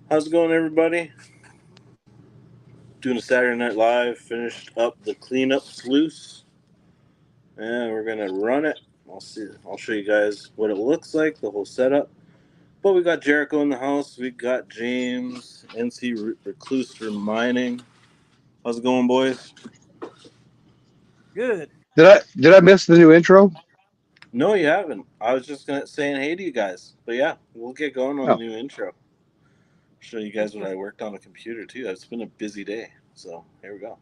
How's it going, everybody? Doing a Saturday Night Live. Finished up the cleanup sluice, and we're gonna run it. I'll see. I'll show you guys what it looks like, the whole setup. But we got Jericho in the house. We got James, NC Recluse for mining. How's it going, boys? Good. Did I miss the new intro? No, you haven't. I was just gonna saying hey to you guys. But yeah, we'll get going on the No. new intro. Show you guys what I worked on a computer too. It's been a busy day. So here we go.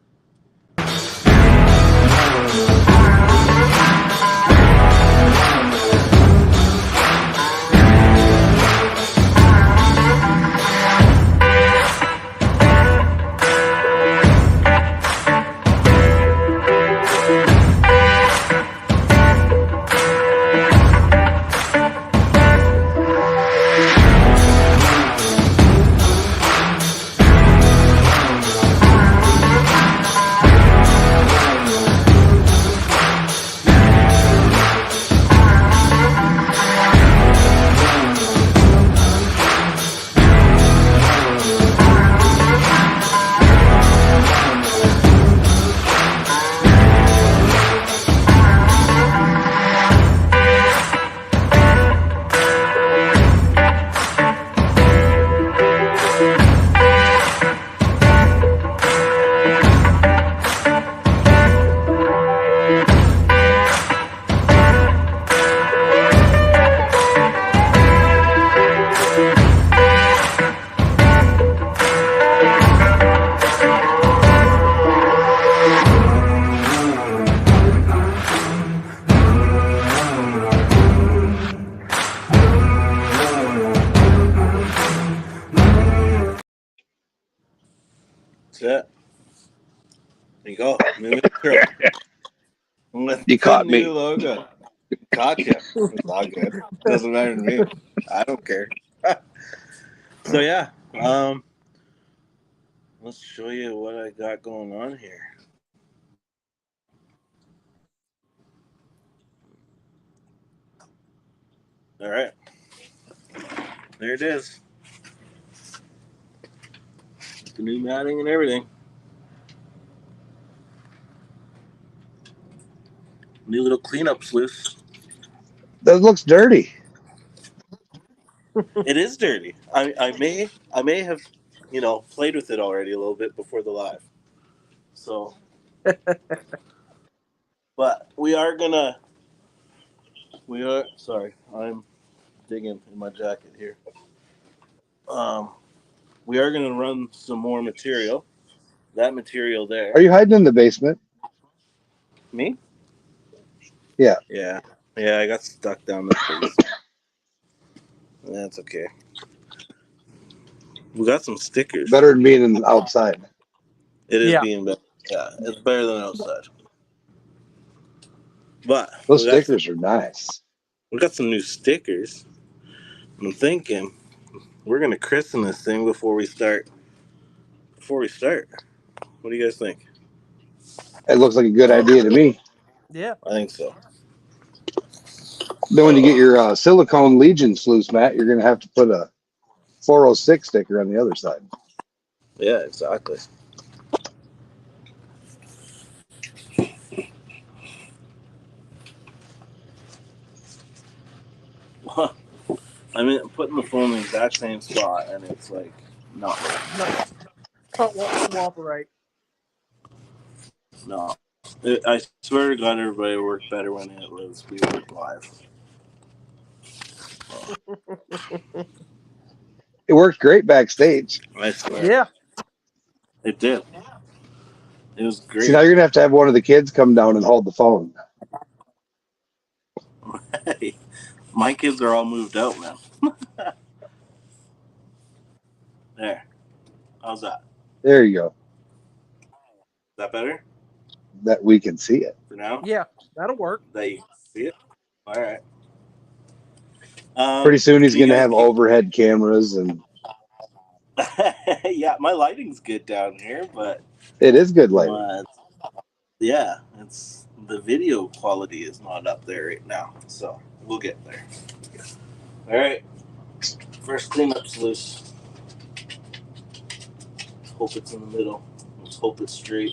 That's it. There you go. New intro. With You the caught new me. logo. Gotcha. It's all good. Doesn't matter to me. I don't care. So yeah, let's show you what I got going on here. All right, there it is. The new matting and everything. New little cleanup sluice. That looks dirty. It is dirty. I may have, played with it already a little bit before the live. So, but we are gonna. We are sorry. I'm digging in my jacket here. Um, we are gonna run some more material. That material Are there. you hiding in the basement? Me? Yeah. Yeah. Yeah, I got stuck down the basement. That's okay. We got some stickers. Better than being in outside. It is Yeah. being better. Yeah, it's better than outside. But Those stickers are nice. we got some new stickers. I'm thinking we're gonna christen this thing before we start. Before we start, what do you guys think? It looks like a good idea to me. Yeah. I think so. Then when you get your silicone Legion sluice mat, you're going to have to put a 406 sticker on the other side. Yeah, exactly. I mean, I'm putting the phone in the exact same spot, and it's like not working. No. Can't cooperate. No, I swear to God, everybody it worked better when it was we worked live. It worked great backstage. I swear. Yeah. It did. It was great. See, now you're going to have one of the kids come down and hold the phone. Hey, my kids are all moved out, man. There. How's that? There you go. Is that better That we can see it. for now? Yeah. That'll work. That you can see it? All right. Pretty soon he's you going to guys have overhead cameras, and yeah, my lighting's good down here, but it is good lighting. yeah, it's the video quality is not up there right now, so we'll get there. All right, first cleanup's loose. hope it's in the middle. Let's hope it's straight.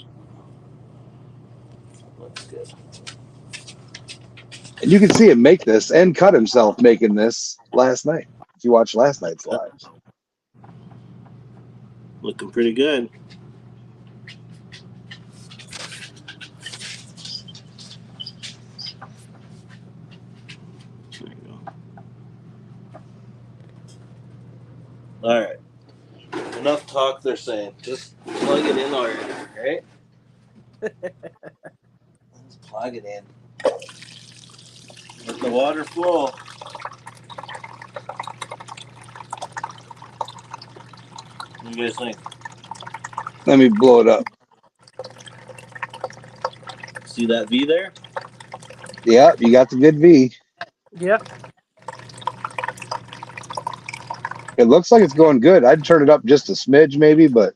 Looks good. And you can see him make this and cut himself making this last night. If you watched last night's live. Looking pretty good. There you go. All right. Enough talk, they're saying. Just plug it in already, right? Just plug it in. Let the water flow. What do you guys think? Let me blow it up. See that V there? Yeah, you got the good V. Yeah. It looks like it's going good. I'd turn it up just a smidge maybe, but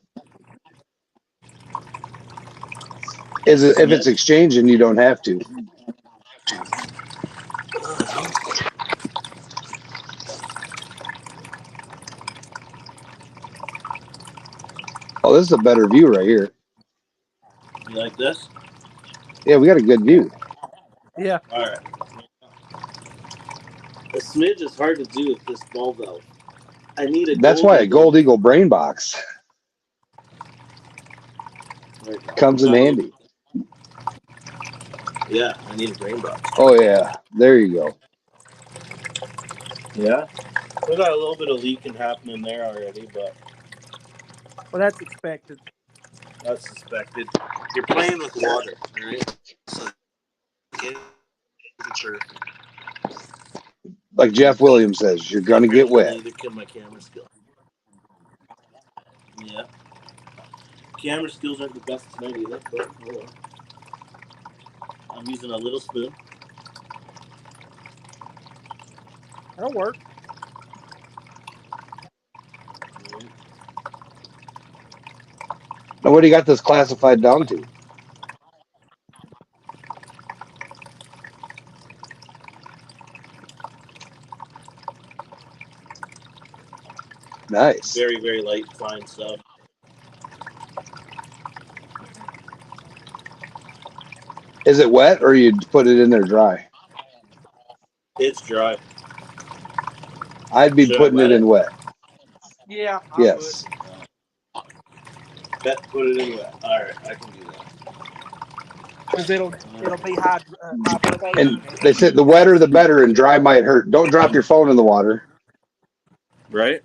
if it's exchanging, you don't have to. Oh, this is a better view right here. You like this? Yeah, we got a good view. Yeah. All right. A smidge is hard to do with this ball valve. I need a That's Gold why a Eagle. Gold Eagle brain box comes in handy. Yeah, I need a brain box. Oh yeah, there you go. Yeah, we got a little bit of leaking happening there already, but Well, that's expected. that's suspected. You're playing with water, right? So, temperature. Like Jeff Williams says, you're gonna get wet. Neither can my camera skill. Yeah, camera skills aren't the best tonight either, but oh well. I'm using a little spoon. That'll work. Now, what do you got this classified down to? Nice. Very, very light, fine stuff. Is it wet or you put it in there dry? It's dry. I'd be putting it in wet. Yeah. I Yes. Bet put it in wet. All right, I can do that. Because it'll be hydrated. And they said the wetter the better, and dry might hurt. Don't drop your phone in the water. Right?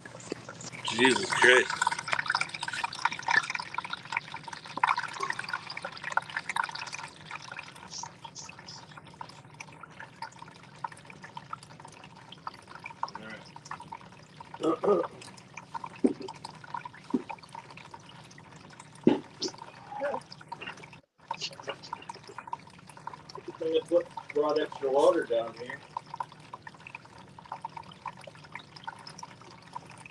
Jesus Christ. I brought extra water down here.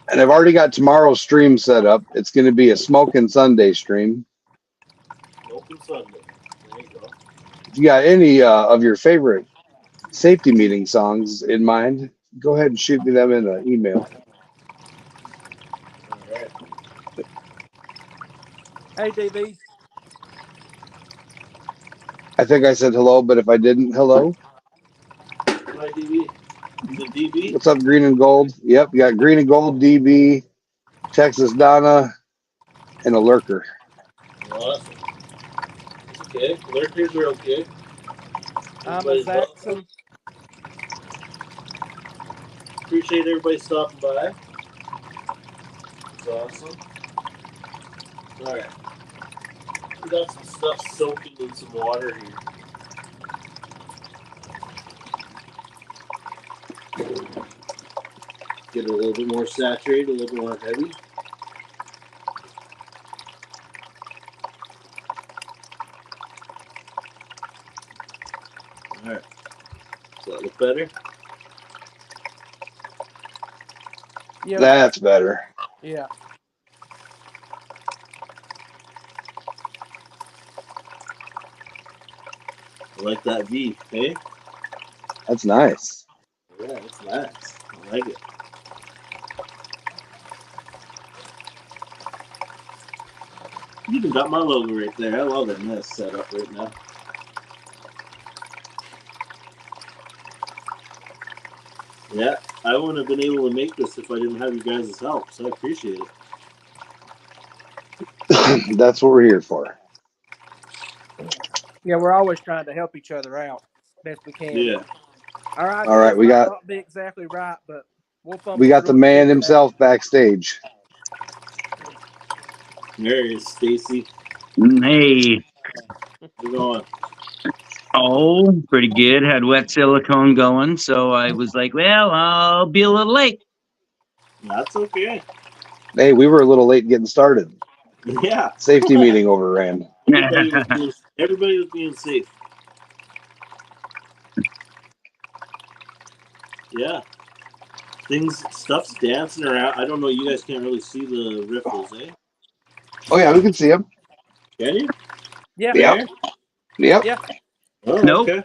And I've already got tomorrow's stream set up. It's going to be a Smoking Sunday stream. Open Sunday. There you go. If you got any of your favorite safety meeting songs in mind, go ahead and shoot me them in an email. All right. Hey, DB. I think I said hello, but if I didn't, hello. My DB. The DB? What's up, Green and Gold? Yep, you got Green and Gold, DB, Texas Donna, and a lurker. Awesome. Okay. Lurkers are okay. I'm a Zaxxon. Appreciate everybody stopping by. It's awesome. All right. We got some stuff soaking in some water here. Get it a little bit more saturated, a little bit more heavy. All right. Does that look better? Yeah. That's better. Yeah. I like that V, hey? That's nice. Yeah, it's nice. I like it. You even got my logo right there. I love it in this setup right now. Yeah, I wouldn't have been able to make this if I didn't have you guys' help, so I appreciate it. That's what we're here for. Yeah, we're always trying to help each other out best we can. Yeah. Our All right, ideas might not be exactly right, but we'll we fumble got the through it and man figure it out. himself backstage. There is Stacy. Hey, How's it going? oh, pretty good. Had wet silicone going, so I was like, well, I'll be a little late. That's okay. Hey, we were a little late getting started. Yeah. Safety meeting overran. Everybody was being safe. Yeah. Stuff's dancing around. I don't know. You guys can't really see the riffles, eh? Oh yeah, we can see him. Can you? Yeah. Yep. There? Yep. Yeah. Oh, Nope. okay.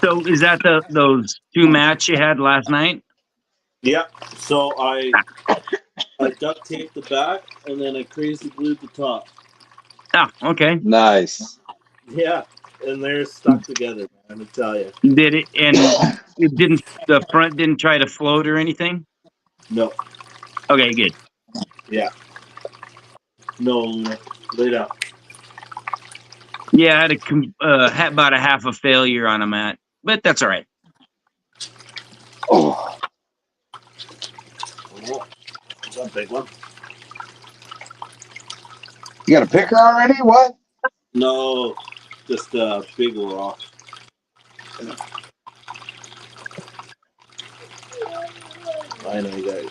So is that those two mats you had last night? Yeah. So I duct taped the back and then I crazy glued the top. Ah, okay. Nice. Yeah. And they're stuck together, man, I tell you. Did it? And it didn't. The front didn't try to float or anything. No. Okay, good. Yeah. No, Luna. Lay down. Yeah, I had about a half a failure on a mat, but that's all right. Oh, Oh, that's a big one. you got a picker already? What? No, just a big rock. I know, you guys.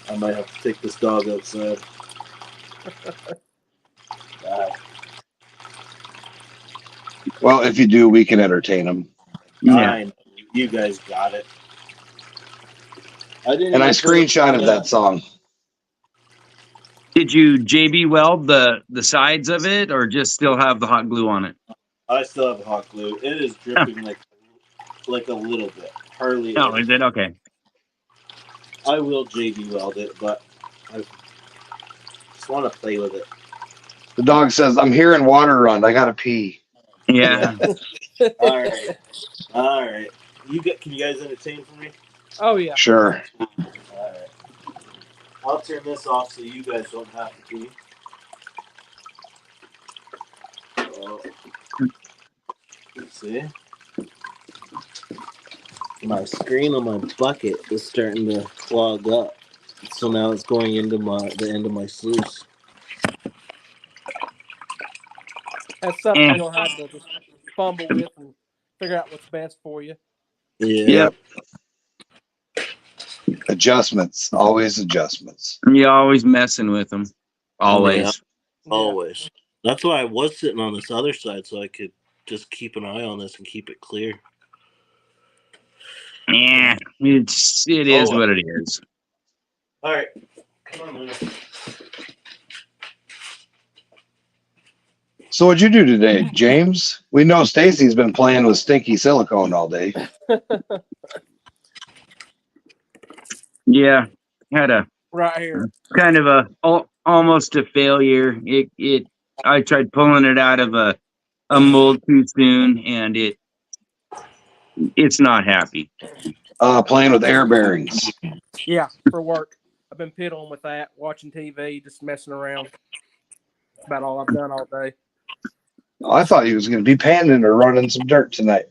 I might have to take this dog outside. Well, if you do, we can entertain him. Yeah. I know. You guys got it. I didn't. And I even put it- screenshotted that song. Did you JB weld the sides of it, or just still have the hot glue on it? I still have hot glue. It is dripping like a little bit. Hardly. Oh, any. is it okay? I will JB weld it, but I just want to play with it. The dog says, "I'm hearing water run. I gotta pee." Yeah. All right. All right. Can you guys entertain for me? Oh yeah. Sure. All right. I'll turn this off so you guys don't have to pee. Oh. Let's see. My screen on my bucket is starting to clog up, so now it's going into the end of my sluice. That's something Eh. you'll have to just fumble with and figure out what's best for you. Yeah. Yep. Adjustments. Always adjustments. You're always messing with them. Always. Always. That's why I was sitting on this other side so I could just keep an eye on this and keep it clear. Yeah. It is what it is. All right. Come on, Luna. So what'd you do today, James? We know Stacy's been playing with stinky silicone all day. Yeah. Had a Right here. kind of almost a failure. I tried pulling it out of a mold too soon, and it's not happy. Playing with air bearings. Yeah, for work. I've been piddling with that, watching TV, just messing around. That's about all I've done all day. Oh, I thought he was going to be panning or running some dirt tonight.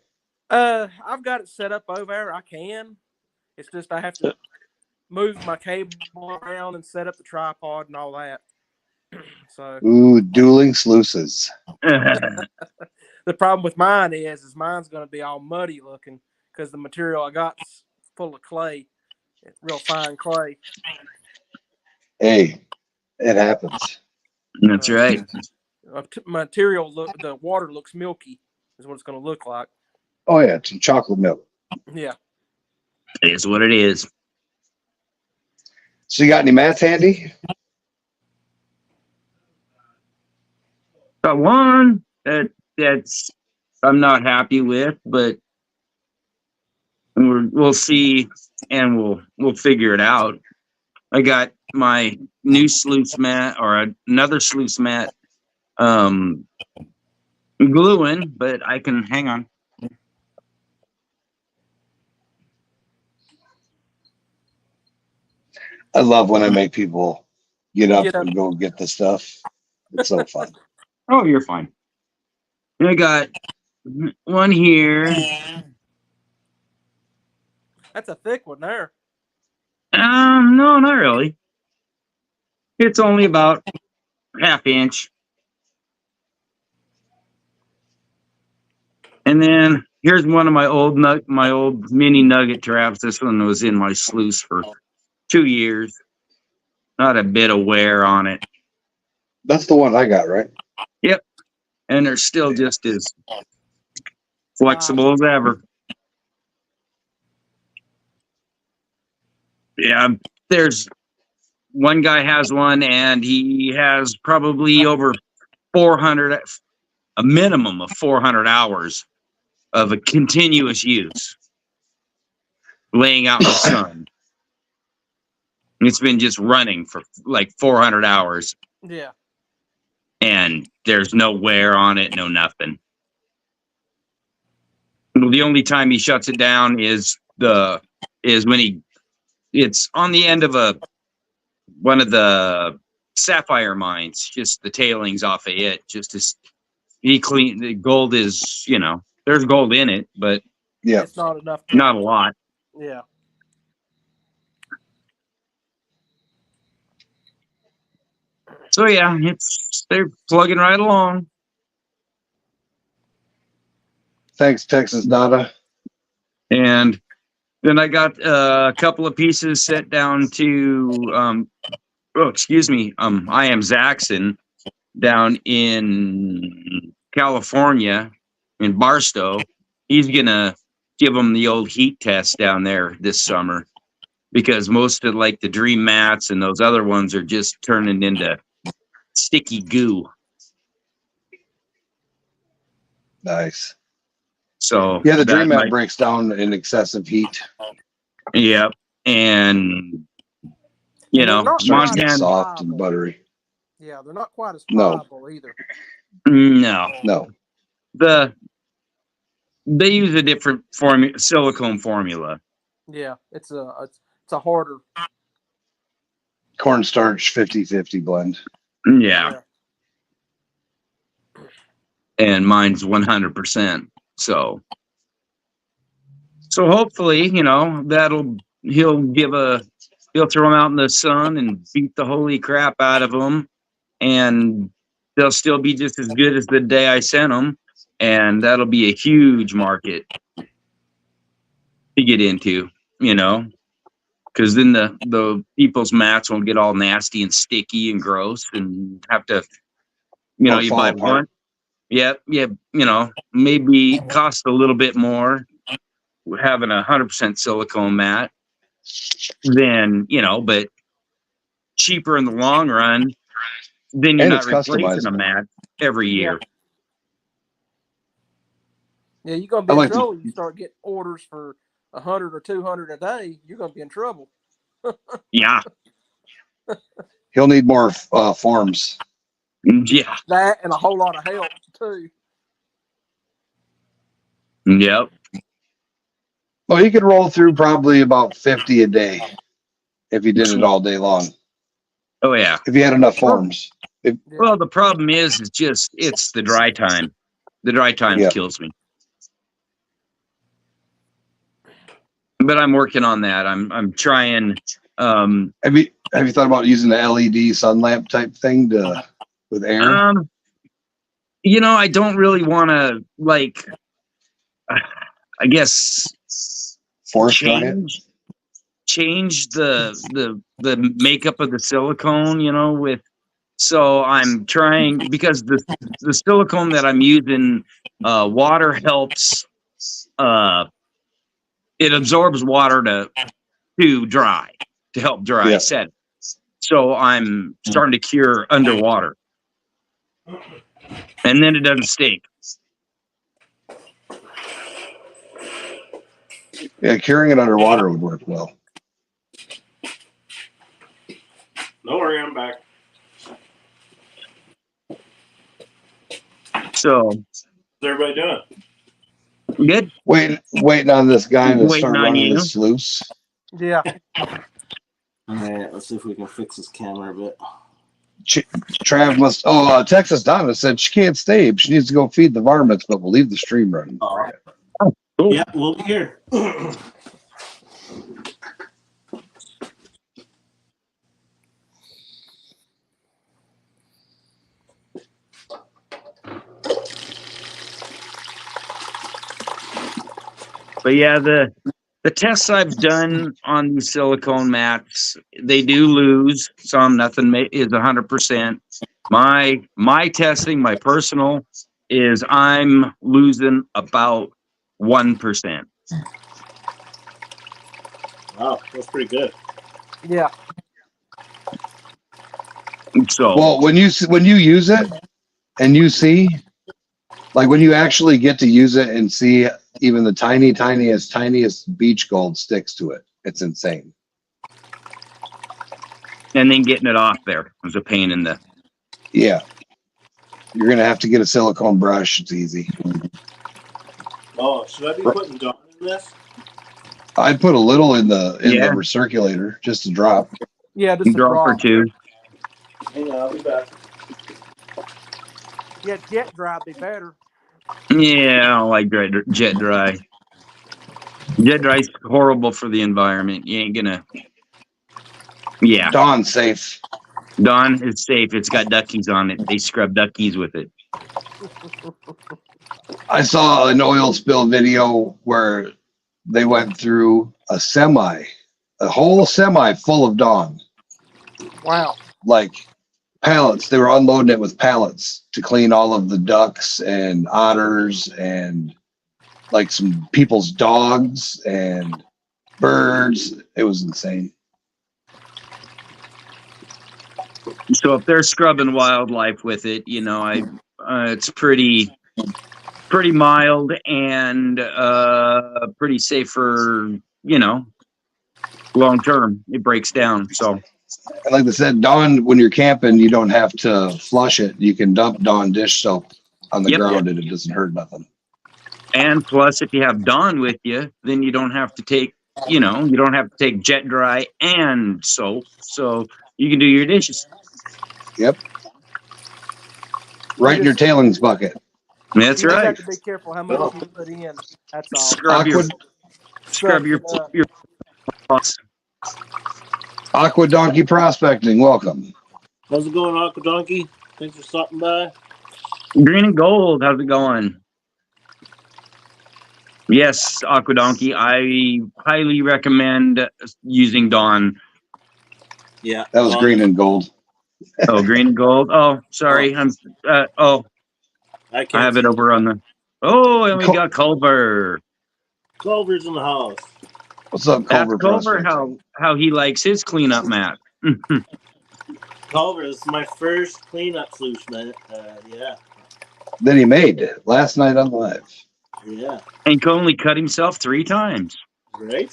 I've got it set up over there. I can. It's just I have to move my cable around and set up the tripod and all that. So Ooh, dueling sluices. the problem with mine is mine's going to be all muddy looking because the material I got's full of clay, real fine clay. Hey, it happens. That's right. Material the water looks milky is what it's going to look like. Oh yeah, it's chocolate milk. Yeah. It is what it is. So you got any mats handy? Got one that's I'm not happy with, but we'll see, and we'll figure it out. I got my new sluice mat or another sluice mat gluing, but I can hang on. I love when I make people get up Get up. and go get the stuff. It's so fun. Oh, you're fine. And I got one here. That's a thick one there. No, not really. It's only about half inch. And then here's one of my old mini nugget traps. This one was in my sluice for 2 years. Not a bit of wear on it. That's the one I got, right? Yep. And they're still just as flexible as ever. Yeah, there's one guy has one, and he has probably over 400, a minimum of 400 hours of a continuous use, laying out in the sun. It's been just running for like 400 hours, Yeah. and there's no wear on it, no nothing. The only time he shuts it down is when it's on the end of one of the sapphire mines, just the tailings off of it, just as he clean. The gold is, there's gold in it, but Yeah. It's not enough. not a lot. Yeah. So yeah, they're plugging right along. Thanks, Texas Data. And then I got a couple of pieces set down to I am Zaxxon down in California in Barstow. He's gonna give them the old heat test down there this summer, because most of like the Dream mats and those other ones are just turning into sticky goo. Nice. So Yeah, the Dream Mat breaks down in excessive heat. Yep. And Montana soft and buttery. Yeah, they're not quite as pliable either. No. They use a different silicone formula. Yeah, it's a harder cornstarch 50-50 blend. Yeah. And mine's 100%. So hopefully, he'll throw them out in the sun and beat the holy crap out of them, and they'll still be just as good as the day I sent them, and that'll be a huge market to get into, because then the people's mats won't get all nasty and sticky and gross and have to, you buy one. Yeah, maybe cost a little bit more having 100% silicone mat than, but cheaper in the long run. Then you're not replacing a mat every year. Yeah, you're gonna be in trouble. You start getting orders for 100 or 200 a day. You're gonna be in trouble. Yeah. He'll need more forms. Yeah. That and a whole lot of help too. Yep. Well, he could roll through probably about 50 a day if he did it all day long. Oh yeah. If he had enough forms. Well, the problem is it's the dry time. The dry time kills me. But I'm working on that. I'm trying. Have you thought about using the LED sun lamp type thing with air? I don't really want to I guess change the makeup of the silicone, so I'm trying, because the silicone that I'm using, water helps, it absorbs water to help dry set. So I'm starting to cure underwater, and then it doesn't stink. Yeah, curing it underwater would work well. Don't worry, I'm back. So, What's everybody doing? good. Waiting on this guy to Waiting start on running you. his sluice. Yeah. All right, let's see if we can fix this camera a bit. Trav must. Texas Donna said she can't stay. She needs to go feed the varmints, but we'll leave the stream running for you. Cool. Yeah, we'll be here. But yeah, the tests I've done on these silicone mats, they do lose some. Nothing is 100%. My testing, my personal, is I'm losing about 1%. Wow, that's pretty good. Yeah. So Well, when you use it and you see, like when you actually get to use it and see even the tiniest beach gold sticks to it, it's insane. and then getting it off there was a pain in the. Yeah, you're gonna have to get a silicone brush. It's easy. Oh, should I be putting Dawn in this? I'd put a little in the Yeah. recirculator, just a drop. Yeah, just a Drop or drop. two. Hang on, I'll be back. Yeah, jet dry would be better. Yeah, I don't like jet dry. Jet dry's horrible for the environment. You ain't gonna. Yeah, Dawn's safe. Dawn is safe. It's got duckies on it. They scrub duckies with it. I saw an oil spill video where they went through a whole semi full of Dawn, Wow. like pallets. They were unloading it with pallets to clean all of the ducks and otters and like some people's dogs and birds. It was insane. So if they're scrubbing wildlife with it, it's pretty mild and pretty safe for long term. It breaks down. So And like I said, Dawn, when you're camping, you don't have to flush it. You can dump Dawn dish soap on the Yep. ground and it doesn't hurt nothing. and plus, if you have Dawn with you, then you don't have to take jet dry and soap. So you can do your dishes. Yep. Right in your tailings bucket. That's You just right. have to be careful how much you put in. That's all. Scrub your Sucks it up. pots. Aqua Donkey Prospecting, welcome. How's it going, Aqua Donkey? Thanks for stopping by. Green and gold, how's it going? Yes, Aqua Donkey, I highly recommend using Dawn. Yeah. That was green and gold. Oh, green and gold. Oh, sorry. I I have it over on the. Oh, and we got Culver. Culver's in the house. What's up, Ask Culver? Culver Prospecting? how he likes his cleanup mat. Culver, this is my first cleanup sluice, man. Yeah. That he made last night on live. Yeah. And can only cut himself 3 times. Right?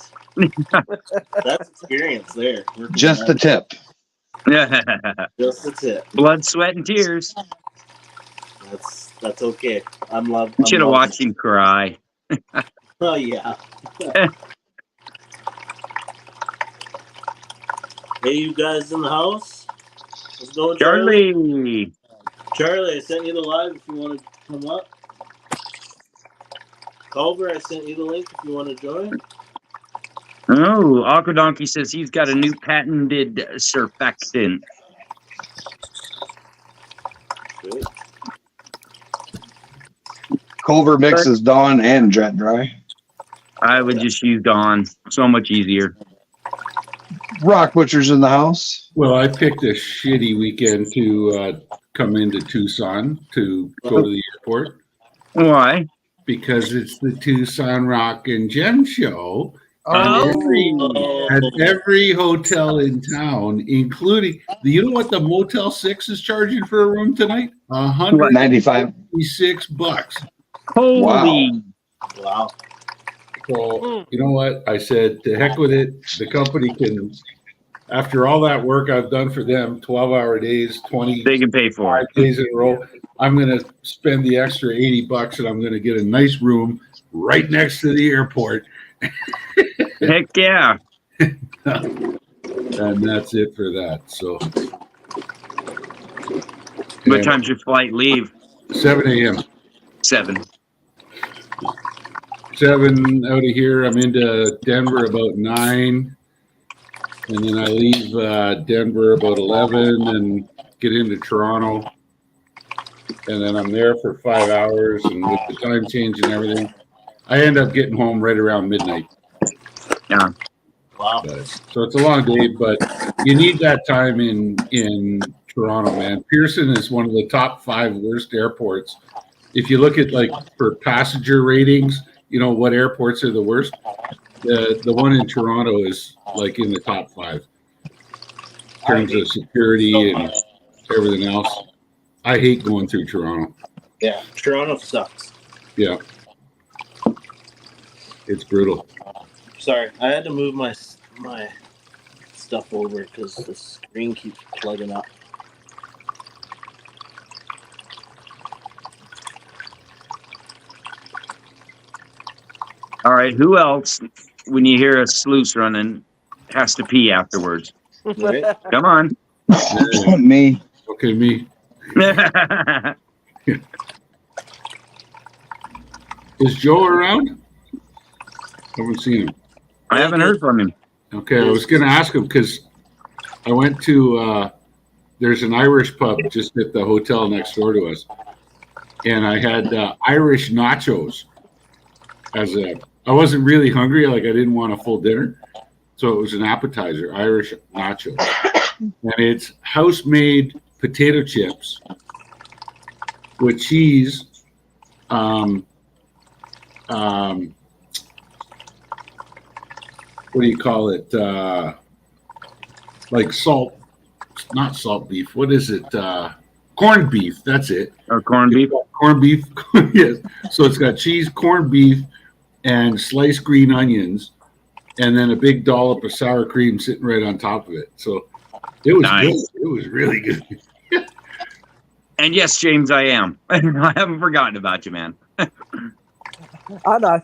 That's experience there. Just the tip. Just the tip. Blood, sweat, and tears. That's okay. You should have watched him cry. Oh yeah. Hey, you guys in the house? What's going, Charlie. Charlie, I sent you the live if you want to come up. Culver, I sent you the link if you want to join. Oh, Aqua Donkey says he's got a new patented surfactant. Great. Culver mixes Dawn and jet dry. I would just use Dawn. So much easier. Rock Butcher's in the house. Well, I picked a shitty weekend to come into Tucson to go to the airport Why? because it's the Tucson Rock and Gem Show. Oh, At every hotel in town, including you know what the Motel 6 is charging for a room tonight? $95. $156. Holy. Wow. So you know what? I said to heck with it. The company can after all that work I've done for them, 12-hour days, 20 They can pay for it. days in a row, I'm going to spend the extra $80 and I'm going to get a nice room right next to the airport. Heck yeah. And that's it for that. So, What and time's your flight leave? 7 a.m. 7. 7 out of here. I'm into Denver about 9. And then I leave Denver about 11 and get into Toronto. And then I'm there for 5 hours. And with the time change and everything, I end up getting home right around midnight. Yeah. Wow. So it's a long day, but you need that time in Toronto, man. Pearson is one of the top 5 worst airports. If you look at like for passenger ratings, you know what airports are the worst. The one in Toronto is like in the top 5 in terms of security and everything else. I hate going through Toronto. Yeah, Toronto sucks. Yeah, it's brutal. Sorry, I had to move my stuff over because the screen keeps plugging up. All right. Who else, when you hear a sluice running, has to pee afterwards? Right? Come on. Me. Okay, me. Is Joe around? Haven't seen him. I haven't heard from him. Okay, I was going to ask him because I went to there's an Irish pub just at the hotel next door to us, and I had Irish nachos as a. I wasn't really hungry, like I didn't want a full dinner, so it was an appetizer, Irish nachos, and it's house-made potato chips with cheese. What do you call it? Like salt, not salt beef. What is it? Corned beef. That's it. Or corned beef? Corned beef. Yes. So it's got cheese, corned beef, and sliced green onions, and then a big dollop of sour cream sitting right on top of it. So it was Nice. good. It was really good. And yes, James, I am. I haven't forgotten about you, man. I know.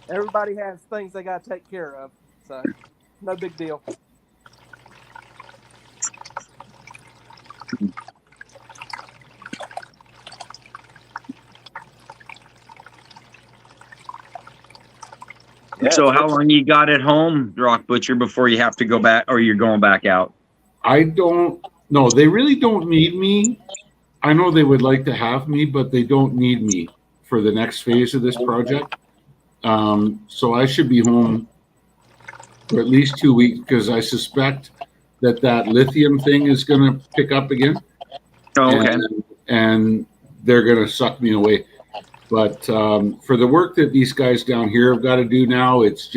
Everybody has things they got to take care of, so no big deal. Yeah, So how long you got at home, Rock Butcher, before you have to go back, or you're going back out? I don't know. They really don't need me. I know they would like to have me, but they don't need me for the next phase of this project. So I should be home for at least 2 weeks because I suspect that lithium thing is going to pick up again. Oh, okay. And they're going to suck me away. But for the work that these guys down here have got to do now, it's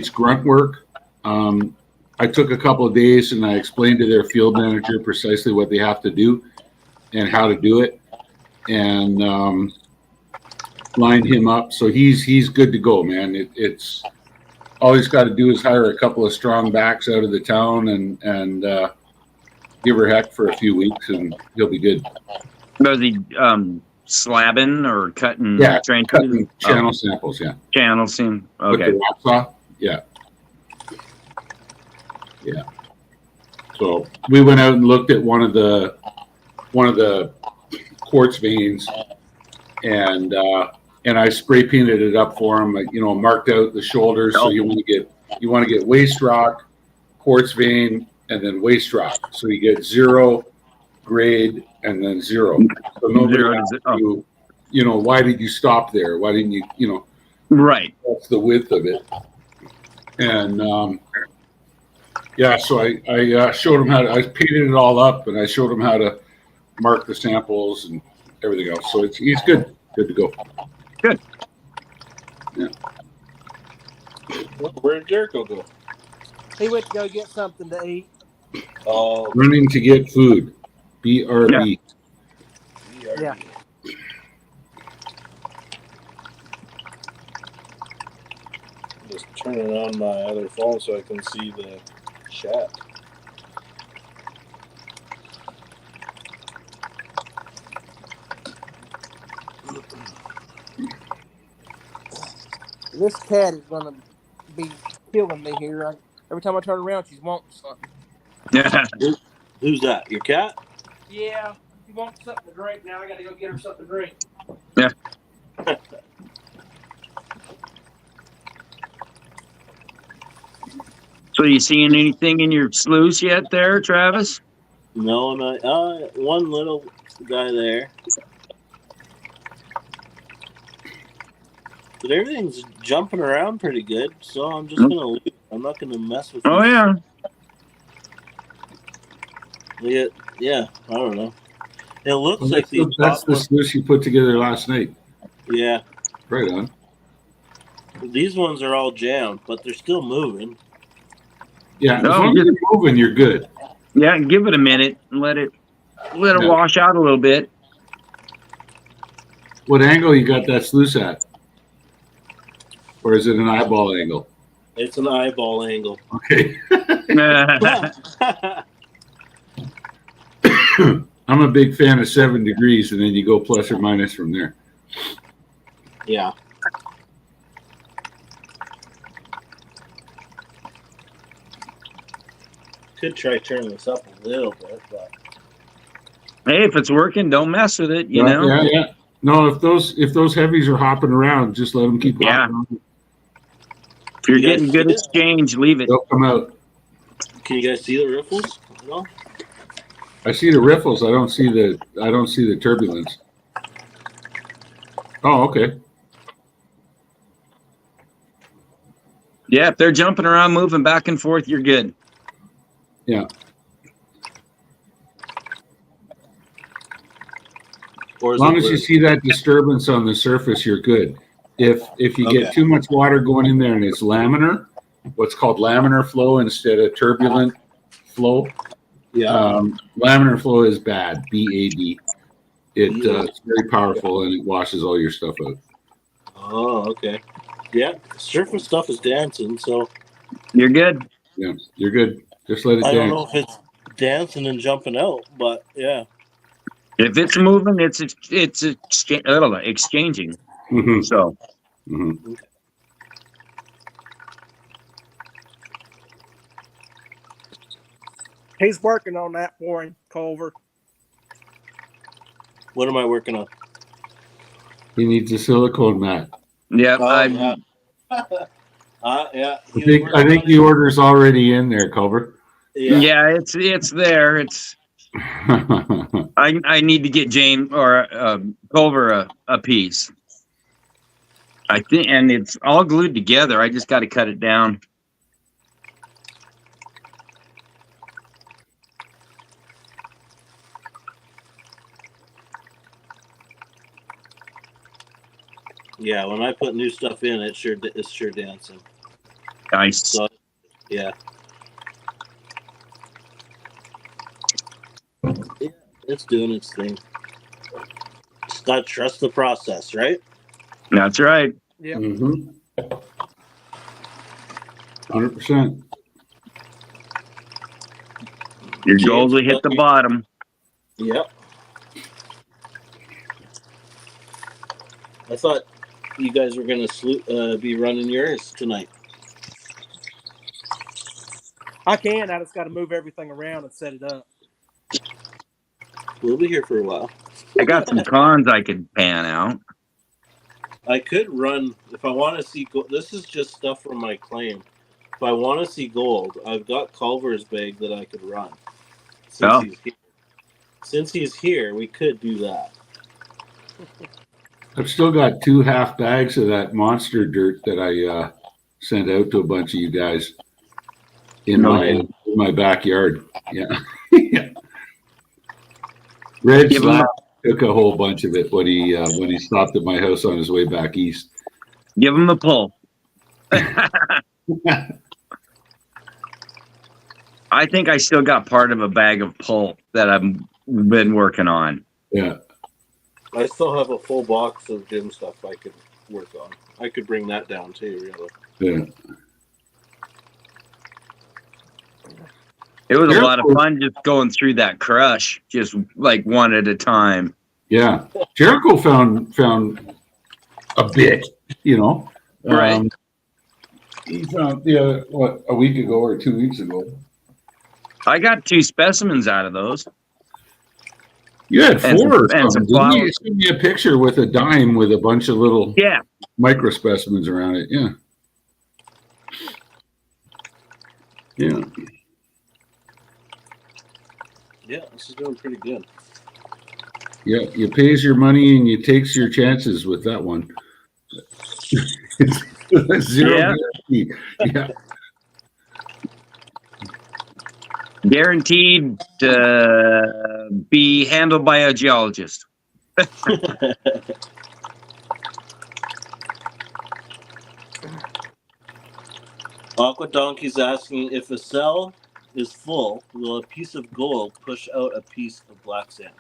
grunt work. I took a couple of days and I explained to their field manager precisely what they have to do and how to do it, and lined him up. So he's good to go, man. It's all he's got to do is hire a couple of strong backs out of the town and give her heck for a few weeks, and he'll be good. Was he slabbing or cutting? Yeah, trenches? cutting channel samples. Yeah, Channel seam. with Okay. the rock saw. Yeah. Yeah. So we went out and looked at one of the quartz veins, and I spray painted it up for him. Marked out the shoulders. So you want to get waste rock, quartz vein, and then waste rock. So you get 0, grade, and then 0. So nobody Zero to asks zero. you, why did you stop there? Why didn't you, Right. that's the width of it. And yeah, so I showed him I painted it all up, and I showed him how to mark the samples and everything else. So he's good to go. Good. Yeah. Where did Jericho go? He went to go get something to eat. Oh, Running to get food. BRB. Yeah. Just turning on my other phone so I can see the chat. This cat is gonna be killing me here. Every time I turn around, she's wanting something. Yeah. Who's that? Your cat? Yeah, she wants something to drink. Now I got to go get her something to drink. Yeah. So you seeing anything in your sluice yet there, Travis? No, one little guy there. But everything's jumping around pretty good, so I'm just gonna leave. I'm not gonna mess with. Oh yeah. Yeah. I don't know. It looks Well, like that's the sluice you put together last night. Yeah. Right on. These ones are all jammed, but they're still moving. Yeah, as long as you're moving, you're good. Yeah, give it a minute and let it wash out a little bit. What angle you got that sluice at? Or is it an eyeball angle? It's an eyeball angle. Okay. I'm a big fan of 7 degrees, and then you go plus or minus from there. Yeah. Could try turning this up a little bit, but Hey, if it's working, don't mess with it. You know. Yeah. No, if those heavies are hopping around, just let them keep hopping around. If you're getting good exchange, leave it. They'll come out. Can you guys see the riffles? No. I see the riffles. I don't see the turbulence. Oh, okay. Yeah, if they're jumping around, moving back and forth, you're good. Yeah. As long as you see that disturbance on the surface, you're good. If you get too much water going in there and it's laminar, what's called laminar flow instead of turbulent flow. Yeah. Laminar flow is bad. BAD. It's very powerful and it washes all your stuff out. Oh, okay. Yeah, surface stuff is dancing, so you're good. Yeah, you're good. Just let it dance. I don't know if it's dancing and jumping out, but yeah. If it's moving, it's exchanging. Mm-hmm. So. Mm-hmm. He's working on that for him, Culver. What am I working on? He needs a silicone mat. Yeah, yeah. I think the order's already in there, Culver. Yeah, it's there. It's. I need to get James or Culver a piece. I think, and it's all glued together. I just got to cut it down. Yeah, when I put new stuff in, it's sure dancing. Nice. So, yeah. Yeah, it's doing its thing. Just gotta trust the process, right? That's right. Yeah. 100%. Your goals will hit the bottom. Yep. I thought you guys were gonna be running yours tonight. I can. I just got to move everything around and set it up. We'll be here for a while. I got some cons I could pan out. I could run if I want to see gold. This is just stuff from my claim. If I want to see gold, I've got Culver's bag that I could run. Since he's here, we could do that. I've still got 2 half bags of that monster dirt that I sent out to a bunch of you guys in my backyard. Yeah. Red Slab took a whole bunch of it when he stopped at my house on his way back east. Give him the pull. I think I still got part of a bag of pulp that I've been working on. Yeah. I still have a full box of gym stuff I could work on. I could bring that down too, really. Yeah. It was a lot of fun just going through that crush, just like one at a time. Yeah. Jericho found a bit, you know. Right. He found a week ago or 2 weeks ago. I got 2 specimens out of those. You had 4 or and something. some Didn't you? You flowers. sent me a picture with a dime with a bunch of little micro specimens around it. Yeah. Yeah. Yeah, this is doing pretty good. Yeah, you pays your money and you takes your chances with that one. Zero guarantee. Yeah. Guaranteed to be handled by a geologist. Aqua Donkey's asking if a cell is full, will a piece of gold push out a piece of black sand?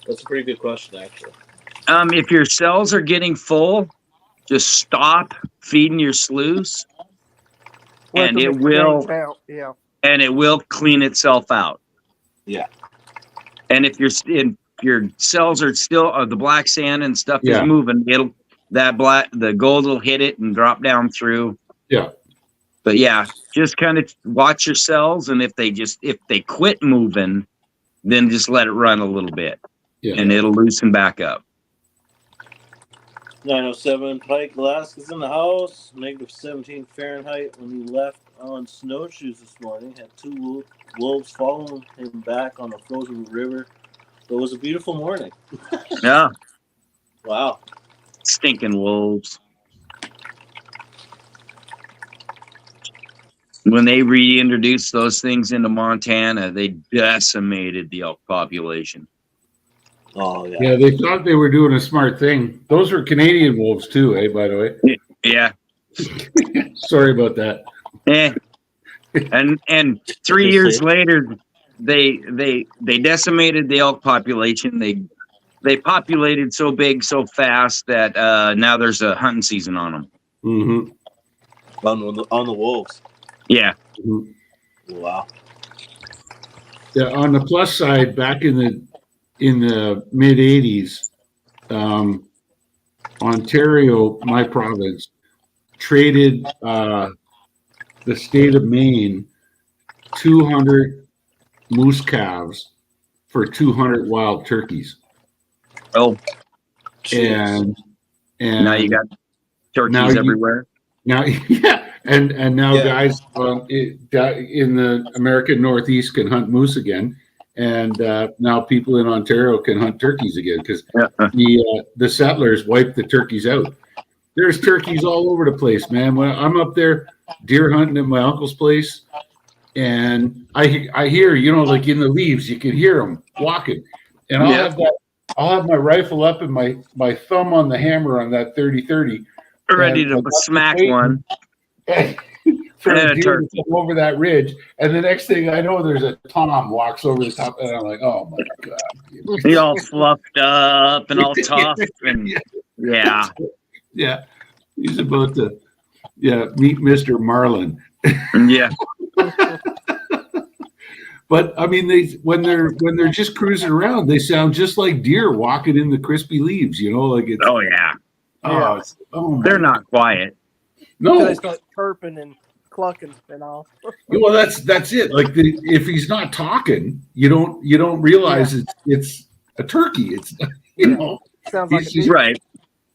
That's a pretty good question, actually. If your cells are getting full, just stop feeding your sluice, Let and them it will exchange out. Yeah. and it will clean itself out. Yeah. And if your cells are still the black sand and stuff Yeah. is moving, the gold will hit it and drop down through. Yeah. But yeah, just kind of watch your cells, and if they quit moving, then just let it run a little bit, and it'll loosen back up. 907 Pike Alaska's in the house. -17 Fahrenheit when he left on snowshoes this morning. Had 2 wolves following him back on the frozen river. So it was a beautiful morning. Yeah, Wow. stinking wolves. When they reintroduced those things into Montana, they decimated the elk population. Oh, yeah. Yeah, they thought they were doing a smart thing. Those were Canadian wolves too, by the way. Yeah. Sorry about that. And 3 years later, they decimated the elk population. They populated so big so fast that now there's a hunting season on them. Mm-hmm. On the wolves. Yeah. Mm-hmm. Wow. Yeah. On the plus side, back in the mid '80s, Ontario, my province, traded the state of Maine 200 moose calves for 200 wild turkeys. Oh, and now you got turkeys everywhere. Now, yeah, and now guys in the American Northeast can hunt moose again, and now people in Ontario can hunt turkeys again because the settlers wiped the turkeys out. There's turkeys all over the place, man. When I'm up there deer hunting at my uncle's place, and I hear, like in the leaves, you can hear them walking, and I'll have my rifle up and my thumb on the hammer on that 30-30. Ready to smack one. For a deer to come over that ridge, and the next thing I know, there's a tom walks over the top, and I'm like, "Oh my god!" He all fluffed up and all tough, and yeah, he's about to meet Mr. Marlin. Yeah. But I mean, when they're just cruising around, they sound just like deer walking in the crispy leaves. Like it's. Oh yeah. They're not quiet. No, they start chirping and clucking and all. Well, that's it. Like if he's not talking, you don't realize it's a turkey. It's sounds like a deer. Right.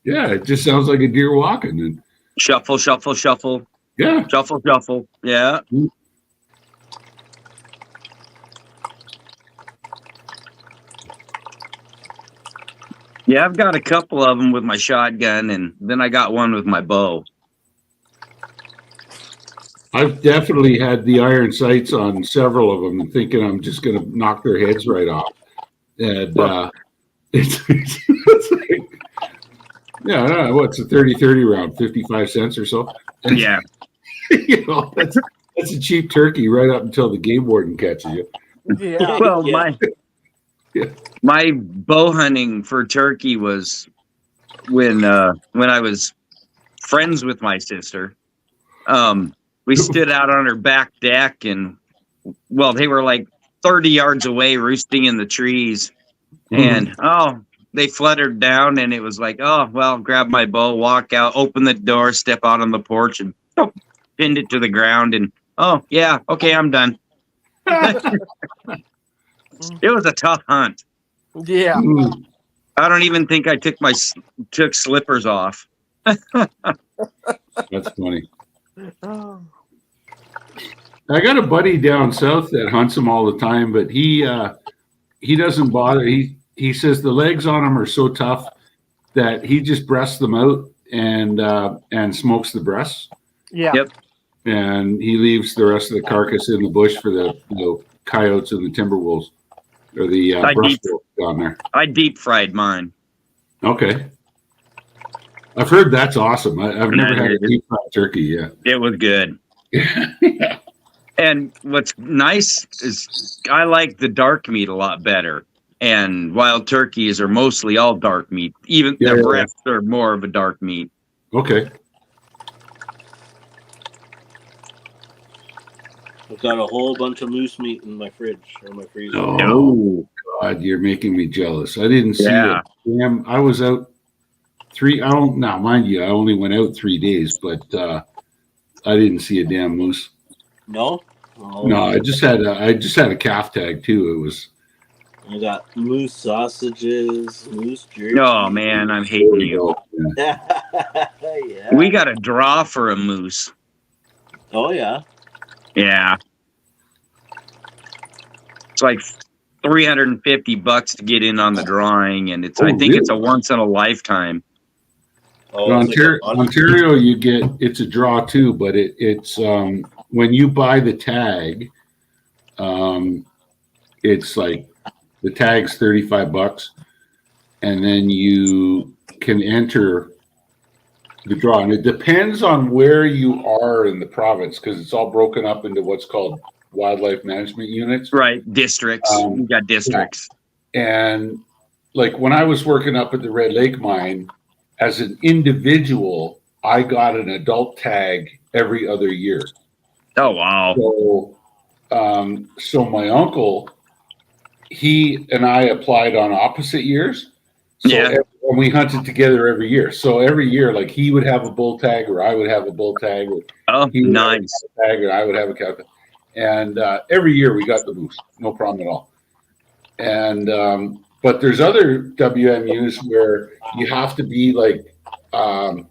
Yeah, it just sounds like a deer walking. And shuffle, shuffle, shuffle. Yeah, shuffle, shuffle. Yeah. Yeah, I've got a couple of them with my shotgun, and then I got one with my bow. I've definitely had the iron sights on several of them, thinking I'm just going to knock their heads right off. And it's like, what's a 30-30 round? 55 cents or so? And, yeah. That's a cheap turkey right up until the game warden catches you. Yeah. Well, my bow hunting for turkey was when I was friends with my sister. We stood out on her back deck, and well, they were like 30 yards away, roosting in the trees, and they fluttered down, and it was like, oh well, grab my bow, walk out, open the door, step out on the porch, and pinned it to the ground, and oh yeah, okay, I'm done. It was a tough hunt. Yeah. Mm-hmm. I don't even think I took slippers off. That's funny. Oh. I got a buddy down south that hunts them all the time, but he doesn't bother. He says the legs on them are so tough that he just breasts them out and smokes the breasts. Yeah. Yep. And he leaves the rest of the carcass in the bush for the coyotes and the timber wolves or the brush wolves down there. I deep fried mine. Okay. I've heard that's awesome. I've never had a deep fried turkey. Yeah. It was good. Yeah. And what's nice is I like the dark meat a lot better. And wild turkeys are mostly all dark meat. Even their breasts are more of a dark meat. Okay. I've got a whole bunch of moose meat in my fridge or my freezer. Oh God, you're making me jealous. I didn't see it. Damn, I was out now, mind you, I only went out 3 days, but I didn't see a damn moose. No? Oh, No, I just had a calf tag too. I got moose sausages, moose jerky. Oh man, I'm hating you. Yeah. We got a draw for a moose. Oh yeah. Yeah. It's like $350 to get in on the drawing, and I think it's a once in a lifetime. Oh, in Ontario, it's a draw too, but it's when you buy the tag, it's like the tag's $35, and then you can enter the draw, and it depends on where you are in the province because it's all broken up into what's called wildlife management units. Right, districts. We got districts. Yeah. And like when I was working up at the Red Lake mine, as an individual, I got an adult tag every other year. Oh wow! So my uncle, he and I applied on opposite years. So and we hunted together every year. So every year, like he would have a bull tag, or I would have a bull tag. Or he would have a tag, or I would have a cow tag. And every year we got the moose, no problem at all. And but there's other WMUs where you have to be like a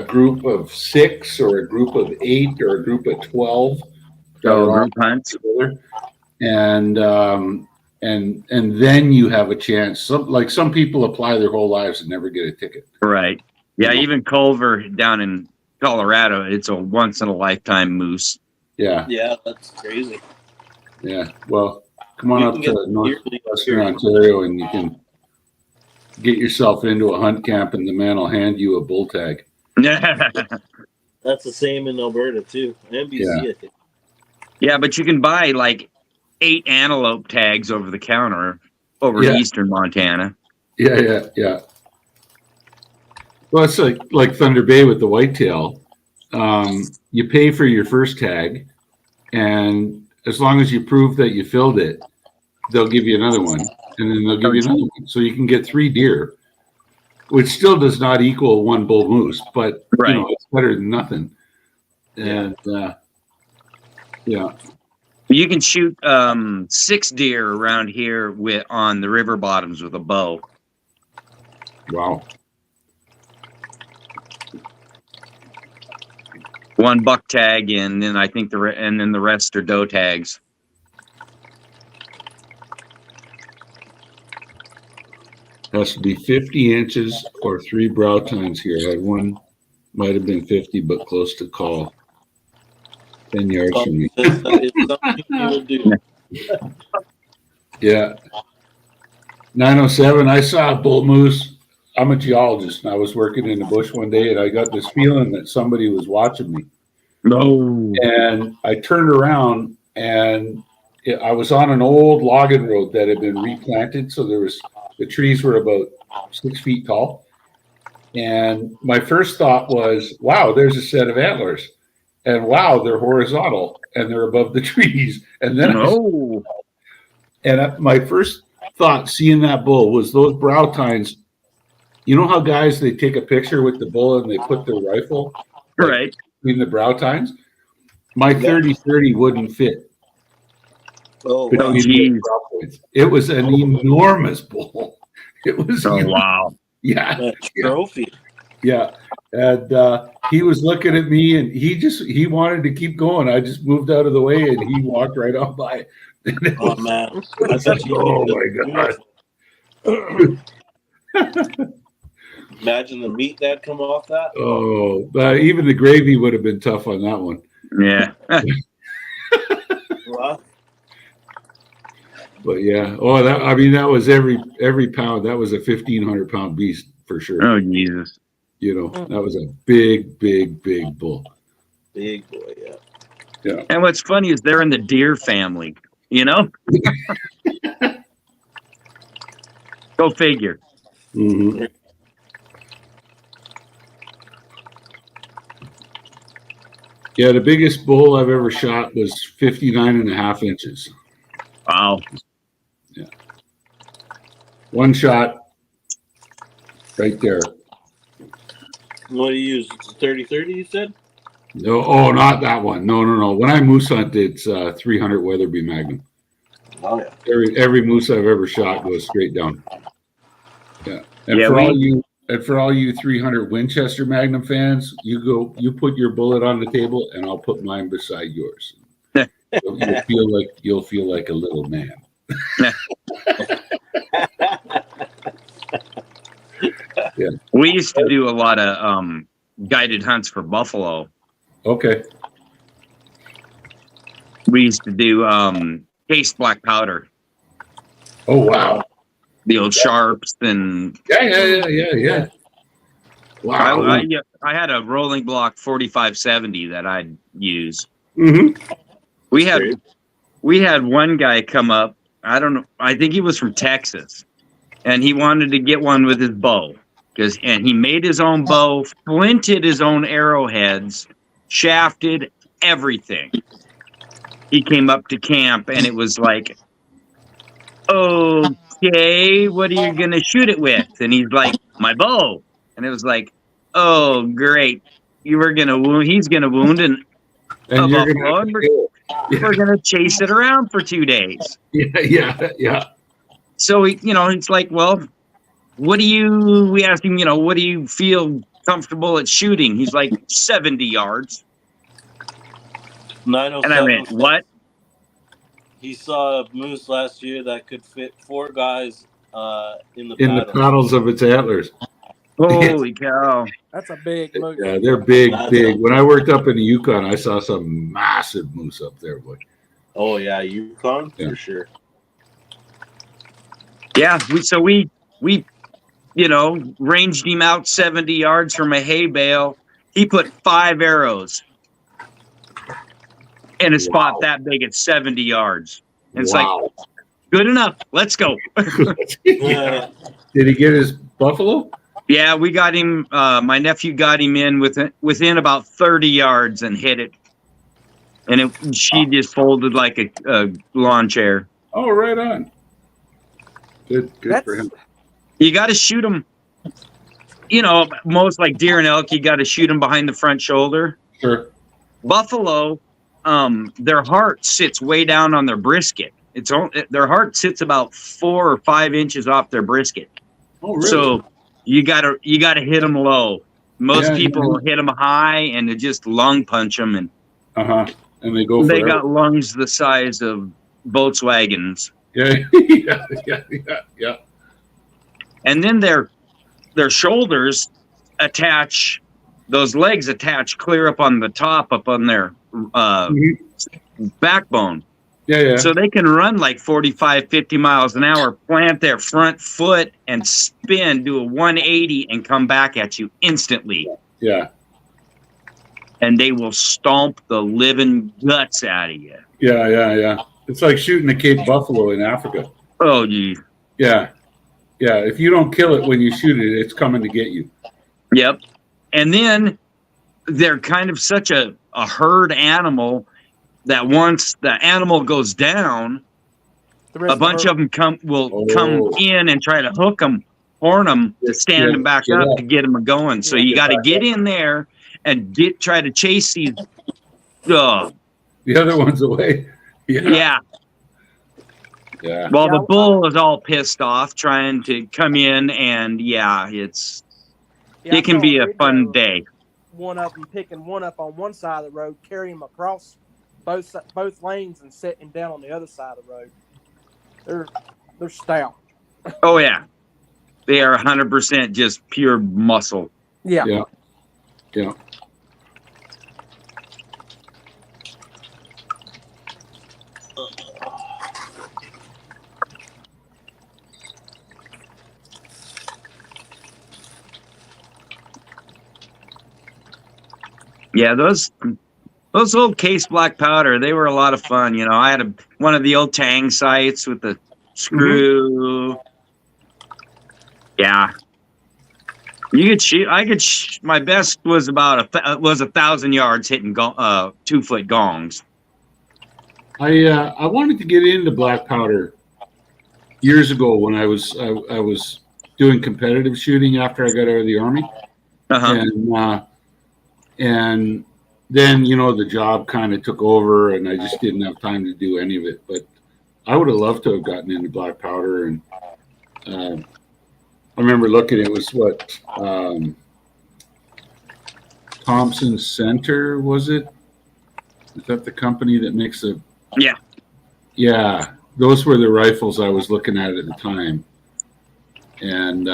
group of 6 or a group of 8 or a group of 12. Group hunts. And then you have a chance. Some people apply their whole lives and never get a ticket. Right. Yeah, even Culver down in Colorado, it's a once in a lifetime moose. Yeah. Yeah, that's crazy. Yeah. Well, come on up to Northwestern Ontario and you can get yourself into a hunt camp and the man will hand you a bull tag. That's the same in Alberta too. NBC, I think. Yeah, but you can buy like 8 antelope tags over the counter over in eastern Montana. Yeah. Well, it's like Thunder Bay with the whitetail. You pay for your first tag, and as long as you prove that you filled it, they'll give you another one, and then they'll give you another one. So you can get 3 deer, which still does not equal 1 bull moose, but it's better than nothing. And you can shoot 6 deer around here on the river bottoms with a bow. Wow. 1 buck tag, and then I think the rest are doe tags. Has to be 50 inches or 3 brow tines here. I had one, might have been 50, but close to call. 10 yards from me. It's something you will do. Yeah. 907, I saw a bull moose. I'm a geologist, and I was working in the bush one day, and I got this feeling that somebody was watching me. No. And I turned around, and I was on an old logging road that had been replanted, so the trees were about 6 feet tall. And my first thought was, wow, there's a set of antlers. And wow, they're horizontal and they're above the trees. And then my first thought seeing that bull was those brow tines. You know how guys, they take a picture with the bull and they put their rifle right between the brow tines? My 30-30 wouldn't fit. Oh, between the brow points. It was an enormous bull. It was wow. Yeah. That trophy. Yeah. And he was looking at me and he wanted to keep going. I just moved out of the way and he walked right on by. Oh, man. Oh, my God. Imagine the meat that come off that. Oh, even the gravy would have been tough on that one. Yeah. Wow. But yeah. Oh, that was every pound. That was a 1,500-pound beast for sure. Oh, Jesus. You know, that was a big, big, big bull. Big boy, yeah. Yeah. And what's funny is they're in the deer family, you know? Go figure. Mm-hmm. Yeah, the biggest bull I've ever shot was 59.5 inches. Wow. Yeah. One shot right there. What do you use? 30-30, you said? No, oh, not that one. No. When I moose hunt, it's 300 Weatherby Magnum. Oh, yeah. Every moose I've ever shot goes straight down. Yeah. And for all you 300 Winchester Magnum fans, you put your bullet on the table and I'll put mine beside yours. You'll feel like a little man. Yeah. We used to do a lot of guided hunts for buffalo. Okay. We used to do case black powder. Oh, wow. The old sharps and Yeah. Wow. I had a rolling block 4570 that I'd use. Mm-hmm. We had one guy come up. I don't know. I think he was from Texas, and he wanted to get one with his bow and he made his own bow, flinted his own arrowheads, shafted everything. He came up to camp, and it was like, okay, what are you gonna shoot it with? And he's like, my bow. And it was like, oh, great. He's gonna wound a buffalo, we're gonna chase it around for 2 days. Yeah. So he's like, well, we asked him, what do you feel comfortable at shooting? He's like, 70 yards. 907. And I went, what? He saw a moose last year that could fit 4 guys in the paddles of its antlers. Holy cow. That's a big moose. Yeah, they're big. When I worked up in the Yukon, I saw some massive moose up there, boy. Oh, yeah, Yukon, for sure. Yeah, we ranged him out 70 yards from a hay bale. He put 5 arrows in a spot that big at 70 yards. And it's like, good enough. Let's go. Yeah. Did he get his buffalo? Yeah, we got him. My nephew got him in within about 30 yards and hit it. And she just folded like a lawn chair. Oh, right on. Good for him. You got to shoot them. Most like deer and elk, you got to shoot them behind the front shoulder. Sure. Buffalo, their heart sits way down on their brisket. Their heart sits about 4 or 5 inches off their brisket. Oh, really? So you gotta hit them low. Most people hit them high and they just lung punch them, and and they go. They got lungs the size of Volkswagens. Yeah. And then their shoulders attach. Those legs attach clear up on the top, up on their backbone. Yeah. So they can run like 45, 50 miles an hour, plant their front foot and spin, do a 180 and come back at you instantly. Yeah. And they will stomp the living guts out of you. Yeah. It's like shooting a Cape buffalo in Africa. Oh, geez. Yeah. Yeah, if you don't kill it when you shoot it, it's coming to get you. Yep. And then they're kind of such a herd animal that once the animal goes down, a bunch of them will come in and try to hook them, horn them to stand them back up to get them going. So you got to get in there and try to chase these. The other ones away. Yeah. Well, the bull is all pissed off trying to come in, and it can be a fun day. One of them picking one up on one side of the road, carrying him across both lanes, and setting him down on the other side of the road. They're stout. Oh yeah, they are 100% just pure muscle. Yeah. Yeah. Yeah. Yeah, those old case black powder, they were a lot of fun. You know, I had one of the old Tang sights with the screw. Yeah, you could shoot. My best was about 1,000 yards hitting 2-foot gongs. I wanted to get into black powder years ago when I was doing competitive shooting after I got out of the Army, and then the job kind of took over, and I just didn't have time to do any of it. But I would have loved to have gotten into black powder, and I remember looking. It was what Thompson Center, was it? Is that the company that makes the? Yeah. Yeah, those were the rifles I was looking at the time, and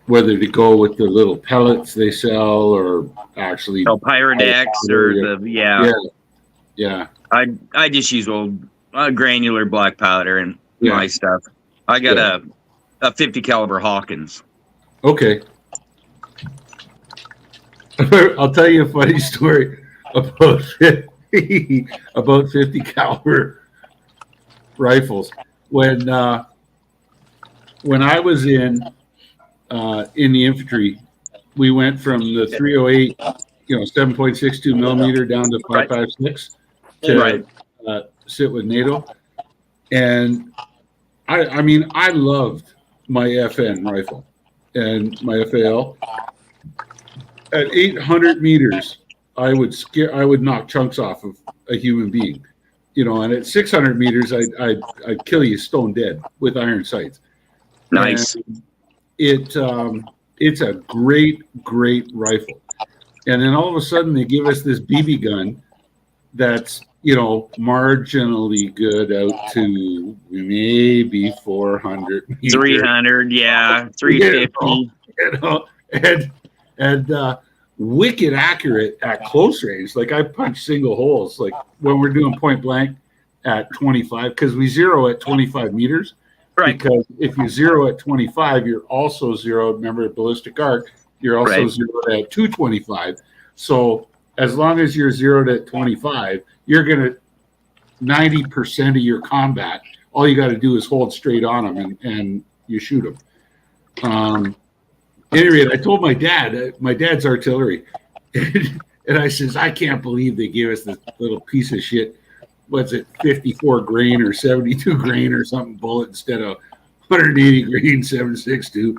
whether to go with the little pellets they sell or actually Pyrodex or yeah. I just use old granular black powder and my stuff. I got a 50 caliber Hawkins. Okay. I'll tell you a funny story about 50 caliber rifles. When I was in the infantry, we went from the 308, 7.62 millimeter down to 5.56 to sit with NATO. And I loved my FN rifle and my FAL. At 800 meters, I would knock chunks off of a human being, and at 600 meters, I'd kill you stone dead with iron sights. Nice. And it's a great rifle. And then all of a sudden they give us this BB gun that's, marginally good out to maybe 400 meters. 300, 350. And wicked accurate at close range. Like I punch single holes, like when we're doing point blank at 25, because we zero at 25 meters. Right. Because if you zero at 25, you're also zeroed. Remember ballistic arc, you're also zeroed at 225. So as long as you're zeroed at 25, you're gonna 90% of your combat. All you got to do is hold straight on them, and you shoot them. Anyway, I told my dad's artillery, and I says, I can't believe they gave us this little piece of shit. What's it, 54 grain or 72 grain or something bullet instead of 180 grain 7.62.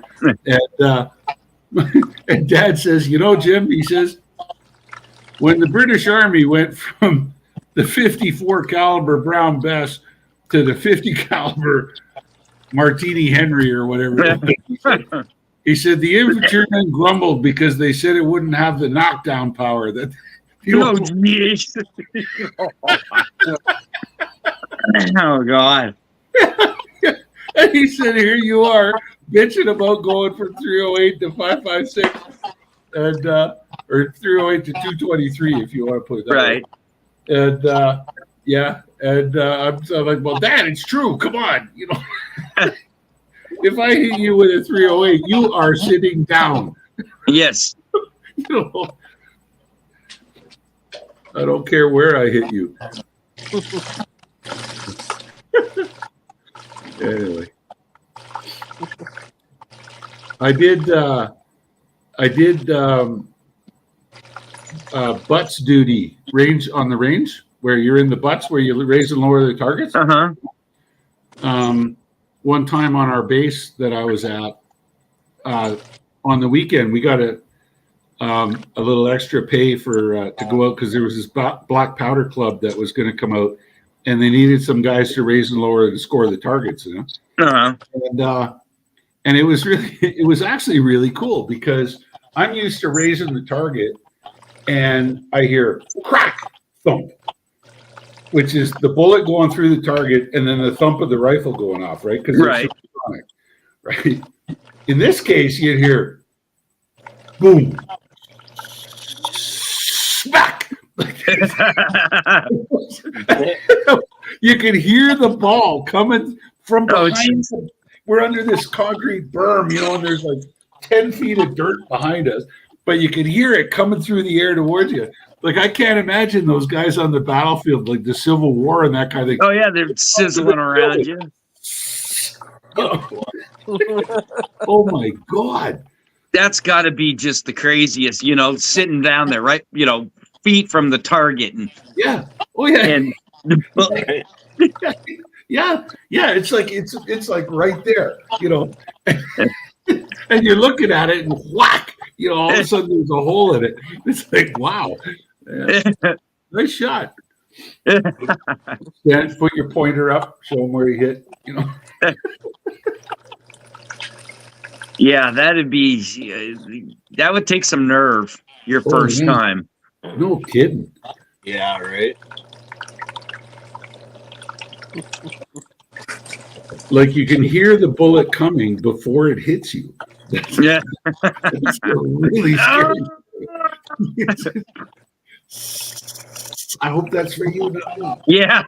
And Dad says, Jim, he says, when the British Army went from the 54 caliber Brown Bess to the 50 caliber Martini Henry or whatever, he said the infantrymen grumbled because they said it wouldn't have the knockdown power that. Oh, geez. Oh, God. And he said, here you are bitching about going from 308 to 5.56 and or 308 to 223 if you want to put it that way. And I'm like, well, Dad, it's true. Come on, if I hit you with a 308, you are sitting down. Yes. I don't care where I hit you. Anyway. I did butts duty range on the range where you're in the butts where you raise and lower the targets. One time on our base that I was at, on the weekend, we got a little extra pay for to go out because there was this black powder club that was going to come out, and they needed some guys to raise and lower and score the targets. You know, and it was actually really cool because I'm used to raising the target, and I hear crack, thump, which is the bullet going through the target, and then the thump of the rifle going off, right? Because it's supersonic, right? In this case, you'd hear boom, smack. You could hear the ball coming from behind. We're under this concrete berm, you know, and there's like 10 feet of dirt behind us, but you could hear it coming through the air towards you. Like, I can't imagine those guys on the battlefield, like the Civil War and that kind of thing. Oh, yeah, they're sizzling around you. Oh, my God. That's got to be just the craziest, you know, sitting down there, right? You know, feet from the target. And, yeah. Oh, yeah. And, yeah. It's like right there, you know, and you're looking at it and whack, you know, all of a sudden there's a hole in it. It's like, wow. Yeah. Nice shot. Yeah, put your pointer up, show them where you hit, you know. Yeah, that would take some nerve your first time. No kidding. Yeah, right. Like, you can hear the bullet coming before it hits you. That's really scary. I hope that's for you. Yeah.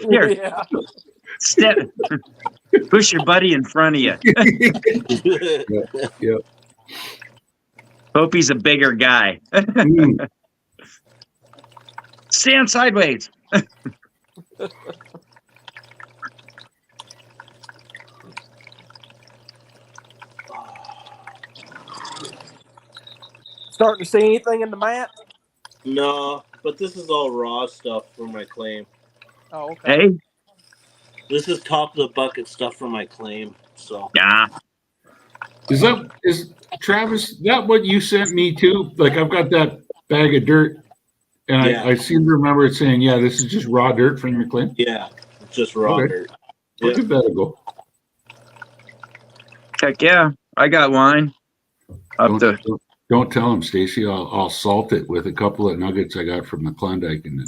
Here. Yeah. Push your buddy in front of you. Yeah. Hope he's a bigger guy. Stand sideways. Starting to see anything in the mat? No, but this is all raw stuff for my claim. Oh, okay. Hey. This is top of the bucket stuff for my claim. So yeah. Is Travis, that what you sent me too? Like, I've got that bag of dirt, and I seem to remember it saying, "Yeah, this is just raw dirt from your claim." Yeah, it's just raw dirt. I'll give that a go. Heck yeah, I got wine. Don't tell him, Stacy. I'll salt it with a couple of nuggets I got from the Klondike, and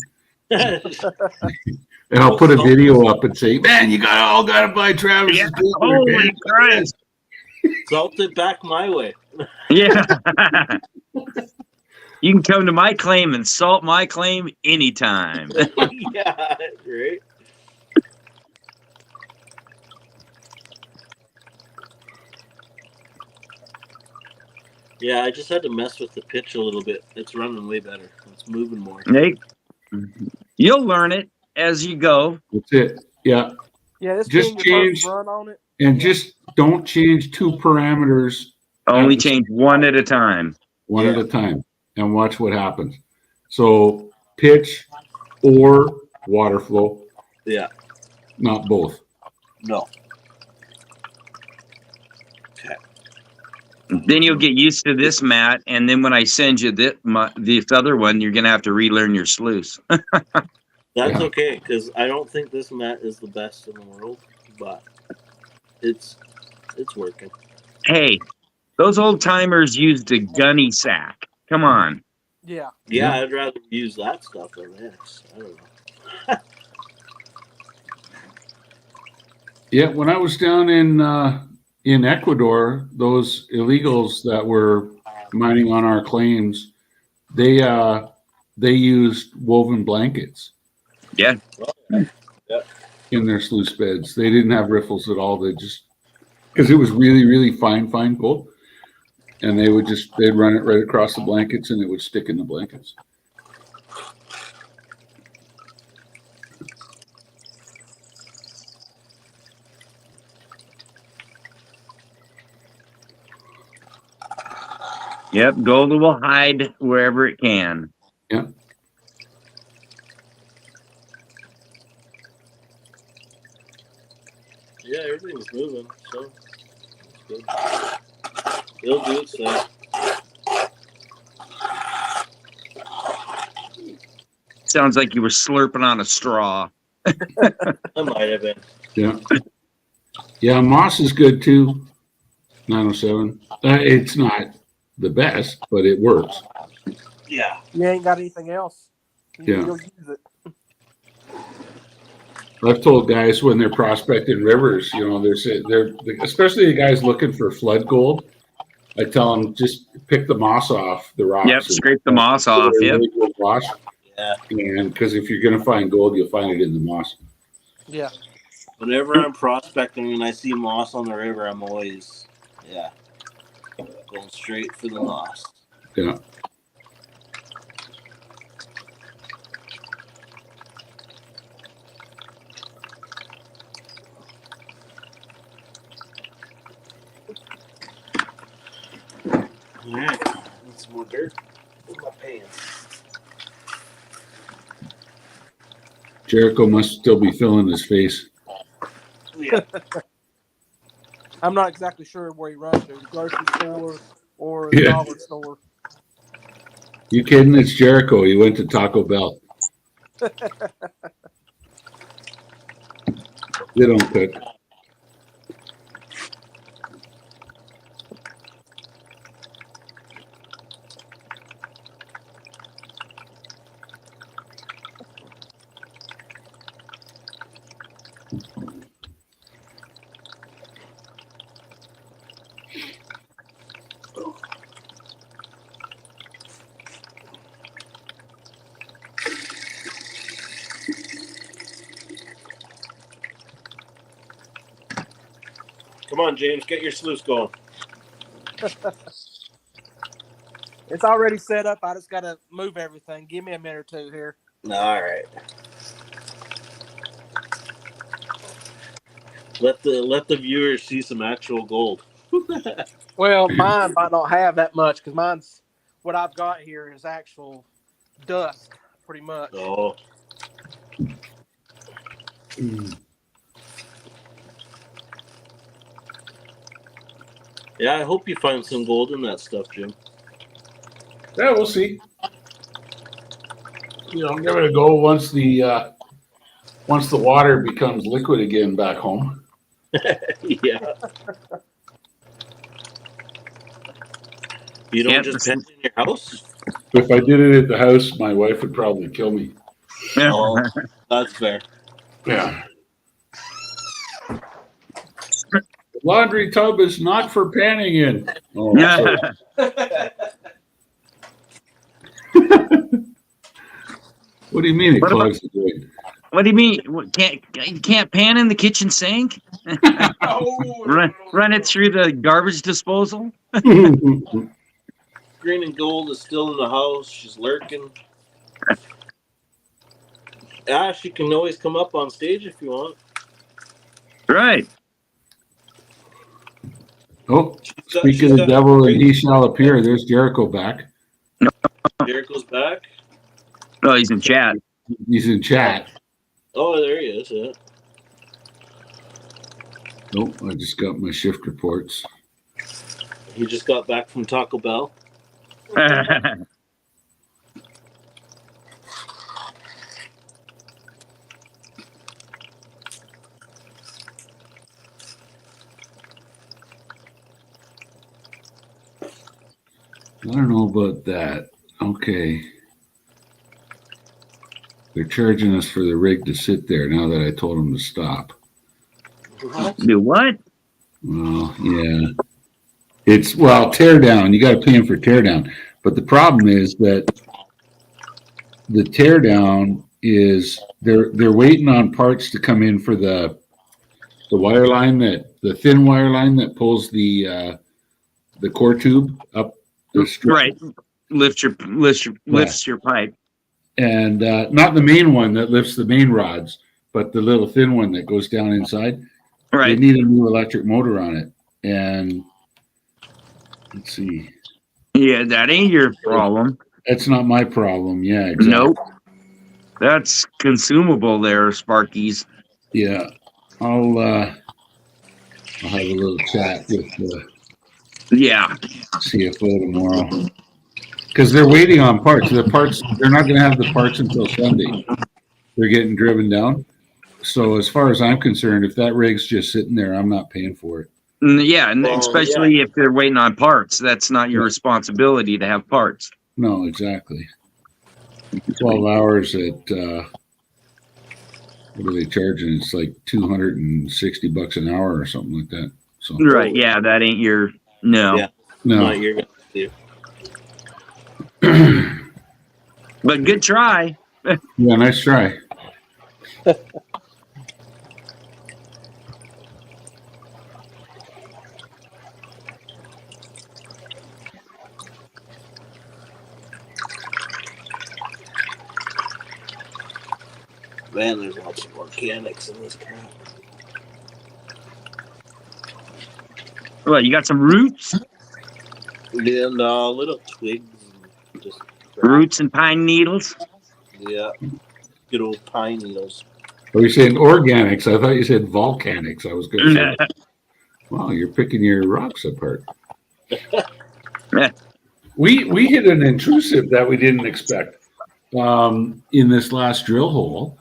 and I'll put a video up and say, "Man, you all got to buy Travis's dirt." Holy Christ! Salt it back my way. Yeah. You can come to my claim and salt my claim anytime. Yeah, right. Yeah, I just had to mess with the pitch a little bit. It's running way better. It's moving more. Hey, you'll learn it as you go. That's it. Yeah. Yeah, this Just change run on it. and just don't change two parameters. Only change one at a time. One at a time, and watch what happens. So pitch or water flow. Yeah. Not both. No. Okay. Then you'll get used to this mat, and then when I send you this other one, you're gonna have to relearn your sluice. That's okay, because I don't think this mat is the best in the world, but it's working. Hey, those old timers used a gunny sack. Come on. Yeah. Yeah, I'd rather use that stuff than this. I don't know. Yeah, when I was down in Ecuador, those illegals that were mining on our claims, they used woven blankets. Yeah. In their sluice beds. They didn't have riffles at all. They just, because it was really, really fine gold. And they'd run it right across the blankets and it would stick in the blankets. Yep, gold will hide wherever it can. Yeah. Yeah, everything's moving, so it's good. It'll do its thing. Sounds like you were slurping on a straw. I might have been. Yeah. Yeah, moss is good too. 907. It's not the best, but it works. Yeah. You ain't got anything else. Yeah. You'll use it. I've told guys when they're prospecting rivers, they're especially the guys looking for flood gold. I tell them just pick the moss off the rocks. Yep, scrape the moss give it off. a Yep. really good wash. Yeah. And because if you're going to find gold, you'll find it in the moss. Yeah. Whenever I'm prospecting and I see moss on the river, I'm always, going straight for the moss. Yeah. All right. Need some more dirt in my pants. Jericho must still be filling his face. Yeah. I'm not exactly sure where he runs to, the grocery store or the Yeah. dollar store. You kidding? It's Jericho. He went to Taco Bell. They don't cook. Come on, James, get your sluice going. It's already set up. I just got to move everything. Give me a minute or two here. All right. Let the viewers see some actual gold. Well, mine might not have that much because mine's what I've got here is actual dust, pretty much. Oh. Yeah, I hope you find some gold in that stuff, Jim. Yeah, we'll see. Give it a go once the water becomes liquid again back home. Yeah. You don't Yeah, just pen in your house? If I did it at the house, my wife would probably kill me. Oh, that's fair. Yeah. The laundry tub is not for panning in. Oh, sorry. What do you mean it What about- clogs the drain? What do you mean? You can't pan in the kitchen sink? Run it through the garbage disposal? Green and gold is still in the house. She's lurking. Yeah, she can always come up on stage if you want. Right. Oh, speak of the devil and he shall appear. There's Jericho back. Jericho's back. Oh, he's in chat. He's in chat. Oh, there he is. Yeah. Nope, I just got my shift reports. He just got back from Taco Bell. I don't know about that. Okay. They're charging us for the rig to sit there now that I told them to stop. Do what? Well, yeah. It's, tear down. You got to pay them for tear down. But the problem is that the tear down is they're waiting on parts to come in for the wire line the thin wire line that pulls the core tube up the strip. Right. Lifts your pipe. And not the main one that lifts the main rods, but the little thin one that goes down inside. Right. They need a new electric motor on it. And let's see. Yeah, that ain't your problem. That's not my problem. Yeah, exactly. Nope. That's consumable there, Sparkies. Yeah, I'll have a little chat with the Yeah. CFO tomorrow because they're waiting on parts. They're not going to have the parts until Sunday. They're getting driven down. So as far as I'm concerned, if that rig's just sitting there, I'm not paying for it. Yeah, and especially if they're waiting on parts. That's not your responsibility to have parts. No, exactly. 12 hours at what are they charging? It's like $260 an hour or something like that. So Right, yeah, that ain't your no. Yeah. no. Not your guys' But good try. Yeah, nice try. Man, there's lots of organics in this crap. Well, you got some roots, Yeah, no, little twigs and just roots and pine needles. Yeah, good old pine needles. Are you saying organics? I thought you said volcanics. I was going to say, wow, you're picking your rocks apart. We hit an intrusive that we didn't expect in this last drill hole.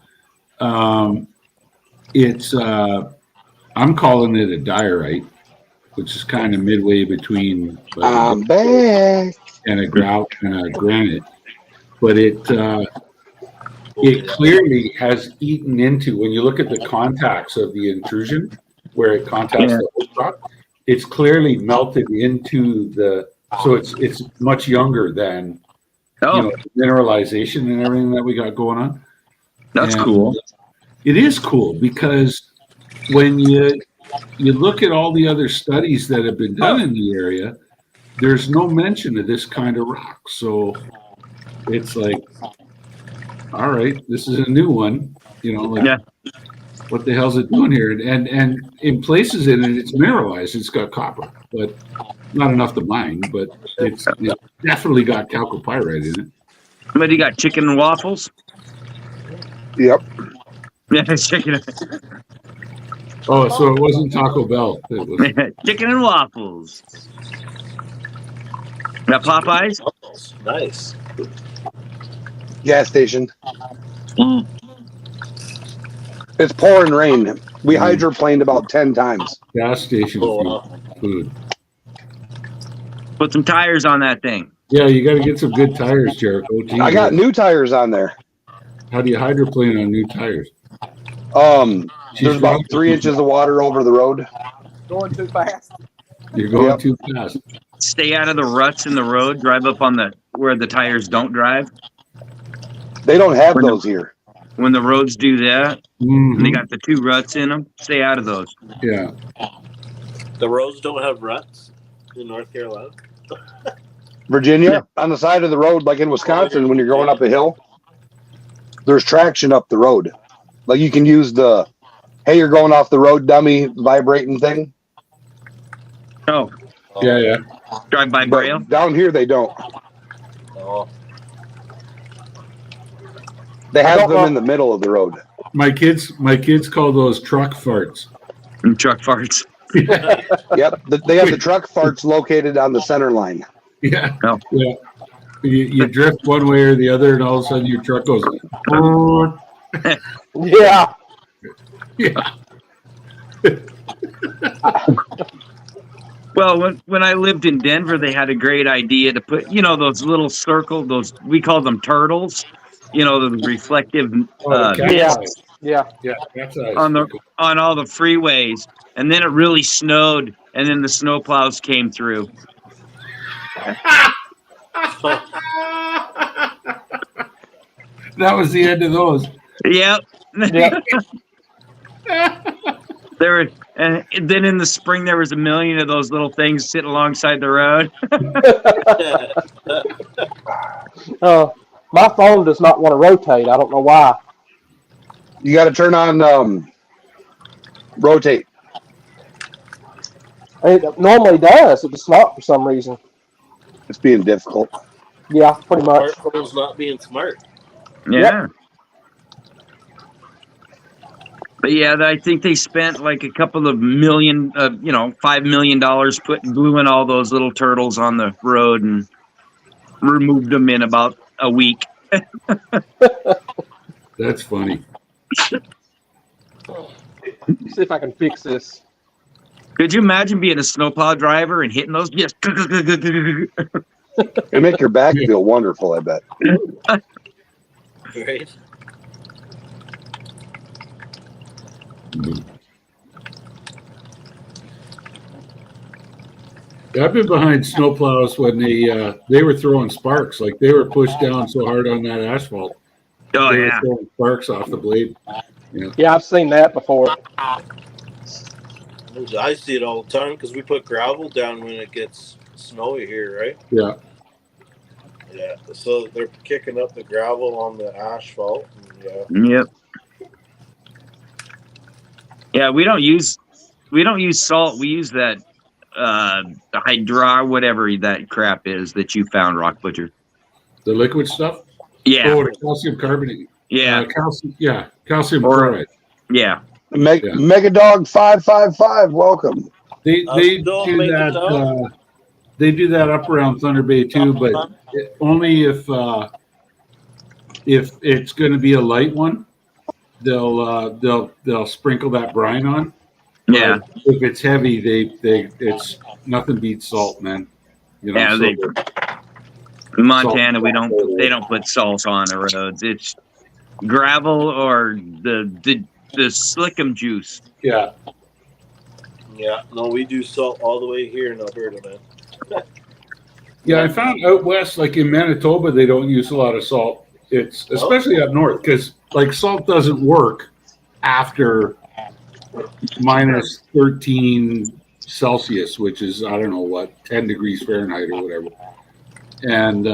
It's I'm calling it a diorite, which is kind of midway between I'm back. and a grout and a granite, but it clearly has eaten into, when you look at the contacts of the intrusion where it contacts the host rock, it's clearly melted into the, so it's much younger than mineralization and everything that we got going on. That's cool. It is cool because when you look at all the other studies that have been done in the area, there's no mention of this kind of rock. So it's like, all right, this is a new one. What the hell's it doing here? And in places in it, it's mineralized. It's got copper, but not enough to mine. But it's definitely got chalcopyrite in it. But you got chicken and waffles? Yep. Yeah, chicken. Oh, so it wasn't Taco Bell. It was Chicken and waffles. Got Popeyes? Nice. Gas station. It's pouring rain. We hydroplaned about 10 times. gas station food. Put some tires on that thing. Yeah, you got to get some good tires, Jericho. Gee, I got new tires on there. How do you hydroplane on new tires? There's about 3 inches of water over the road. Going too fast. You're going too fast. Stay out of the ruts in the road. Drive up on where the tires don't drive. They don't have those here. When the roads do that, Mm-hmm. and they got the 2 ruts in them, stay out of those. Yeah. The roads don't have ruts in North Carolina. Virginia, on the side of the road, like in Wisconsin, when you're going up a hill, there's traction up the road. Like you can use the, hey, you're going off the road, dummy, vibrating thing. Oh, Yeah. drive by braille. But down here, they don't. Oh, They have them in the middle of the road. My kids call those truck farts. And truck farts. Yep. They have the truck farts located on the center line. Yeah. Oh. Yeah. You drift one way or the other, and all of a sudden your truck goes. Yeah. Yeah. Well, when I lived in Denver, they had a great idea to put, those little those, we call them turtles, the reflective discs Yeah. That's on all the freeways. And then it really snowed, and then the snow plows came through. That was the end of those. Yep. And then in the spring there was 1 million of those little things sitting alongside the road. My phone does not want to rotate. I don't know why. You got to turn on rotate. It normally does. It just not for some reason. It's being difficult. Yeah, pretty much. Smartphone's not being smart. Yeah. But yeah, I think they spent like a couple of million, $5 million gluing all those little turtles on the road and removed them in about a week. That's funny. See if I can fix this. Could you imagine being a snowplow driver and hitting those? Yes. It make your back feel wonderful, I bet. Right? I've been behind snowplows when they were throwing sparks, like they were pushed down so hard on that asphalt. Oh They yeah. were throwing sparks off the blade. Yeah, I've seen that before. I see it all the time because we put gravel down when it gets snowy here, right? Yeah. Yeah. So they're kicking up the gravel on the asphalt. Yeah. Yep. Yeah, we don't use salt. We use that hydra whatever that crap is that you found, Rock Butcher. The liquid stuff? Yeah. Oh, the calcium carbonate. Yeah. Calcium chloride. Yeah. Mega Dog 555, welcome. They do that. They do that up around Thunder Bay too, but only if it's going to be a light one, they'll sprinkle that brine on. Yeah. But if it's heavy, it's nothing beats salt, man. Yeah, in Montana they don't put salt on the roads. It's gravel or the slickum juice. Yeah. Yeah. No, we do salt all the way here in Alberta, man. Yeah, I found out west, like in Manitoba, they don't use a lot of salt. It's especially up north because like salt doesn't work after minus 13 Celsius, which is I don't know what 10 degrees Fahrenheit or whatever. And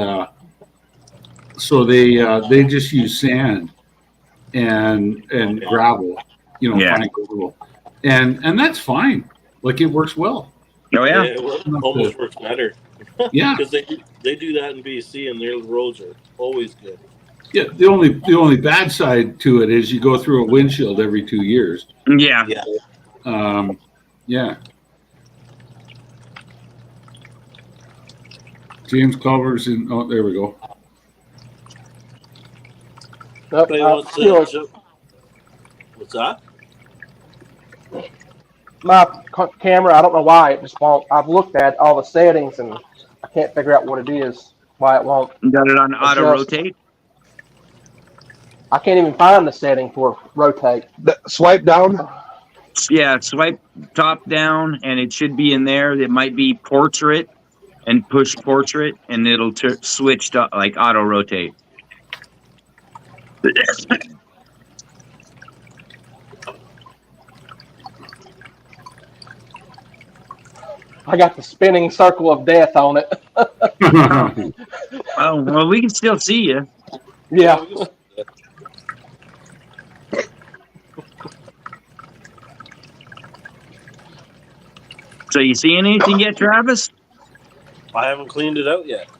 so they just use sand and gravel, fine gravel, and that's fine. Like it works well. Oh yeah, it almost works better. Yeah, because they do that in BC and their roads are always good. Yeah, the only bad side to it is you go through a windshield every 2 years. Yeah. Yeah. James Culver's in. Oh, there we go. What's that? My camera, I don't know why it just won't. I've looked at all the settings and I can't figure out what it is. Why it won't. You got it on auto rotate? I can't even find the setting for rotate. Swipe down? Yeah, swipe top down and it should be in there. It might be portrait and push portrait and it'll switch to like auto rotate. I got the spinning circle of death on it. Oh, well, we can still see you. Yeah. So you see anything yet, Travis? I haven't cleaned it out yet.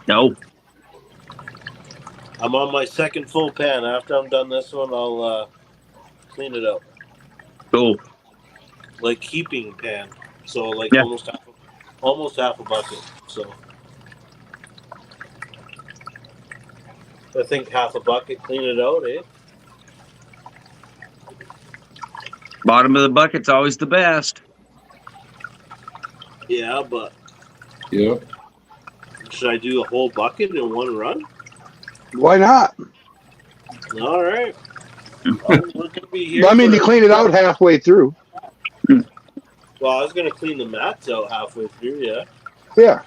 No. I'm on my second full pan. After I'm done this one, I'll clean it out. Cool. Like keeping pan. So like Yeah. almost half a bucket. So I think half a bucket, clean it out, eh? Bottom of the bucket's always the best. Yeah, but Yep. should I do the whole bucket in one run? Why not? All right. We're gonna be here. I mean, you clean it out halfway through. Well, I was gonna clean the mats out halfway through. Yeah. Yeah.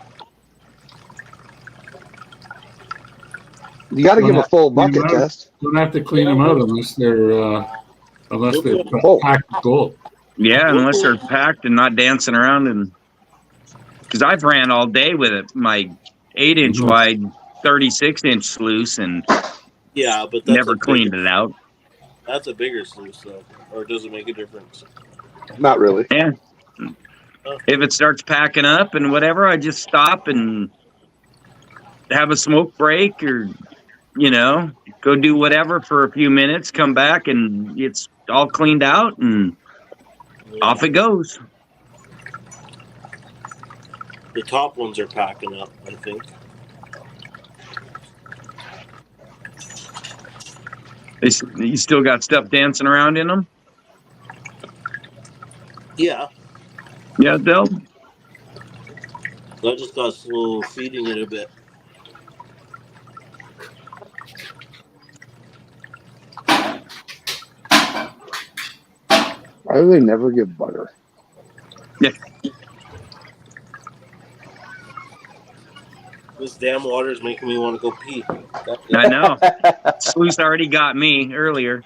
You got to give a full bucket test. Don't have to clean them out unless they're packed with gold. Yeah, unless they're packed and not dancing around. And because I've ran all day with it, my 8-inch wide, 36-inch sluice, and Yeah, but that's never cleaned it out. That's a bigger sluice, though, or does it make a difference? Not really. Yeah. If it starts packing up and whatever, I just stop and have a smoke break or, go do whatever for a few minutes, come back and it's all cleaned out and off it goes. The top ones are packing up, I think. You still got stuff dancing around in them? Yeah. Yeah, they'll. I just got slow feeding it a bit. Why do they never give butter? Yeah. This damn water is making me want to go pee. I know. Sluice already got me earlier.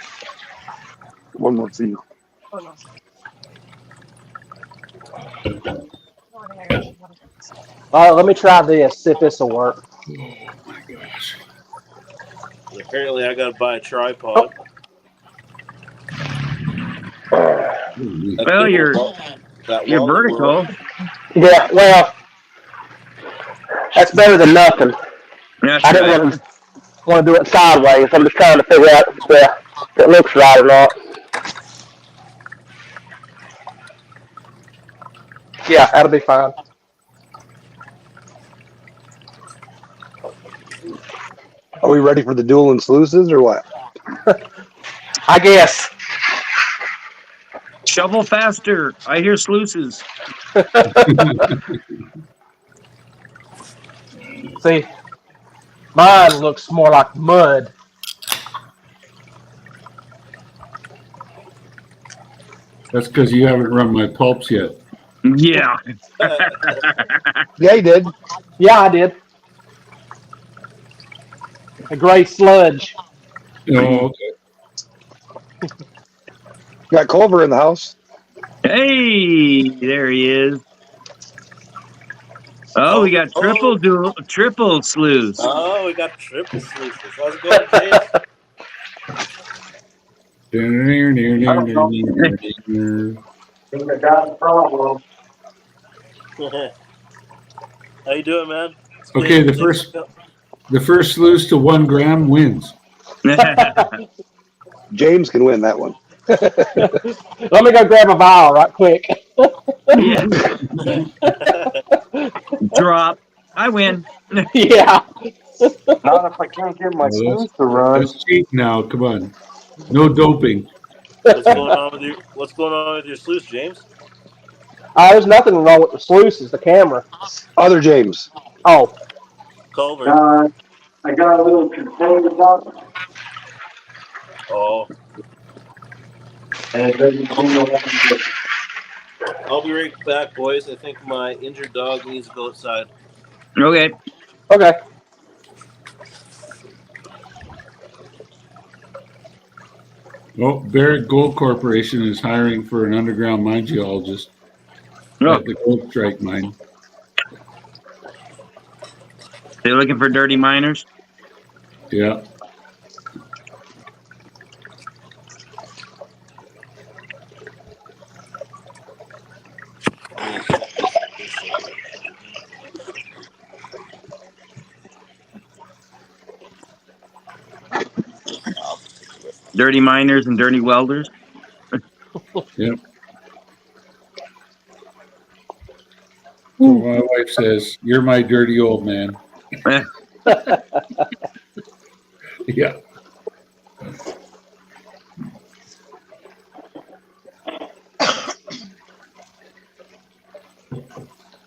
One more for you. Let me try this. See if this will work. Oh my gosh. Apparently, I gotta buy a tripod. Well, you're vertical. Yeah, well, that's better than nothing. That's I didn't right. want to do it sideways. I'm just trying to figure out if it looks right or not. Yeah, that'll be fine. Are we ready for the duel and sluices or what? I guess. Shovel faster. I hear sluices. See, mine looks more like mud. That's because you haven't run my pulps yet. Yeah. Yeah, he did. Yeah, I did. A gray sludge. Oh, okay. Got Culver in the house. Hey, there he is. Oh, we got triple sluice. Oh, we got triple sluices. How's it going, James? think I got a problem. How you doing, man? Okay, the first sluice to 1 gram wins. James can win that one. Let me go grab a vial right quick. Drop. I win. Yeah. Not if I can't get my sluice to run. That's cheap now. Come on. No doping. What's going on with your sluice, James? There's nothing wrong with the sluice. It's the camera. Other James. Oh, Culver. I got a little container box, Oh, and it doesn't seem to want to I'll be right back, boys. I think my injured dog needs to go outside. Okay. okay. Oh, Barrett Gold Corporation is hiring for an underground mine geologist at the Gold Strike mine. They're looking for dirty miners. Yeah. Dirty miners and dirty welders. Yep. So my wife says, "You're my dirty old man." Yeah.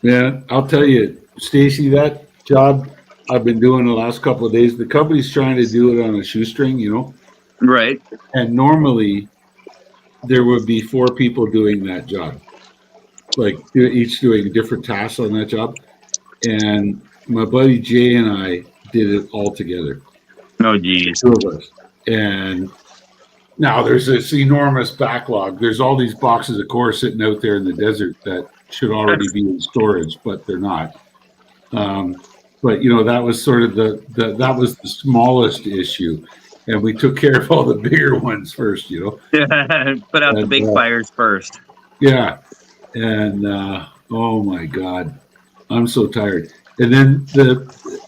Man, I'll tell you, Stacy, that job I've been doing the last couple of days, the company's trying to do it on a shoestring, you know, Right. and normally there would be 4 people doing that job, like each doing different tasks on that job. And my buddy Jay and I did it all together. Oh, geez. 2 of us. And now there's this enormous backlog. There's all these boxes of core sitting out there in the desert that should already be in storage, but they're not. But you know, that was sort of that was the smallest issue, and we took care of all the bigger ones first. You know, Put out the big fires first. yeah. And oh my God, I'm so tired. And then the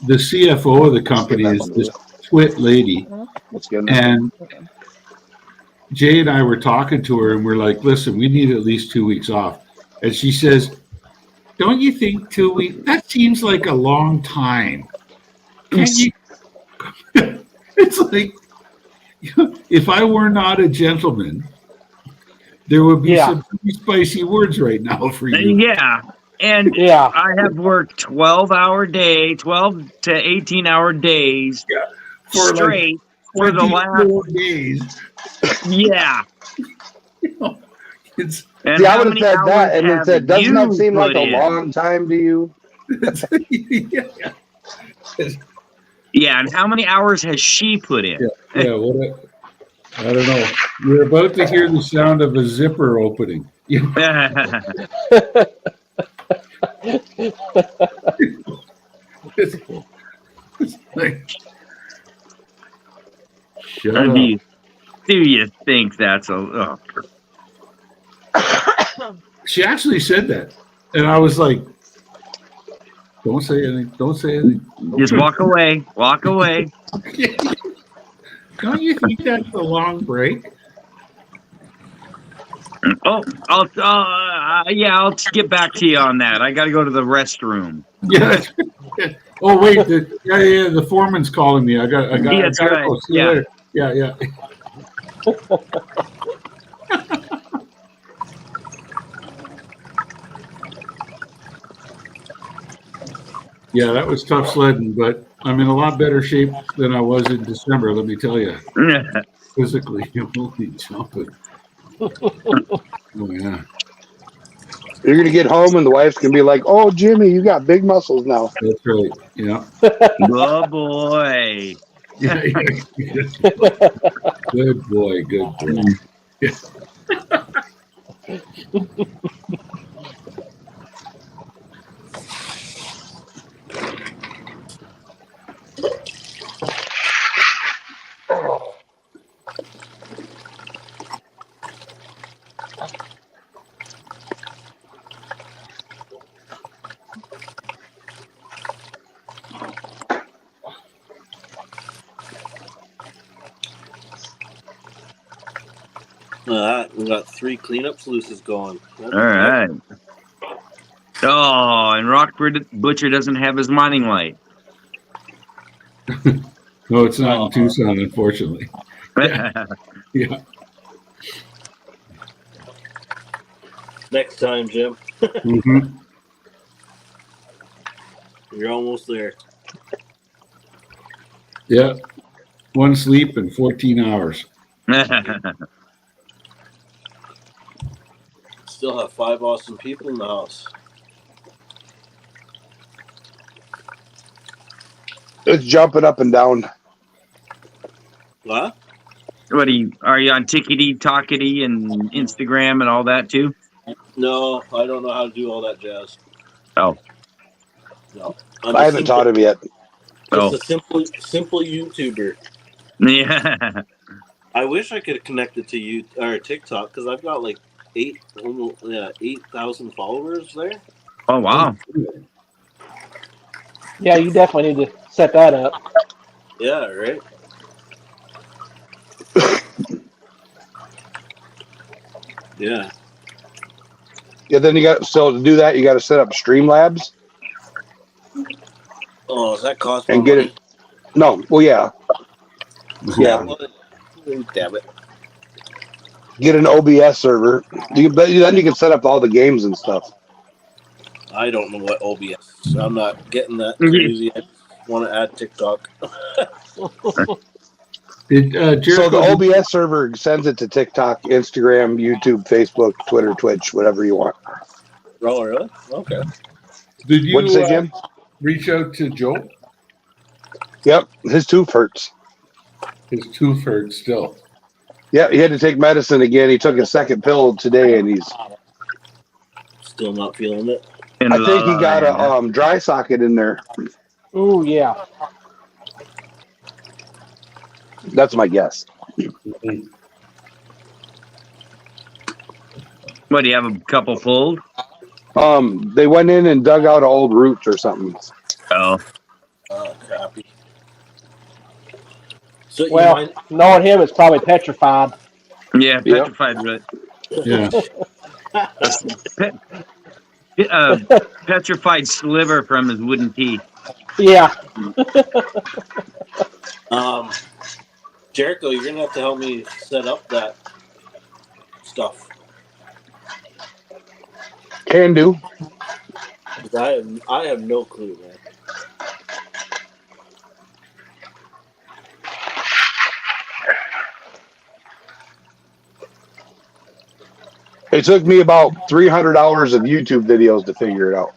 CFO of the company is this twit lady, Let's get and Jay and I were talking to her, and we're like, "Listen, we need at least 2 weeks off." And she says, "Don't you think 2 weeks? That seems like a long time. Can't you?" It's like, if I were not a gentleman, there would be some pretty spicy words right now for you. Yeah. And I have worked 12-hour day, 12 to 18-hour days For straight like for the last 4 days. Yeah. It's And See, I how would have many said that hours and then have said, doesn't that you seem like put a in? long time to you? Yeah, and how many hours has she put in? Yeah, I don't know. You're about to hear the sound of a zipper opening. It's like, shut up. Do you think that's a? She actually said that, and I was like, "Don't say anything. Don't say anything. Just walk away. Walk away." Don't you think that's a long break?" Oh, I'll get back to you on that. I got to go to the restroom. Yeah. Oh wait, the foreman's calling me. I got. Yeah, that's right. Go. See you later. Yeah. Yeah, that was tough sledding, but I'm in a lot better shape than I was in December. Let me tell you. Physically, holy jumping. Oh yeah. You're going to get home and the wife's going to be like, oh, Jimmy, you got big muscles now. That's right. Yeah. Good boy. Yeah. Good boy. Good boy. Yeah. We got 3 cleanup sluices going. All right. Oh, and Rockford Butcher doesn't have his mining light. No, it's not in Tucson, unfortunately. Yeah. Next time, Jim. Mm-hmm. You're almost there. Yeah. 1 sleep and 14 hours. Still have 5 awesome people in the house. It's jumping up and down. What? What are you on Tickety, Talkety, and Instagram and all that too? No, I don't know how to do all that jazz. Oh. No. I haven't taught him yet. Just a simple YouTuber. Yeah. I wish I could connect it to you or TikTok because I've got like 8,000 followers there. Oh wow. Yeah, you definitely need to set that up. Yeah, right. Yeah. Yeah, then to do that, you got to set up Streamlabs. Oh, does that cost and more get money? it? No. Well, yeah. Yeah. Damn it. Get an OBS server. Then you can set up all the games and stuff. I don't know what OBS. I'm not getting that crazy. I just want to add TikTok. So the OBS server sends it to TikTok, Instagram, YouTube, Facebook, Twitter, Twitch, whatever you want. Oh, really? Okay. Did you What'd you say, Jim? Reach out to Joe? Yep, his tooth hurts. His tooth hurts still. Yeah, he had to take medicine again. He took a second pill today, and he's still not feeling it. I think he got a dry socket in there. Ooh, yeah. That's my guess. What, do you have a couple pulled? They went in and dug out old roots or something. Oh, Oh, crappy. So you Well, mind? knowing him, it's probably petrified. yeah, Yep. petrified root. Yeah. Petrified sliver from his wooden teeth. Yeah. Jericho, you're gonna have to help me set up that stuff. Can do. 'Cause I have no clue, man. It took me about 300 hours of YouTube videos to figure it out.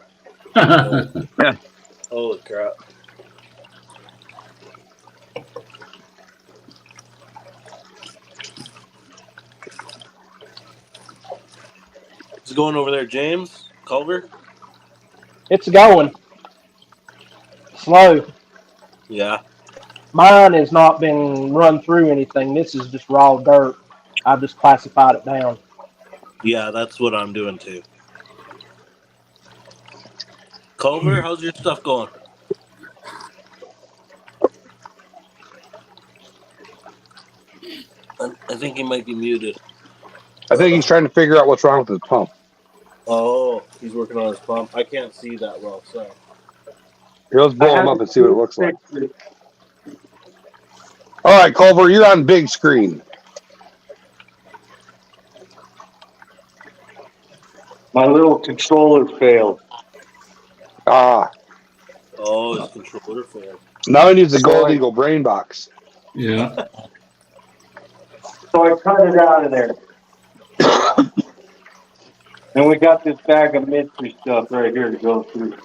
Holy crap! What's going over there, James Culver? It's going slow. Yeah, Mine has not been run through anything. This is just raw dirt. I've just classified it down. yeah, that's what I'm doing too. Culver, how's your stuff going? I think he might be muted. I think he's trying to figure out what's wrong with his pump. Oh, he's working on his pump. I can't see that well, so. Here, let's blow him up and see what it looks like. All right, Culver, you're on big screen. My little controller failed. Ah, Oh, his controller failed. now he needs a Gold Eagle brain box. Yeah. So I cut it out of there. And we got this bag of mystery stuff right here to go through.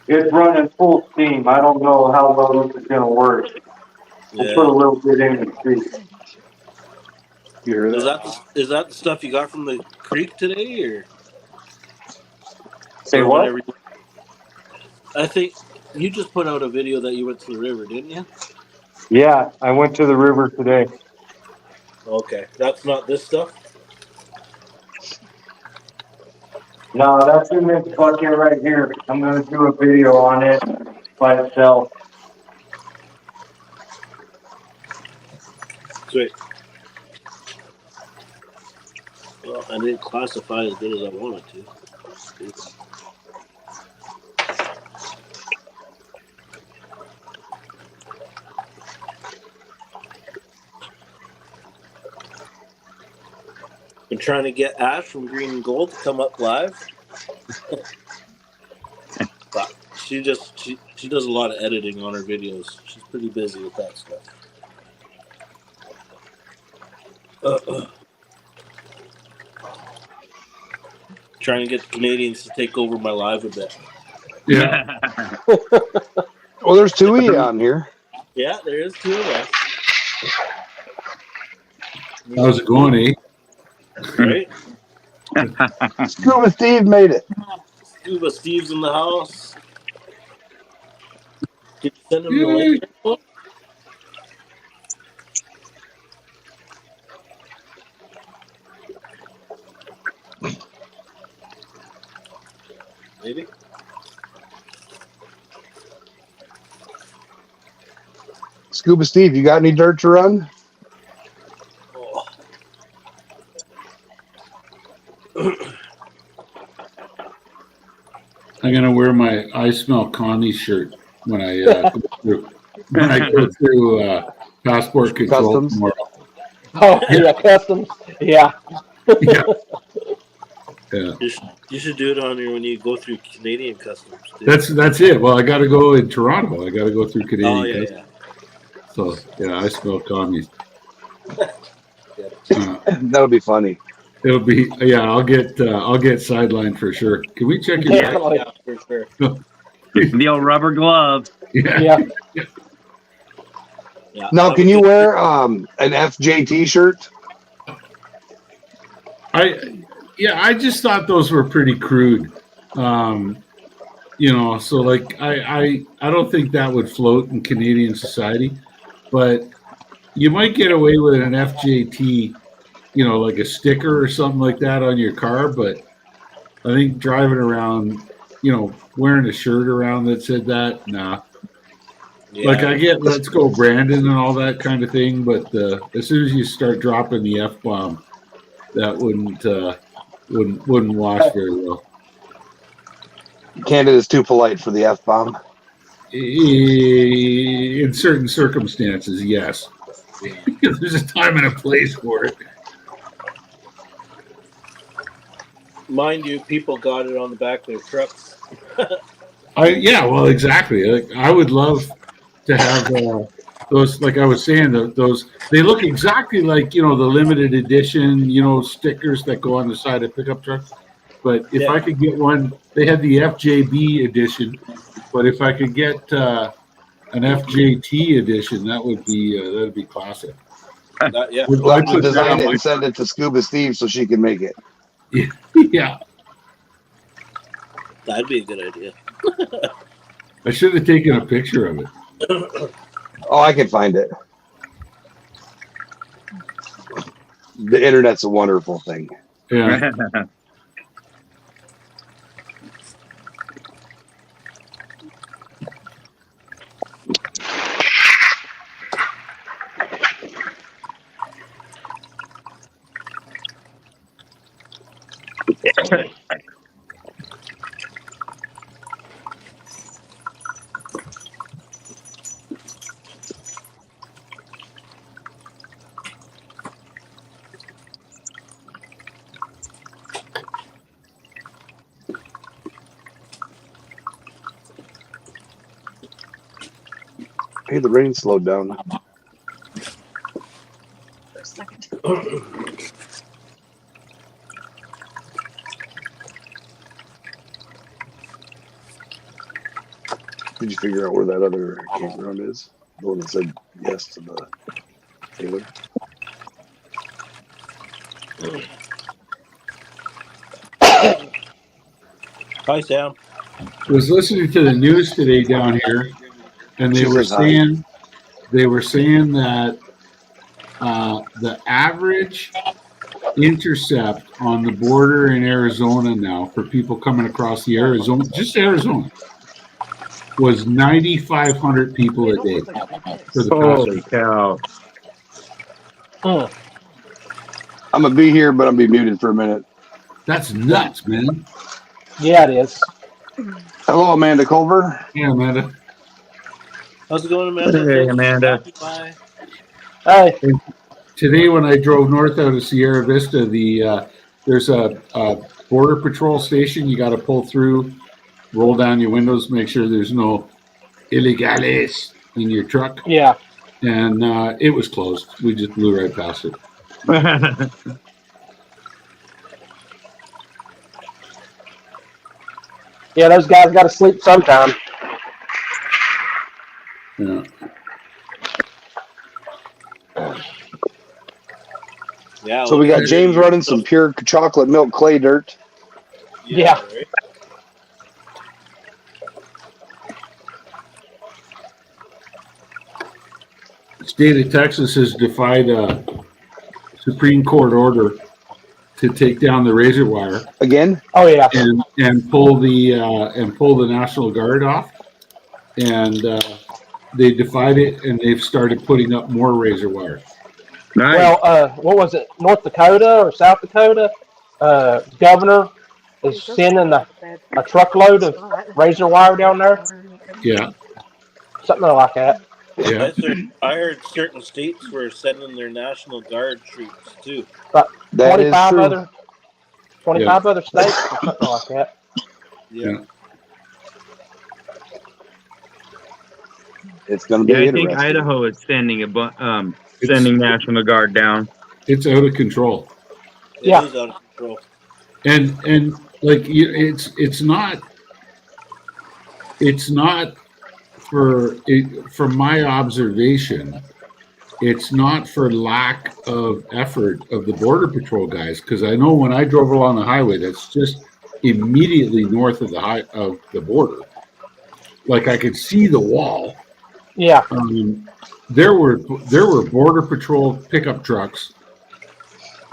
It's running full steam. I don't know how well this is going to work. We'll put a Yeah. little bit in and see. You hear Is that? that the stuff you got from the creek today, or? Say or what? whenever you- I think you just put out a video that you went to the river, didn't you? Yeah, I went to the river today. Okay, that's not this stuff. No, that's in this bucket right here. I'm going to do a video on it by itself. Sweet. Well, I didn't classify as good as I wanted to. Been trying to get Ash from Green and Gold to come up live. But she does a lot of editing on her videos. She's pretty busy with that stuff. Trying to get the Canadians to take over my live a bit. Yeah. Well, there's two of you on here. Yeah, there is two of us. How's it going, eh? Right? Scuba Steve made it. Scuba Steve's in the house. Did you send him the link? Maybe. Scuba Steve, you got any dirt to run? Oh. I'm gonna wear my "I Smell Connie" shirt when I go through passport control Customs? tomorrow. Oh, yeah, customs. Yeah. Yeah. Yeah. You should do it on here when you go through Canadian customs. Too. That's it. Well, I got to go in Toronto. I got to go through Canadian Oh yeah, customs. yeah. So yeah, I smell commies. That'll be funny. It'll be I'll get sidelined for sure. Can we check your Yeah. bag? Yeah, for sure. The old rubber glove. Yeah. Yeah. Now, can you wear an FJT shirt? I just thought those were pretty crude. So like I don't think that would float in Canadian society, but you might get away with an FJT, like a sticker or something like that on your car, but I think driving around wearing a shirt around that said that. Nah. Yeah. Like I get "Let's go, Brandon" and all that kind of thing, but as soon as you start dropping the F-bomb, that wouldn't wash very well. Canada's too polite for the F-bomb. In certain circumstances, yes. There's a time and a place for it. Mind you, people got it on the back of their trucks. Yeah, well, exactly. Like, I would love to have those. Like I was saying, those they look exactly like the limited edition stickers that go on the side of pickup trucks. But if I could get one, they had the FJB edition. But if I could get an FJT edition, that would be classic. Yeah. We'll have to design it and send it to Scuba Steve so she can make it. Yeah. That'd be a good idea. I should have taken a picture of it. Oh, I can find it. The internet's a wonderful thing. Yeah. Hey, the rain slowed down. For a second. Did you figure out where that other campground is? The one that said yes to the trailer? Hi, Sam. I was listening to the news today down here, and they were saying that the average intercept on the border in Arizona now for people coming across the Arizona was 9,500 people a day for the Holy cow. I'm going to be here, but I'm going to be muted for a minute. That's nuts, man. Yeah, it is. Hello, Amanda Culver. Yeah, Amanda. How's it going, Amanda? Hey, Amanda. Bye. Hey, Today, when I drove north out of Sierra Vista, there's a border patrol station. You got to pull through, roll down your windows, make sure there's no illegales in your truck. yeah. And it was closed. We just blew right past it. Yeah, those guys got to sleep sometime. Yeah. Yeah. So we got James running some pure chocolate milk clay dirt. Yeah. Right? The state of Texas has defied a Supreme Court order to take down the razor wire Again? Oh, yeah. and pull the National Guard off, and they defied it, and they've started putting up more razor wire. Nice. Well, what was it? North Dakota or South Dakota? Governor is sending a truckload of razor wire down there. Yeah, Something like that. yeah. I heard certain states were sending their National Guard troops too. But That is 25 true. other 25 other states or something like that. Yeah. It's going to be Yeah, I interesting. think Idaho is sending National Guard down. It's out of control. Yeah. It is out of control. And like it's not from my observation, it's not for lack of effort of the border patrol guys, because I know when I drove along the highway that's just immediately north of the border, like I could see the wall. Yeah. There were border patrol pickup trucks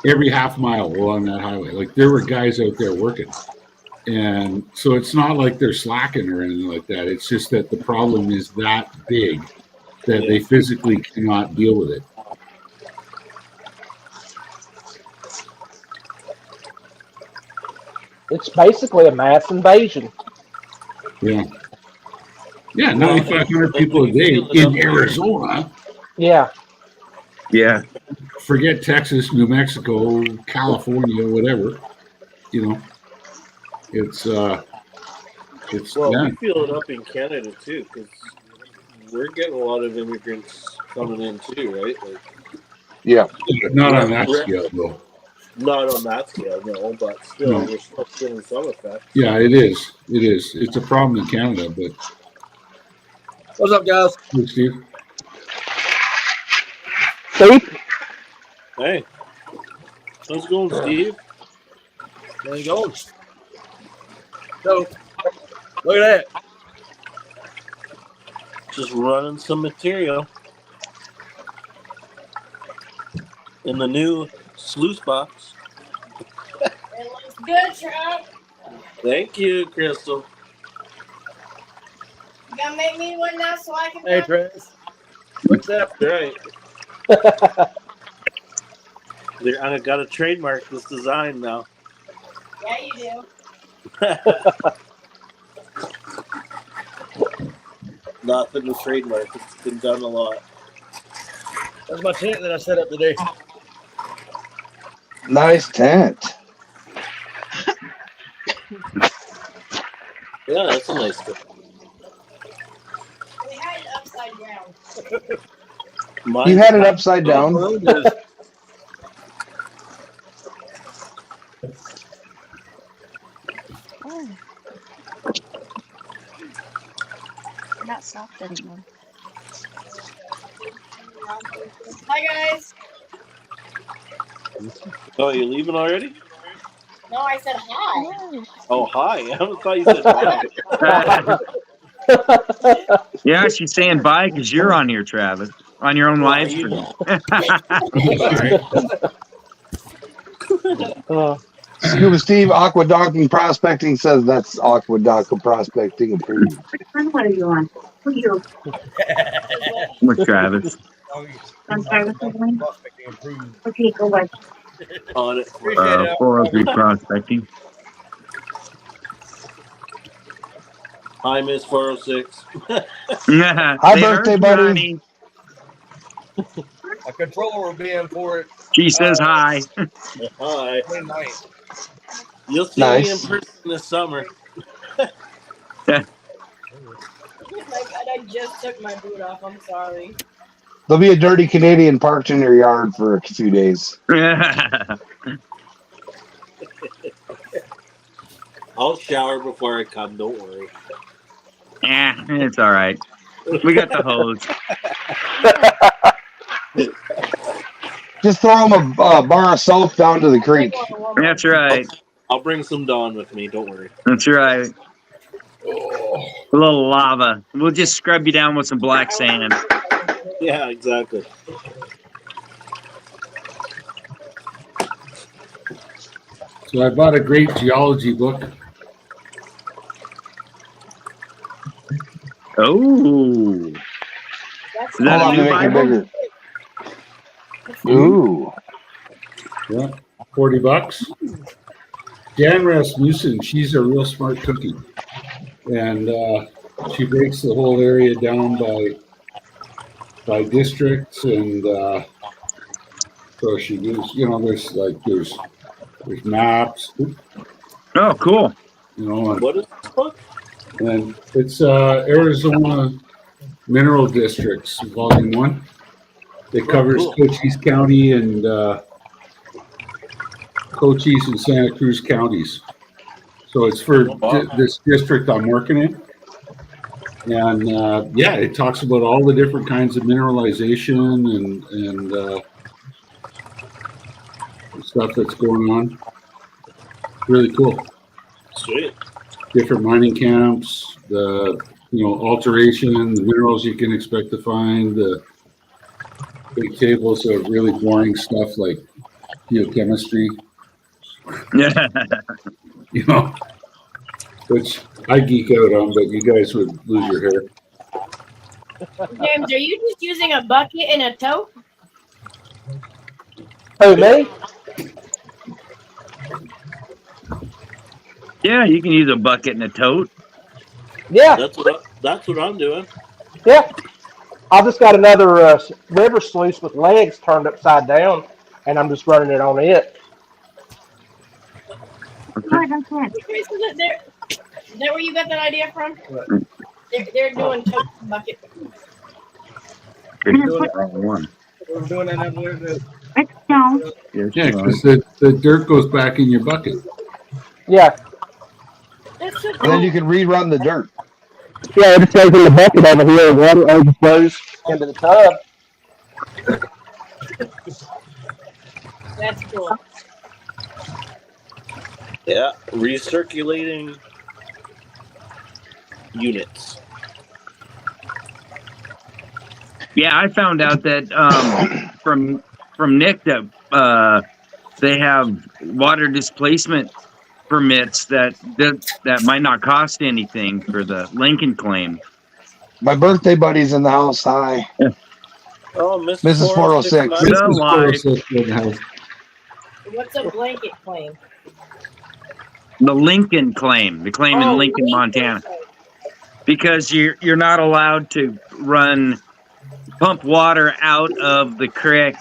every half mile along that highway. Like there were guys out there working. And so it's not like they're slacking or anything like that. It's just that the problem is that big that they physically cannot deal with it. It's basically a mass invasion. Yeah. Yeah, 9,500 people a day in Arizona. Yeah. Yeah. Forget Texas, New Mexico, California, whatever. You know, it's Well, yeah. we feel it up in Canada too, because we're getting a lot of immigrants coming in too, right? Like, Yeah. Not on that scale, though. not on that scale, no, but still, we're still feeling some effect. Yeah, it is. It is. It's a problem in Canada, but. What's up, guys? Hey, Steve. Steve? Hey, how's it going, Steve? There you go. So, look at that. Just running some material in the new Sluice box. It looks good, Trump. Thank you, Crystal. You gonna make me one now so I can. Hey, Travis. What's up? Right. I got to trademark this design now. Yeah, you do. Nothing to trademark. It's been done a lot. That's my tent that I set up today. Nice tent. Yeah, that's a nice thing. We had it upside down. You had it upside down. Oh. They're not soft anymore. Hi, guys. Oh, you leaving already? No, I said hi. No. Oh, hi. I thought you said bye. Yeah, she's saying bye because you're on here, Travis, on your own Well, live you stream. Scuba Steve, Aquadock Prospecting says that's Aquadock Prospecting approved. What are you on? What are you With Travis. on Prospecting approved. Okay, go away. on it. Appreciate it. 403 prospecting. Hi, Miss 406. Hi, birthday buddy. A controller will be in for it. She says hi. Hi. 29th. You'll see Nice. me in person this summer. Oh my god, I just took my boot off. I'm sorry. There'll be a dirty Canadian parked in your yard for a few days. I'll shower before I come. Don't worry. It's all right. We got the hose. Just throw them a bar of soap down to the creek. That's right. I'll bring some Dawn with me. Don't worry. That's right. A little lava. We'll just scrub you down with some black sand. Yeah, exactly. So I bought a great geology book. Oh. That's Is that Hold a on, new to make it Bible? bigger. Ooh. Yeah, $40. Jan Rasmussen, she's a real smart cookie, and she breaks the whole area down by districts, and so she gives, there's maps, Oh, cool. and, What is this book? and it's Arizona Mineral Districts, Volume 1. It covers cool. Cochise County and Cochise and Santa Cruz counties. So it's for this district I'm working in. And it talks about all the different kinds of mineralization and stuff that's going on. Really cool. Sweet. Different mining camps, the alteration, the minerals you can expect to find, the big tables of really boring stuff like geochemistry. Yeah. which I geek out on, but you guys would lose your hair. James, are you just using a bucket and a tote? Who, me? Yeah, you can use a bucket and a tote. Yeah, That's what I'm doing. yeah. I just got another river sluice with legs turned upside down, and I'm just running it on it. What is that? Is that where you got that idea from? They're doing tote bucket. You're doing the wrong one. We're doing that over there. It's down. Yes, Yeah, you are. because the dirt goes back in your bucket. Yeah, That's so And then you can rerun the dirt. yeah. It just goes in the bucket over here, and water overflows into the tub. That's cool. Yeah, recirculating units. Yeah, I found out that from Nick that they have water displacement permits that might not cost anything for the Lincoln claim. My birthday buddy's in the house. Hi. Oh, Mrs. 406. Mrs. The Mrs. life. 406 in the house. What's a blanket claim? The Lincoln claim, the claim in Lincoln, Montana, because you're not allowed to pump water out of the creek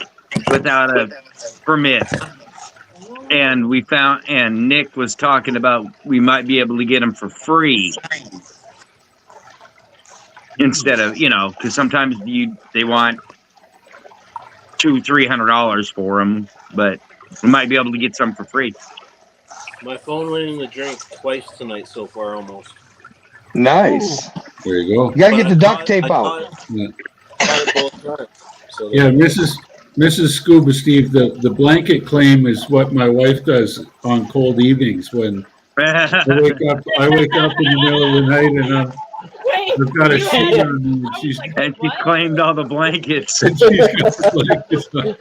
without a permit. And and Nick was talking about we might be able to get them for free instead of, because sometimes they want $200-$300 for them, but we might be able to get some for free. My phone went in the drink twice tonight so far, almost. Nice. There you go. You gotta get the duct tape out. Yeah, Caught it both times. So yeah, Mrs. Scuba Steve, the blanket claim is what my wife does on cold evenings when I wake up in the middle of the night and I've got a sheet on me and she's And she claimed all the blankets. got the blankets on.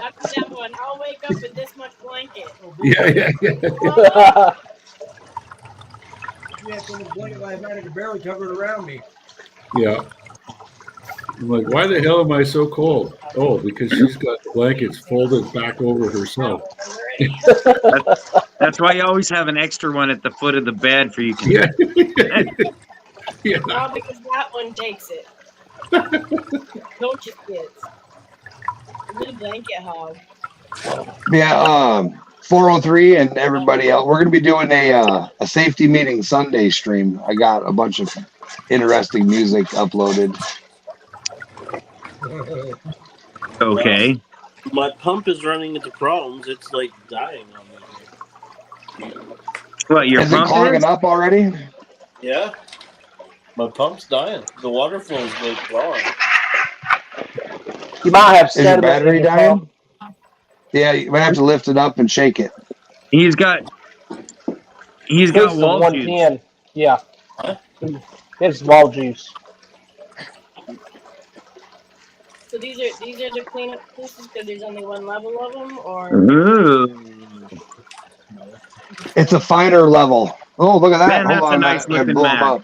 After that one, I'll wake up with this much blanket. Yeah. We had some blanket last night and it barely covered around me. Yeah. I'm like, why the hell am I so cold? Oh, because she's got the blankets folded back over herself. That's why you always have an extra one at the foot of the bed for you can. Yeah. Yeah. Well, because that one takes it. Don't you, kids? Little blanket hog. Yeah, 403 and everybody else. We're gonna be doing a safety meeting Sunday stream. I got a bunch of interesting music uploaded. Okay. my pump is running into problems. It's like dying on me. What, your Is it pump clogging is? up already? Yeah. My pump's dying. The water flow is like gone. You might have Is your sediment in battery your dying? pump. Yeah, you might have to lift it up and shake it. He's got It's the wall juice. 110. Yeah. Huh? It's wall juice. So these are the cleanup pieces because there's only one level of them, or Ooh. It's a finer level. Oh, look at that. Man, that's Hold a on, nice Matt. I looking blew 'em mat. up.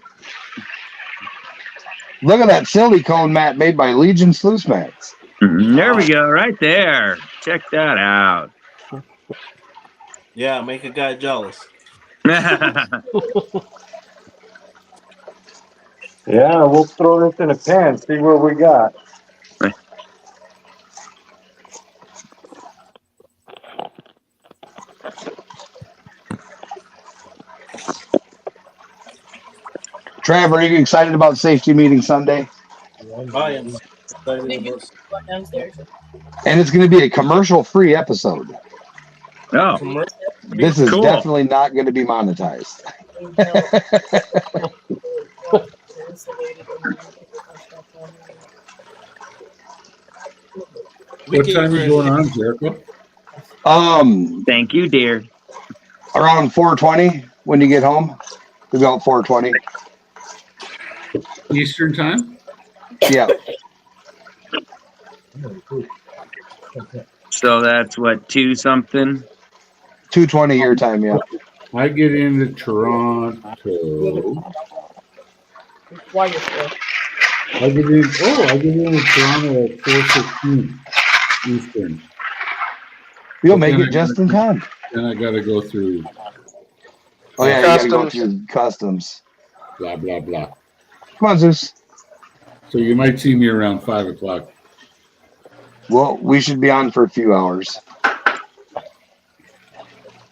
Look at that silicone mat made by Legion Sluice mats. There we go, right there. Check that out. Yeah, make a guy jealous. Yeah, we'll throw this in a pan, see what we got. Trevor, are you excited about safety meeting Sunday? I am excited they do about one downstairs. And it's going to be a commercial-free episode. Oh, commercial. This is Cool. definitely not going to be monetized. What time are you going on, Jericho? thank you, dear. Around 4:20 when you get home. We'll be out 4:20. Eastern time? Yeah. So that's what, 2 something? 2:20 your time, yeah. I get into Toronto. Why you're still. I get into Toronto at 4:16 Eastern. You'll But make then it just in time. Then I got to go through Oh yeah, you gotta go Customs. through customs. blah blah blah. Come on, Zeus. So you might see me around 5:00. Well, we should be on for a few hours.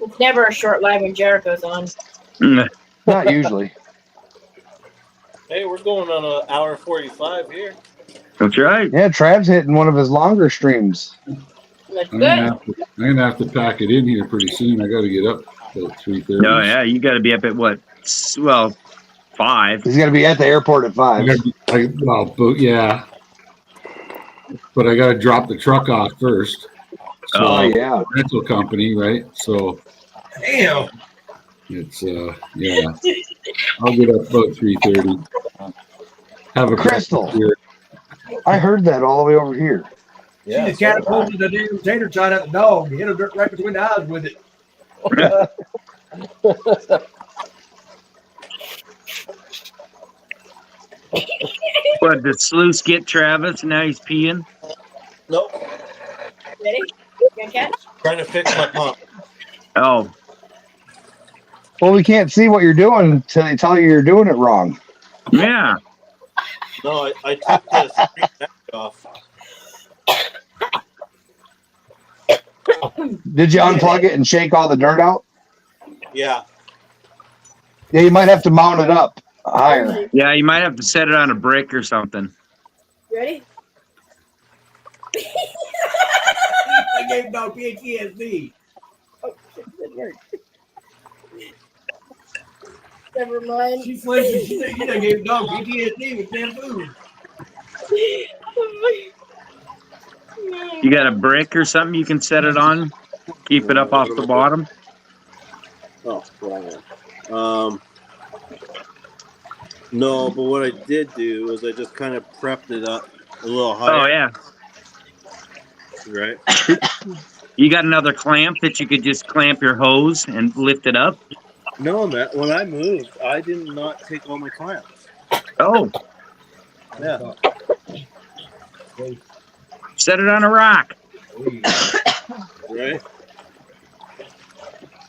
It's never a short live when Jericho's on. Not usually. Hey, we're going on an hour 45 here. That's right. Yeah, Trav's hitting one of his longer streams. That's I'm good. gonna have to pack it in here pretty soon. I got to get up about 3:30. Oh yeah, you got to be up at what? Well, 5. He's got to be at the airport at 5. Yeah. But I got to drop the truck off first. So, Oh yeah. rental company, right? So Damn. it's yeah. I'll get up about 3:30. Have a Crystal. beer. I heard that all the way over here. She just catapulted the damn tater tot at the dog. Hit her right between the eyes with it. What, did Sluice get Travis? Now he's peeing? Nope. Ready? Gonna catch? Trying to fix my pump. Oh, Well, we can't see what you're doing until they tell you you're doing it wrong. yeah. No, I took the screen back off. Did you unplug it and shake all the dirt out? Yeah. Yeah, you might have to mount it up higher. Yeah, you might have to set it on a brick or something. Ready? I gave dog PTSD. Oh, shit, that hurt. Never mind. She flinched. She said, "You done gave dog PTSD with damn food." You got a brick or something you can set it on? Keep it up off the bottom? Oh, wrong one. No, but what I did do was I just kind of prepped it up a little higher. Oh, yeah. Right. You got another clamp that you could just clamp your hose and lift it up? No, man. When I moved, I did not take all my clamps. Oh, Yeah. set it on a rock. Right.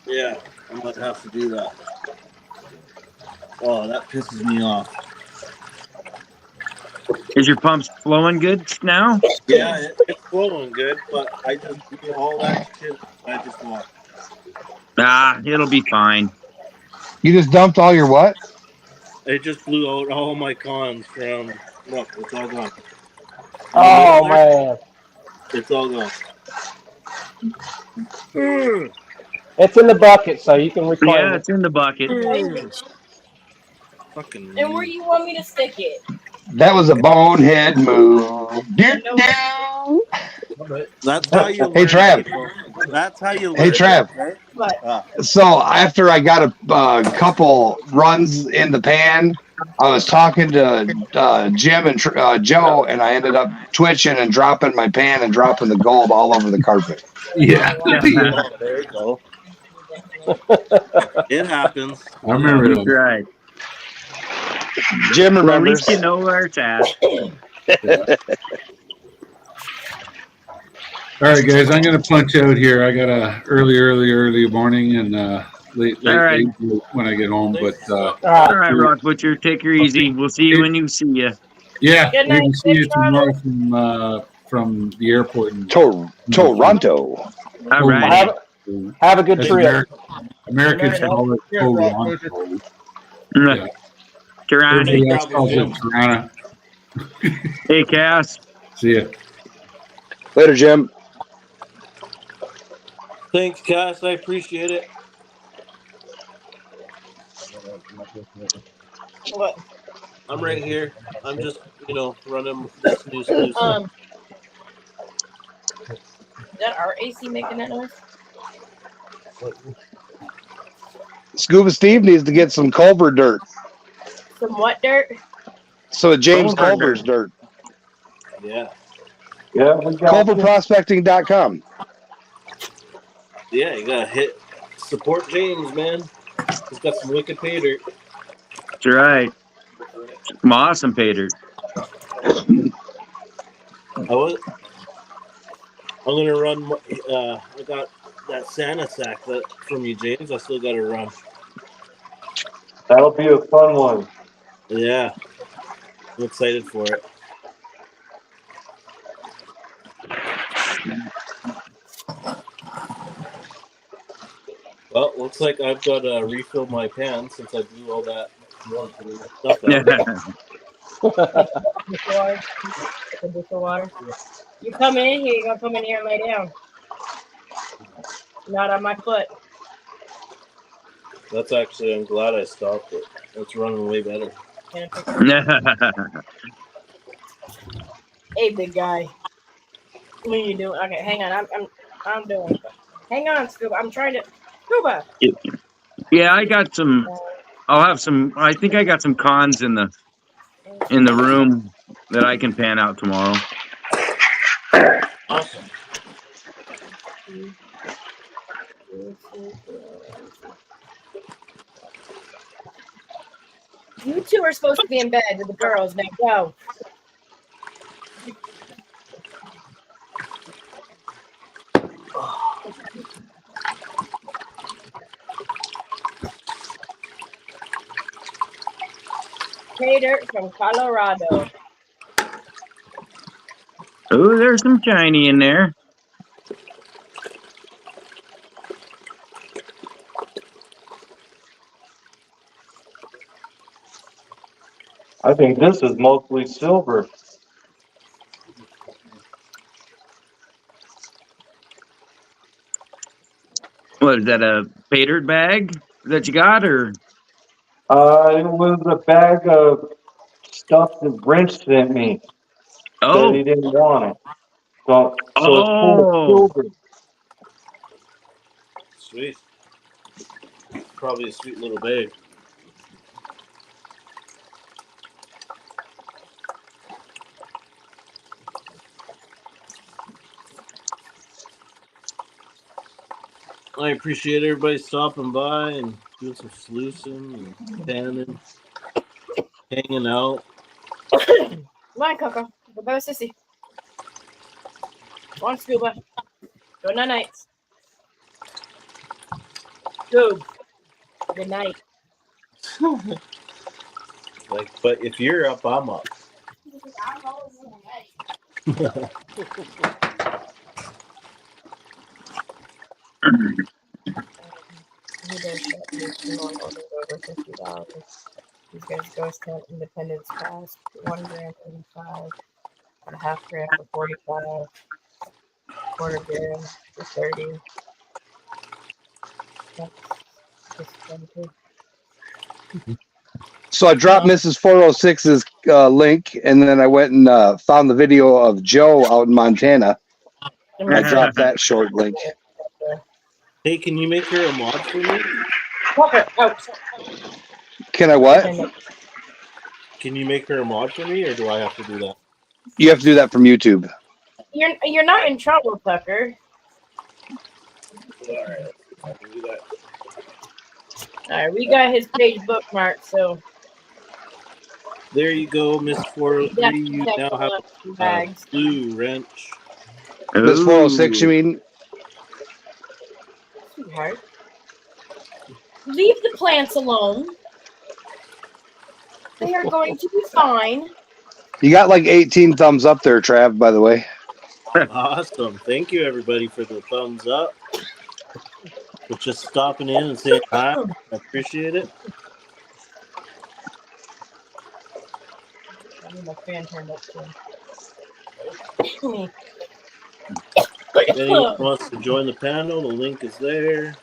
Yeah, I might have to do that. Oh, that pisses me off. Is your pump flowing good now? Yeah, it's flowing good, but I just do all that shit. I just want. Ah, it'll be fine. You just dumped all your what? It just blew out all my cons from. Look, it's all gone. Oh man, It's all gone. it's in the bucket, so you can reclaim Yeah, it. it's in the bucket. Fucking. And where you want me to stick it? That was a bonehead move. That's how you. Hey, learn, Trav. people. That's how you. Hey, learn, Trav. Right? What? So after I got a couple runs in the pan, I was talking to Jim and Joe, and I ended up twitching and dropping my pan and dropping the gold all over the carpet. Yeah. Oh, there you go. It happens. I remember That's that. right. Jim Well, at remembers. least you know where it's at. All right, guys, I'm going to punch out here. I got a early morning and late All right. when I get home. But All All right. right, Rock Butcher, take her easy. We'll see you when you see you. yeah, Good we night, can see you good tomorrow from the airport. In Toronto. All right. Have a good That's trip. Americans call it Toronto. Yeah. Tirana. Everybody else calls it Tirana. Hey, Cass. See ya. Later, Jim. Thanks, Cass. I appreciate it. What? I'm right here. I'm just, running this new Sluice. Is that our AC making that noise? Scuba Steve needs to get some Culver dirt. Some what dirt? So James Culver Culver's dirt. Yeah. Yeah, Culverprospecting.com. Yeah, you gotta hit support James, man. He's got some wicked pay dirt. That's right. Some awesome pay dirt. I'm gonna run. I got that Santa sack from you, James. I still got to run. That'll be a fun one. Yeah, I'm excited for it. Well, looks like I've got to refill my pan since I blew all that stuff out. Water. You coming in here? You gonna come in here and lay down? Not on my foot. That's actually, I'm glad I stopped it. It's running way better. Hey, big guy. What are you doing? Okay, hang on. I'm doing. Hang on, Scuba. I'm trying to. Scuba. Yeah, I got some. I'll have some. I think I got some cons in the room that I can pan out tomorrow. Awesome. You two are supposed to be in bed with the girls. Now go. Tater from Colorado. Oh, there's some shiny in there. I think this is mostly silver. What is that? A pay dirt bag that you got, or? It was a bag of stuff that Brent sent me. Oh. Said he didn't want it. So it's full of silver. Sweet. Probably a sweet little bag. I appreciate everybody stopping by and doing some sluicing and panning, hanging out. Come on, Coco. Go by with Sissy. Come on, Scuba. Go night nights. Go. Good night. Like, but if you're up, I'm up. These guys ghost hunt Independence Pass. 1 gram 85. A half gram for 45. Quarter gram for 30. So I dropped Mrs. 406's link, and then I went and found the video of Joe out in Montana. I dropped that short link. Hey, can you make her a mod for me? Can I what? Can you make her a mod for me, or do I have to do that? You have to do that from YouTube. You're not in trouble, Tucker. All right, I can do that. All right, we got his page bookmarked, so. There you go, Miss 403. You now have a blue wrench. Miss 406, you mean? Sweetheart. Leave the plants alone. They are going to be fine. You got like 18 thumbs up there, Trav, by the way. Awesome. Thank you, everybody, for the thumbs up. For just stopping in and saying hi. I appreciate it. I need my fan turned up too. If anyone wants to join the panel, the link is there.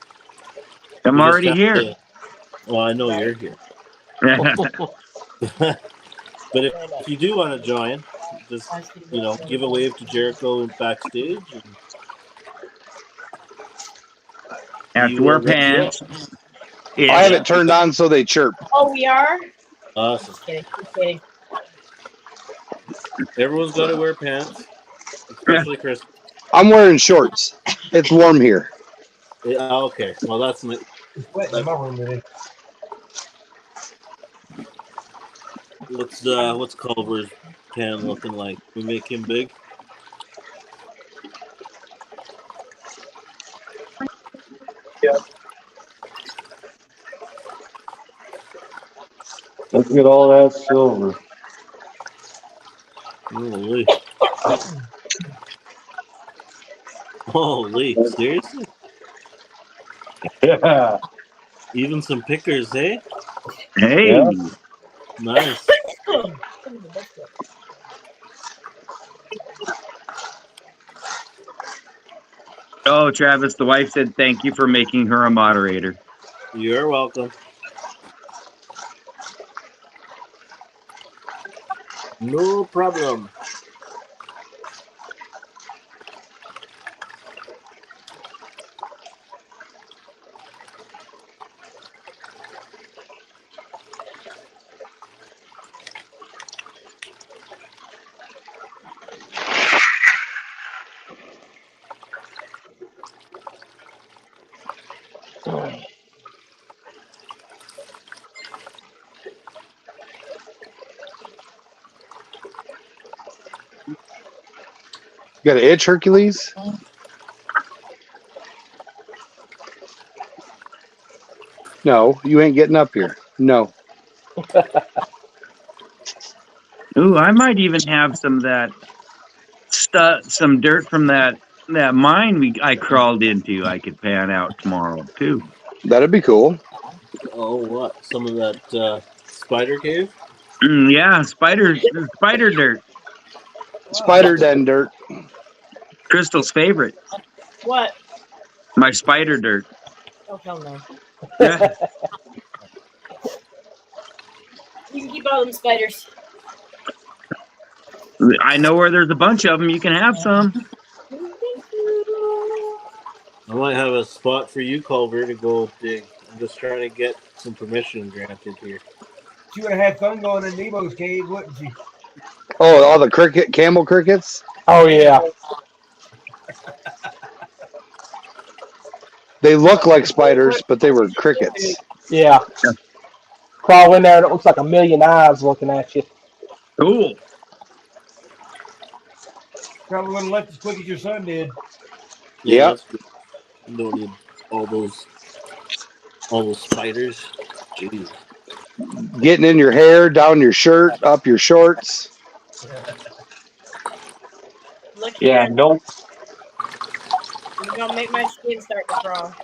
I'm already here. Well, I know you're here. But if you do want to join, just give a wave to Jericho backstage. Have to wear pants. Yeah. I have it turned on so they chirp. Oh, we are? Awesome. Just kidding. Just kidding. Everyone's got to wear pants, especially Chris. I'm wearing shorts. It's warm here. Yeah, okay. Well, that's my. Wet in my room today. What's Culver's pan looking like? We make him big. Look at all that silver. Holy. Holy, seriously? Yeah. Even some pickers, eh? Hey. Yeah. Nice. Oh, Travis, the wife said thank you for making her a moderator. You're welcome. No problem. You got an itch, Hercules? No, you ain't getting up here. No. Ooh, I might even have some of that some dirt from that mine I crawled into. I could pan out tomorrow too. That'd be cool. Oh, what? Some of that spider cave? Yeah, spider dirt. Spider den dirt. Crystal's favorite. What? My spider dirt. Oh, hell no. Yeah. You can keep all them spiders. I know where there's a bunch of them. You can have some. Thank you. I might have a spot for you, Culver, to go dig. I'm just trying to get some permission granted here. She would have had fun going in Nemo's cave, wouldn't she? Oh, all the camel crickets? Oh yeah. They look like spiders, but they were crickets. Yeah. Crawl in there and it looks like a million eyes looking at you. Cool. Probably wouldn't left as quick as your son did. Yeah, Yep. that's good. You don't need all those spiders. Jeez. Getting in your hair, down your shirt, up your shorts. Look Yeah. here. Nope. You're gonna make my skin start to crawl.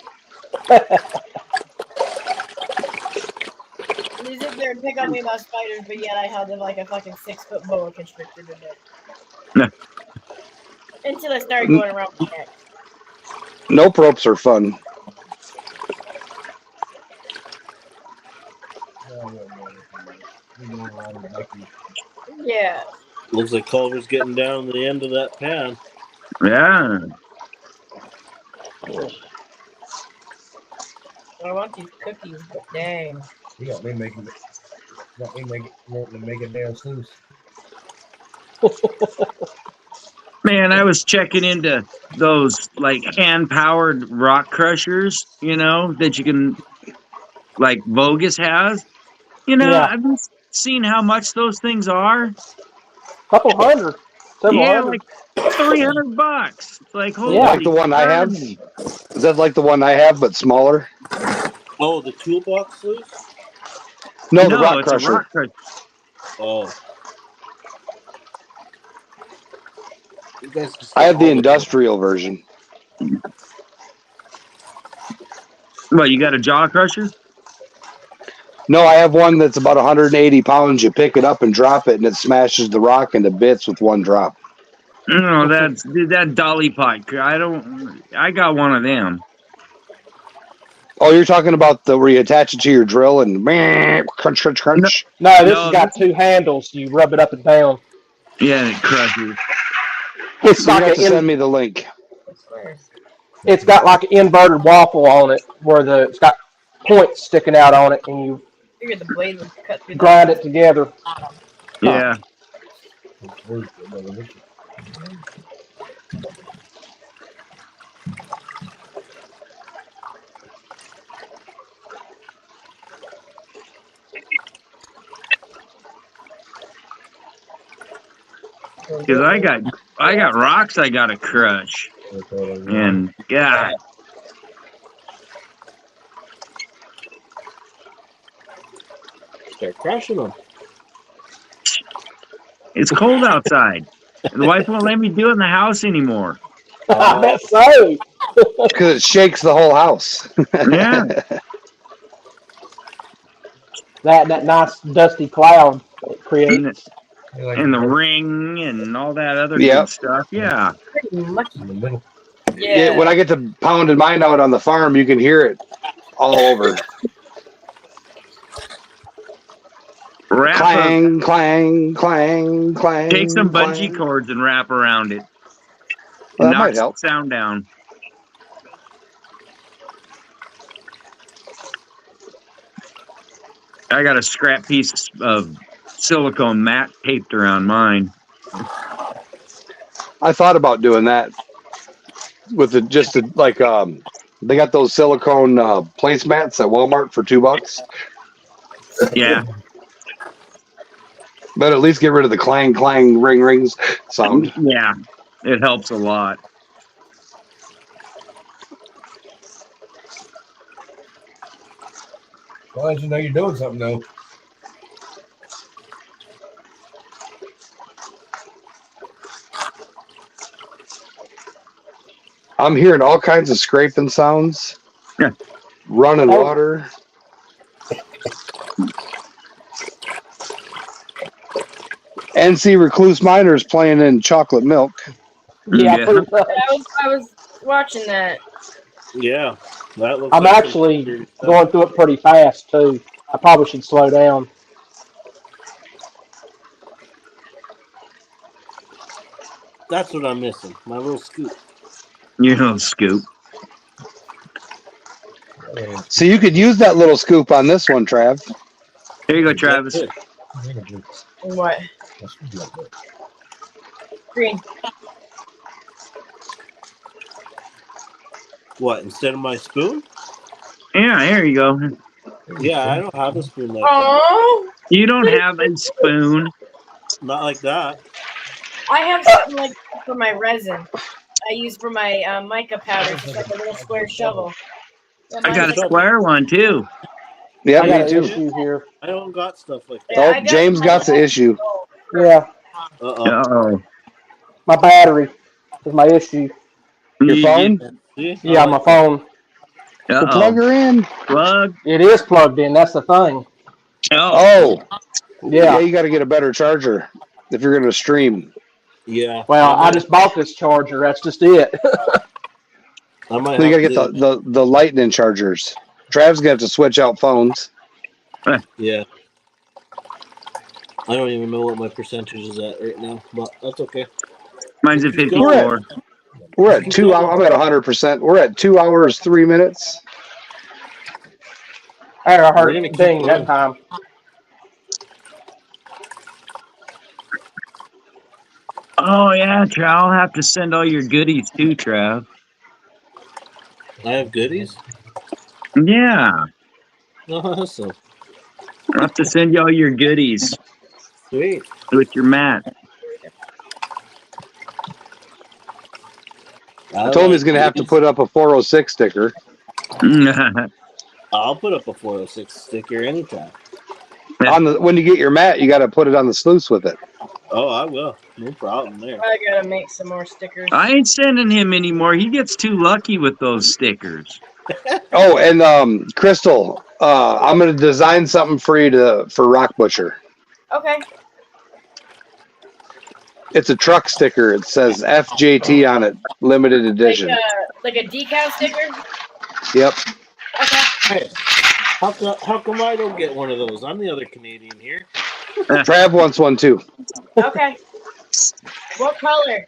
You sit there and pick on me about spiders, but yet I held like a fucking 6-foot boa constrictor today. Until I started going around my neck. Nope, ropes are fun. Yeah. Looks like Culver's getting down to the end of that pan. Yeah. I want these cookies, but dang. You got me wanting to make a damn sluice. Man, I was checking into those like hand powered rock crushers, that you can like Vogus has. Yeah. I've been seeing how much those things are. Couple hundred. Several Yeah, hundred. like $300. It's like Yeah. Like the holy one I have? crap. Is that like the one I have, but smaller? Oh, the toolbox Sluice? No, the No, rock it's a rock crusher. crusher. Oh. You guys just I get have the all of them. industrial version. What, you got a jaw crusher? No, I have one that's about 180 pounds. You pick it up and drop it, and it smashes the rock into bits with one drop. No, that dolly pot. I got one of them. Oh, you're talking about where you attach it to your drill and crunch, crunch, crunch? No, this No, has got two handles. You rub it up and down. Yeah, it crushes. It's You're like going to have to send me the link. it's got like an inverted waffle on it where it's got points sticking out on it, and you Figured the blade would cut through grind it together. Yeah. Because I got rocks I gotta crush. And God, Start crushing them. it's cold outside. The wife won't let me do it in the house anymore. I bet so. Because it shakes the whole house. Yeah. That nice dusty cloud it creates. And the ring and all that other Yep. good stuff. Yeah. Pretty much. In the middle. Yeah, when I get to pounding mine out on the farm, you can hear it all over. Clang, clang, clang, clang. Take some bungee clang. cords and wrap around it. Well, that might Knocks help. the sound down. I got a scrap piece of silicone mat taped around mine. I thought about doing that with they got those silicone placemats at Walmart for $2. Yeah. But at least get rid of the clang, clang, ring, rings sound. Yeah. It helps a lot. Well, as you know, you're doing something though. I'm hearing all kinds of scraping sounds, Yeah. running water. NC Recluse Miners playing in chocolate milk. Yeah, pretty much. I was watching that. Yeah, that looks. I'm like actually some weird stuff. going through it pretty fast too. I probably should slow down. That's what I'm missing. My little scoop. You know, scoop. So you could use that little scoop on this one, Trav. Here you go, Travis. What? Green. What, instead of my spoon? Yeah, here you go. Yeah, I don't have a spoon like that. Oh, You don't have a spoon. Not like that. I have something like that for my resin. I use for my mica powder. It's like a little square shovel. Yeah, I got a mine's like- square one too. Yeah, I got me an too. issue here. I don't got stuff like Yeah, that. Oh, James got the issue. Yeah, Uh-oh. Uh-oh. my battery is my issue. Your phone? See? Yeah, my phone. Well, plug her in. Plug. It is plugged in. That's the thing. Oh. Yeah. You got to get a better charger if you're going to stream. Yeah. Well, I just bought this charger. That's just it. I might So you got to have get the lightning chargers. Trav's going to have to switch out phones. Yeah. I don't even know what my percentage is at right now, but that's okay. Mine's at 54. We're at 2 hours. I'm at 100%. We're at 2 hours, 3 minutes. I We're heard gonna it keep ding going. that time. Oh, yeah, Trav. I'll have to send all your goodies too, Trav. I have goodies? Yeah. Awesome. I'll have to send you all your goodies Sweet. with your mat. I told him he's going to have to put up a 406 sticker. I'll put up a 406 sticker anytime. When you get your mat, you got to put it on the sluice with it. Oh, I will. No problem there. I gotta make some more stickers. I ain't sending him anymore. He gets too lucky with those stickers. Oh, and Crystal, I'm going to design something for you for Rock Butcher. Okay. It's a truck sticker. It says FJT on it, limited edition. Like a decal sticker? Yep. Okay. Hey, how come I don't get one of those? I'm the other Canadian here. Trav wants one too. Okay. What color?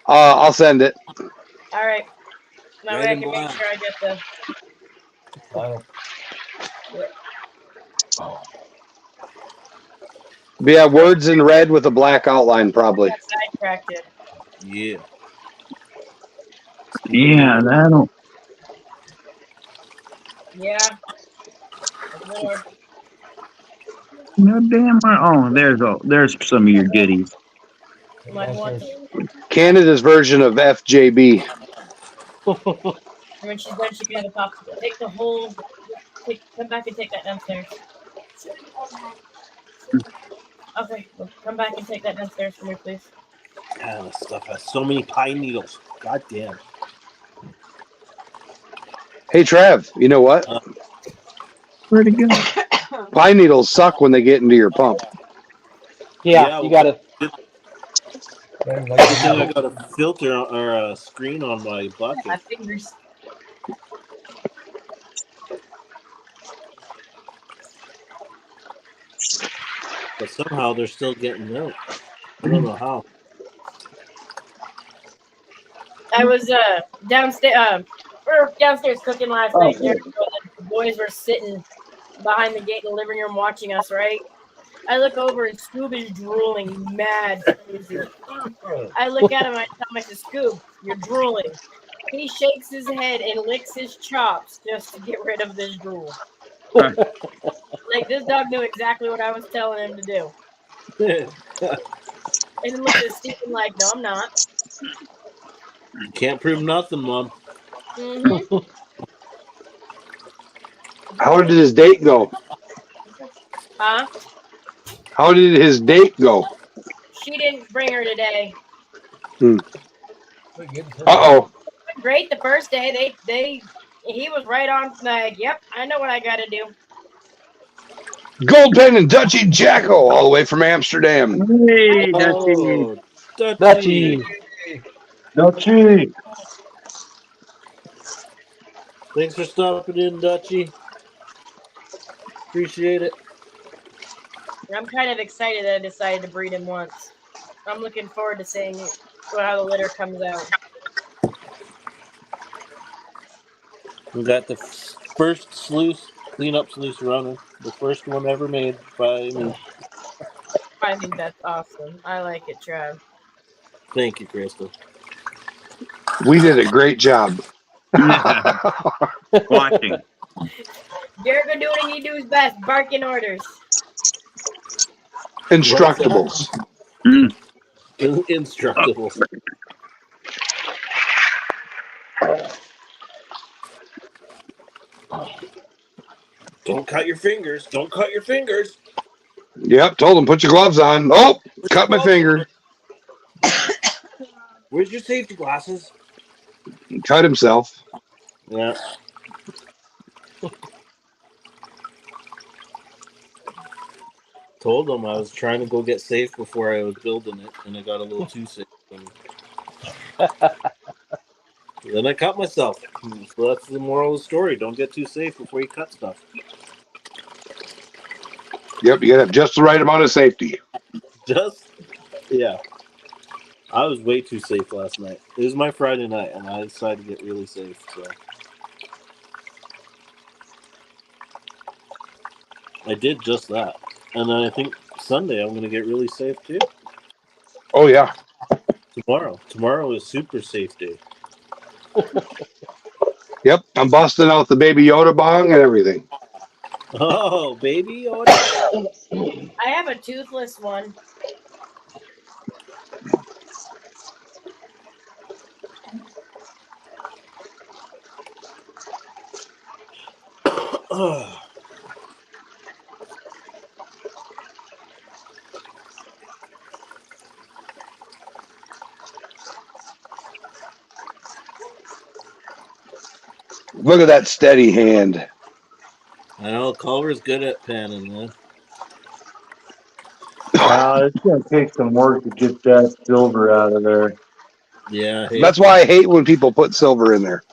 I'll send it. All right. That way Red I and can make black. sure I get the. Yeah, words in red with a black outline, probably. Sidetracked it. Yeah. Yeah, that'll. Yeah. Lord. No damn. Oh, there's some of your goodies. My what? Canada's version of FJB. And when she's done, she can have a popsicle. Take the whole. Come back and take that downstairs. Okay, well, come back and take that downstairs for me, please. God, this stuff has so many pine needles. God damn. Hey, Trav, you know what? Where'd it go? Pine needles suck when they get into your pump. Yeah, you gotta. And Good thing I got a filter or a screen on my My bucket. fingers. But somehow they're still getting out. I don't know how. I was downstairs cooking last night. And the boys were sitting behind the gate in the living room watching us. Right. I look over and Scoob is drooling mad crazy. I look at him and I tell him, I said, Scoob, you're drooling. He shakes his head and licks his chops just to get rid of this drool. Like, this dog knew exactly what I was telling him to do. And he looked at Stephen like, no, I'm not. Can't prove nothing, Mom. Mm-hmm. How did his date go? Huh? How did his date go? She didn't bring her today. Uh-oh. Great the first day. He was right on like, yep, I know what I gotta do. Gold Pen and Dutchie Jacko, all the way from Amsterdam. Hey, Oh, Dutchie. Dutchie. Thanks for stopping in, Dutchie. Appreciate it. I'm kind of excited that I decided to breed him once. I'm looking forward to seeing how the litter comes out. We got the first sluice, cleanup sluice runner. The first one ever made by me. I think that's awesome. I like it, Trav. Thank you, Crystal. We did a great job. Watching. Derek will do what he does best, barking orders. Instructables. Instructables. Don't cut your fingers. Don't cut your fingers. Yep, told him, put your gloves on. Oh, cut my finger. Where's your safety glasses? He cut himself. Yeah. Told him I was trying to go get safe before I was building it, and I got a little too safe. Then I cut myself. So that's the moral of the story. Don't get too safe before you cut stuff. Yep, you gotta have just the right amount of safety. Yeah. I was way too safe last night. It was my Friday night, and I decided to get really safe. So I did just that. And then I think Sunday I'm going to get really safe too. Oh, yeah. Tomorrow is super safe day. Yep, I'm busting out the Baby Yoda bong and everything. Oh, baby Yoda. I have a toothless one. Look at that steady hand. I know Culver's good at panning, man. It's going to take some work to get that silver out of there. Yeah. Hey, That's why I hate when people put silver in there.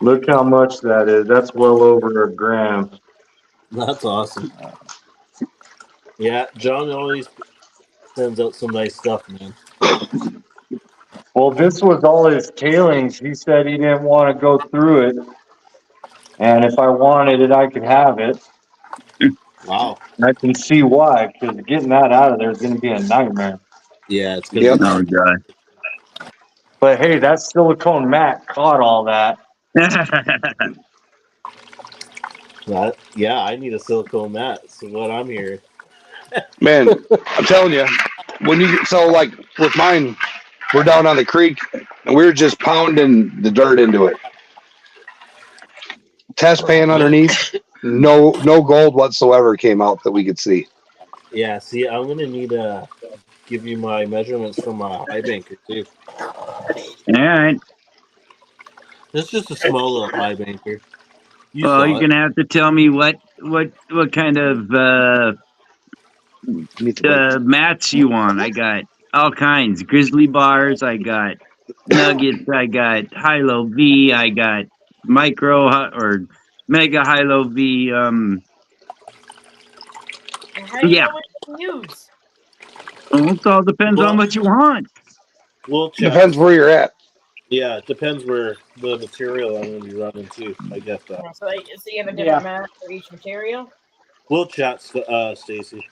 Look how much that is. That's well over a gram. that's awesome. Yeah, John always sends out some nice stuff, man. Well, this was all his tailings. He said he didn't want to go through it. And if I wanted it, I could have it. Wow. I can see why, because getting that out of there is going to be a nightmare. Yeah, it's going to be. Oh, God. But hey, that silicone mat caught all that. Yeah, I need a silicone mat. So what I'm hearing. Man, I'm telling you, when you so like with mine, we're down on the creek and we were just pounding the dirt into it. Test pan underneath, no gold whatsoever came out that we could see. Yeah, see, I'm gonna need to give you my measurements from my high banker too. All right. It's just a small little high banker. You Well, saw you're it. gonna have to tell me what kind of mats you want. I got all kinds. Grizzly bars. I got nuggets. I got high-low V. I got micro or mega high-low V. And how do you Yeah. know what to use? Well, it all depends on Well, what you want. we'll chat. Depends where you're at. Yeah, it depends where the material I'm gonna be running to. I get that. So you have a Yeah. different mat for each material? We'll chat, Stacy.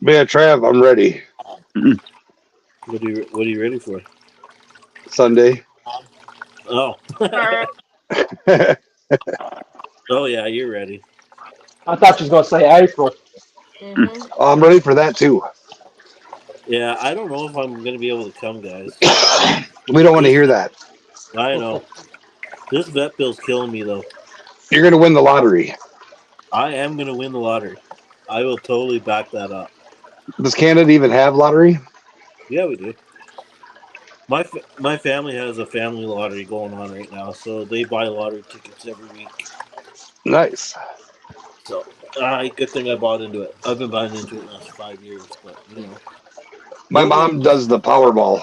Yeah, Trav, I'm ready. What are you ready for? Sunday. Oh. Alright. Oh yeah, you're ready. I thought you was gonna say April. Mm-hmm. I'm ready for that too. Yeah, I don't know if I'm gonna be able to come, guys. We don't want to hear that. I know. This vet bill's killing me though. You're going to win the lottery. I am gonna win the lottery. I will totally back that up. Does Canada even have lottery? Yeah, we do. My family has a family lottery going on right now, so they buy lottery tickets every week. Nice. So, good thing I bought into it. I've been buying into it the last 5 years, but you know. My mom does the Powerball.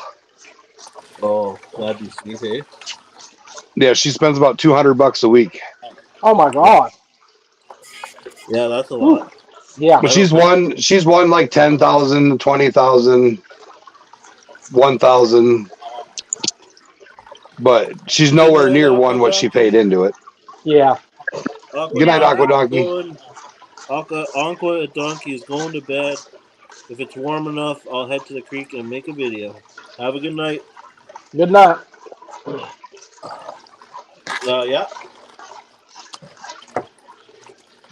Oh, that'd be sweet, eh? Yeah, she spends about $200 a week. Oh my God. Yeah, that's a lot. Yeah. But she's won like 10,000, 20,000, 1,000. But she's nowhere near won what she paid into it. Yeah. Good night, Aqua Donkey. Aqua Donkey is going to bed. If it's warm enough, I'll head to the creek and make a video. Have a good night. Good night. Yeah.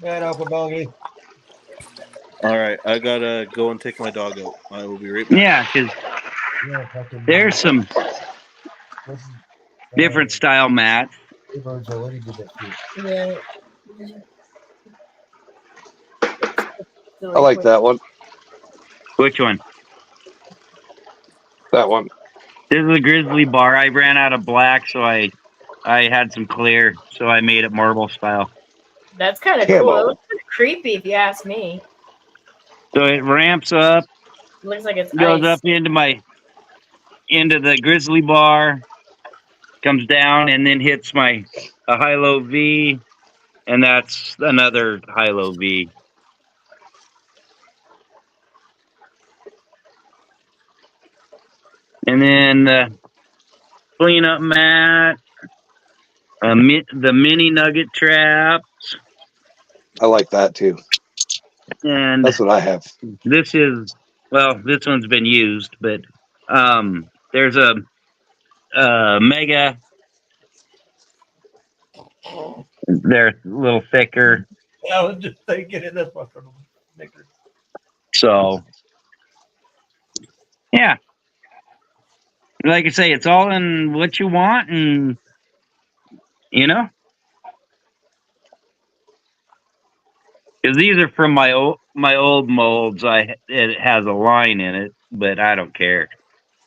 Man, Uncle Donkey. All right, I gotta go and take my dog out. I will be right back. Yeah, because there's some different style mats. Yeah. I like that one. Which one? That one. This is a grizzly bar. I ran out of black, so I had some clear, so I made it marble style. That's kind of cool. It looks kind of creepy if you ask me. So it ramps up, It looks like it's goes ice. up into the grizzly bar, comes down, and then hits a high-low V, and that's another high-low V. And then the cleanup mat, the mini nugget traps. I like that too. And that's what I have. This one's been used, but there's a mega. They're a little thicker. I was just thinking of this one. So, yeah. Like I say, it's all in what you want, and because these are from my old molds. It has a line in it, but I don't care.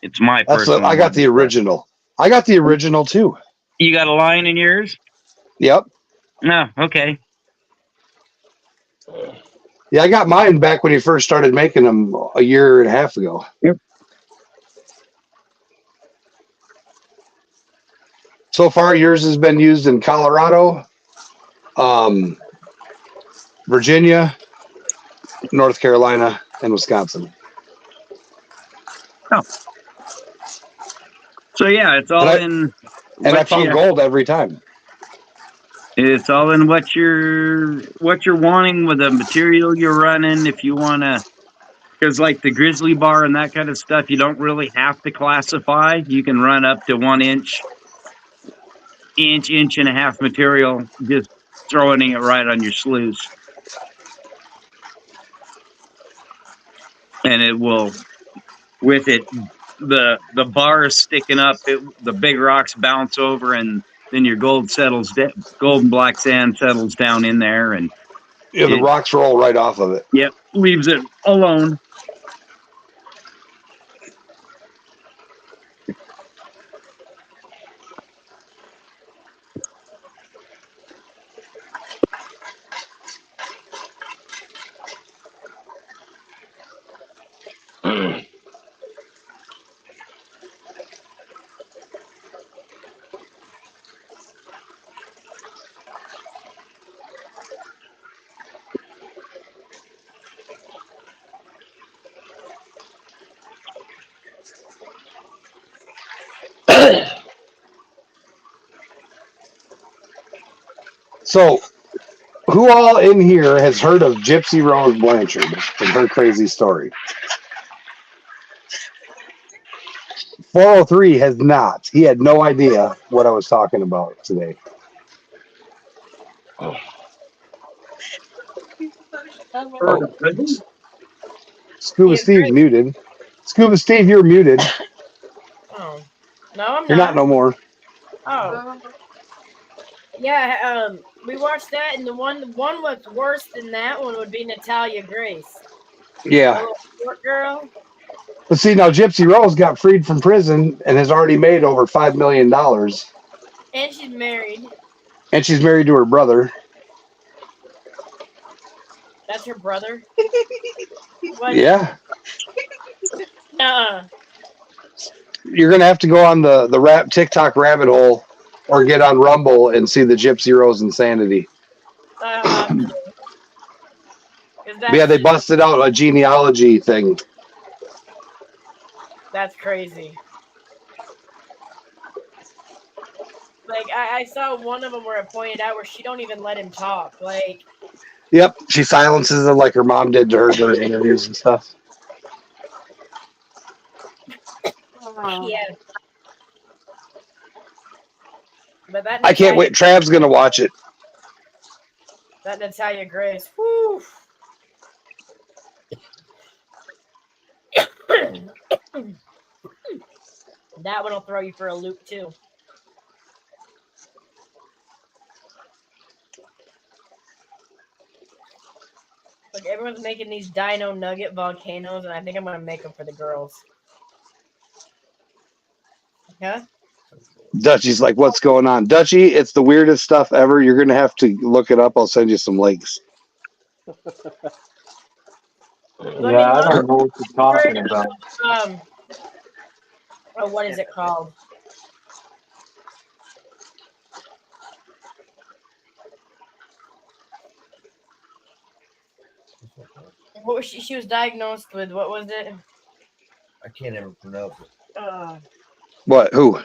It's my personal. I got the original. I got the original too. You got a line in yours? Yep. No, okay. Yeah, I got mine back when he first started making them a year and a half ago. Yep. So far, yours has been used in Colorado, Virginia, North Carolina, and Wisconsin. Oh. So yeah, it's all and I found gold every time. It's all in what you're wanting with the material you're running. If you want to, because like the grizzly bar and that kind of stuff, you don't really have to classify. You can run up to 1 inch and a half material, just throwing it right on your sluice. and it will, with it, the bars sticking up, the big rocks bounce over, and then your gold and black sand settles down in there, and Yeah, the rocks roll right off of it. yep, leaves it alone. So, who all in here has heard of Gypsy Rose Blanchard and her crazy story? 403 has not. He had no idea what I was talking about today. Heard of it. Scuba Steve's muted. Scuba Steve, you're muted. Oh, no, I'm You're not no more. Oh. Yeah, we watched that, and the one was worse than that one would be Natalia Grace. Yeah. The little short girl. But see, now Gypsy Rose got freed from prison and has already made over $5 million. And she's married. And she's married to her brother. That's her brother? What? Yeah. Nuh-uh. You're going to have to go on the TikTok rabbit hole or get on Rumble and see the Gypsy Rose insanity. Yeah, they busted out a genealogy thing. That's crazy. Like, I saw one of them where it pointed out where she don't even let him talk. Like, Yep, she silences them like her mom did to her during interviews and stuff. yeah. But that I can't wait. Trav's going to watch it. That Natalia Grace. Whew. That one will throw you for a loop, too. Look, everyone's making these dino nugget volcanoes, and I think I'm going to make them for the girls. Huh? Dutchy's like, what's going on? Dutchy, it's the weirdest stuff ever. You're going to have to look it up. I'll send you some links. Yeah, I don't know what you're talking about. What is it called? What was she was diagnosed with? What was it? I can't ever pronounce it. What? Who?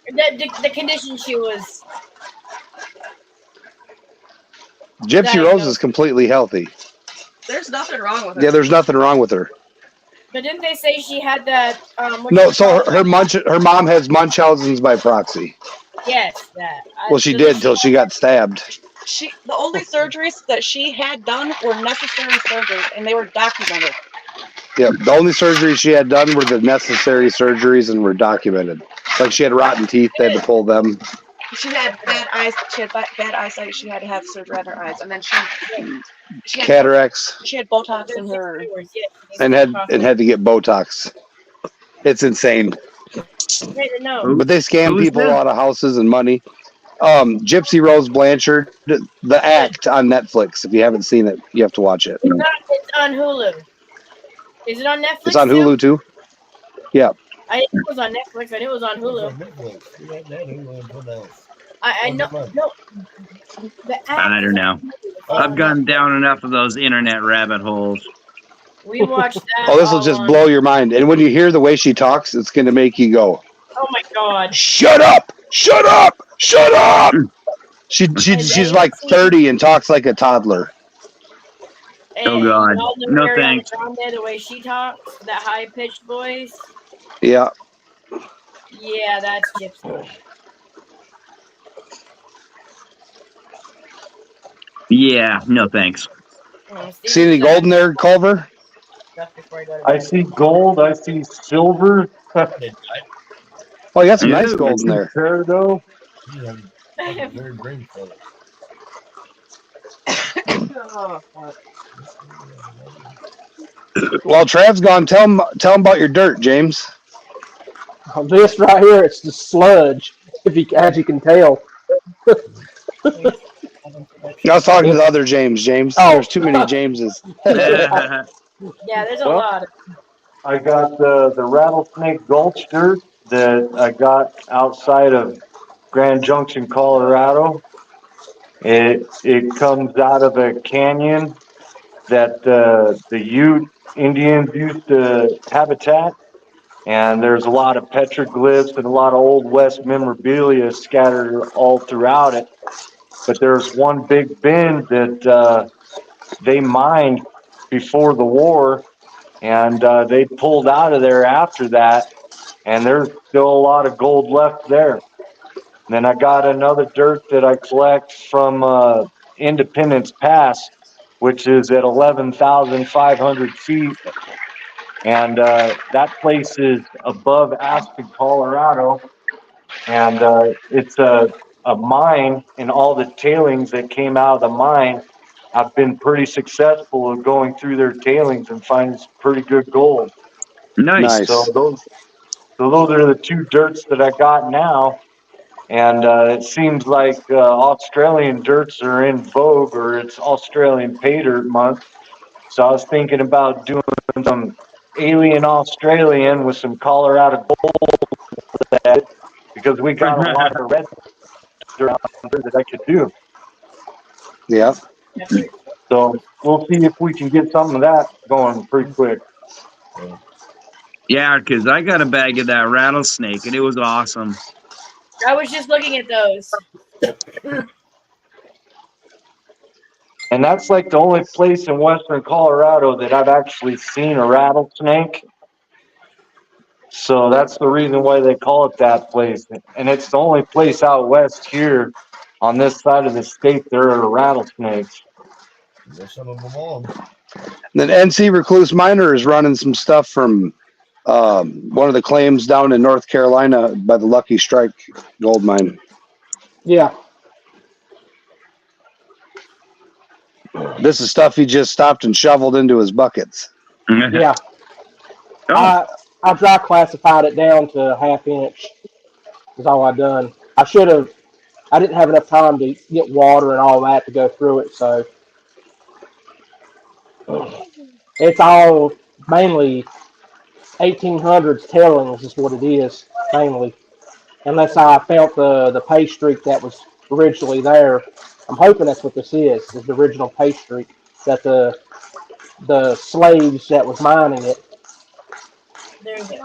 The condition she was. Gypsy Rose is completely healthy. There's nothing wrong with her. Yeah, there's nothing wrong with her. But didn't they say she had that? No, so her mom has Munchausen's by proxy. Yes, that. Well, she did till she got stabbed. The only surgeries that she had done were necessary surgeries, and they were documented. Yeah, the only surgeries she had done were the necessary surgeries and were documented. Like she had rotten teeth, they had to pull them. She had bad eyes. She had bad eyesight. She had to have surgery on her eyes, and then she had Cataracts. She had Botox in her, and had to get Botox. It's insane. But they scam people out of houses and money. Gypsy Rose Blanchard, the act on Netflix. If you haven't seen it, you have to watch it. It's on Hulu. Is it on Netflix? It's on Hulu too. Yeah. I knew it was on Netflix. I knew it was on Hulu. I know. No. I don't know. I've gone down enough of those internet rabbit holes. We watched that. Oh, this will just blow your mind. And when you hear the way she talks, it's going to make you go, "Oh my God! Shut up! Shut up! Shut up!" She's like 30 and talks like a toddler. Oh God! No thanks. The way she talks, that high pitched voice. Yeah. Yeah, that's Gypsy. Yeah, no thanks. See any gold in there, Culver? I see gold. I see silver. Oh, you got some nice Ew. gold in there. Peridot. Very green color. Well, Trav's gone. Tell him about your dirt, James. This right here, it's the sludge. As you can tell. I was talking to the other James. Oh. There's too many Jameses. Yeah, there's a Well, lot. I got the Rattlesnake Gulch dirt that I got outside of Grand Junction, Colorado. It comes out of a canyon that the Ute Indians used to habitat, and there's a lot of petroglyphs and a lot of Old West memorabilia scattered all throughout it. But there's one big bend that they mined before the war, and they pulled out of there after that, and there's still a lot of gold left there. And then I got another dirt that I collect from Independence Pass, which is at 11,500 feet. And that place is above Aspen, Colorado. And it's a mine, and all the tailings that came out of the mine, I've been pretty successful at going through their tailings and finding some pretty good gold. Nice. So those are the two dirts that I got now. And it seems like Australian dirts are in vogue, or it's Australian pay dirt month. So I was thinking about doing some alien Australian with some Colorado gold, because we got a lot of red dirt that I could do. Yeah. So we'll see if we can get something of that going pretty quick. Yeah, because I got a bag of that rattlesnake, and it was awesome. I was just looking at those. And that's like the only place in western Colorado that I've actually seen a rattlesnake. So that's the reason why they call it that place. And it's the only place out west here on this side of the state there are rattlesnakes. There's some of them on. Then NC Recluse Miner is running some stuff from one of the claims down in North Carolina by the Lucky Strike gold mine. Yeah. This is stuff he just stopped and shoveled into his buckets. Yeah. Oh. I dry classified it down to a ½ inch. Is all I done. I didn't have enough time to get water and all that to go through it, so it's all mainly 1800s tailings is what it is, mainly. Unless I felt the pay streak that was originally there. I'm hoping that's what this is the original pay streak that the slaves that was mining it. There's it.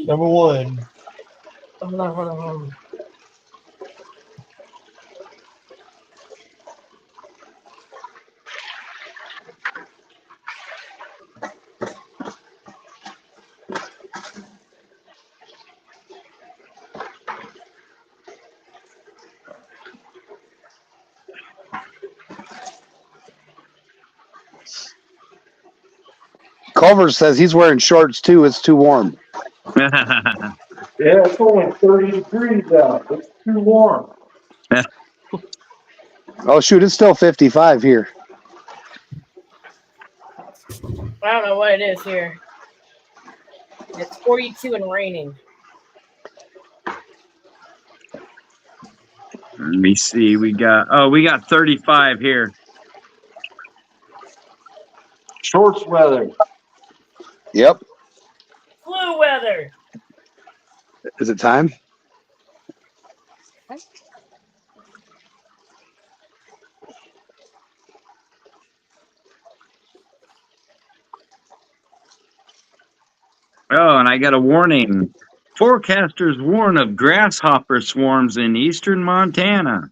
Number one. Hold on. Culver says he's wearing shorts too. It's too warm. Yeah, it's only 30 degrees out. It's too warm. Oh shoot, it's still 55 here. I don't know what it is here. It's 42 and raining. Let me see. We got 35 here. Shorts weather. Yep. Flu weather. Is it time? Oh, and I got a warning. Forecasters warn of grasshopper swarms in eastern Montana.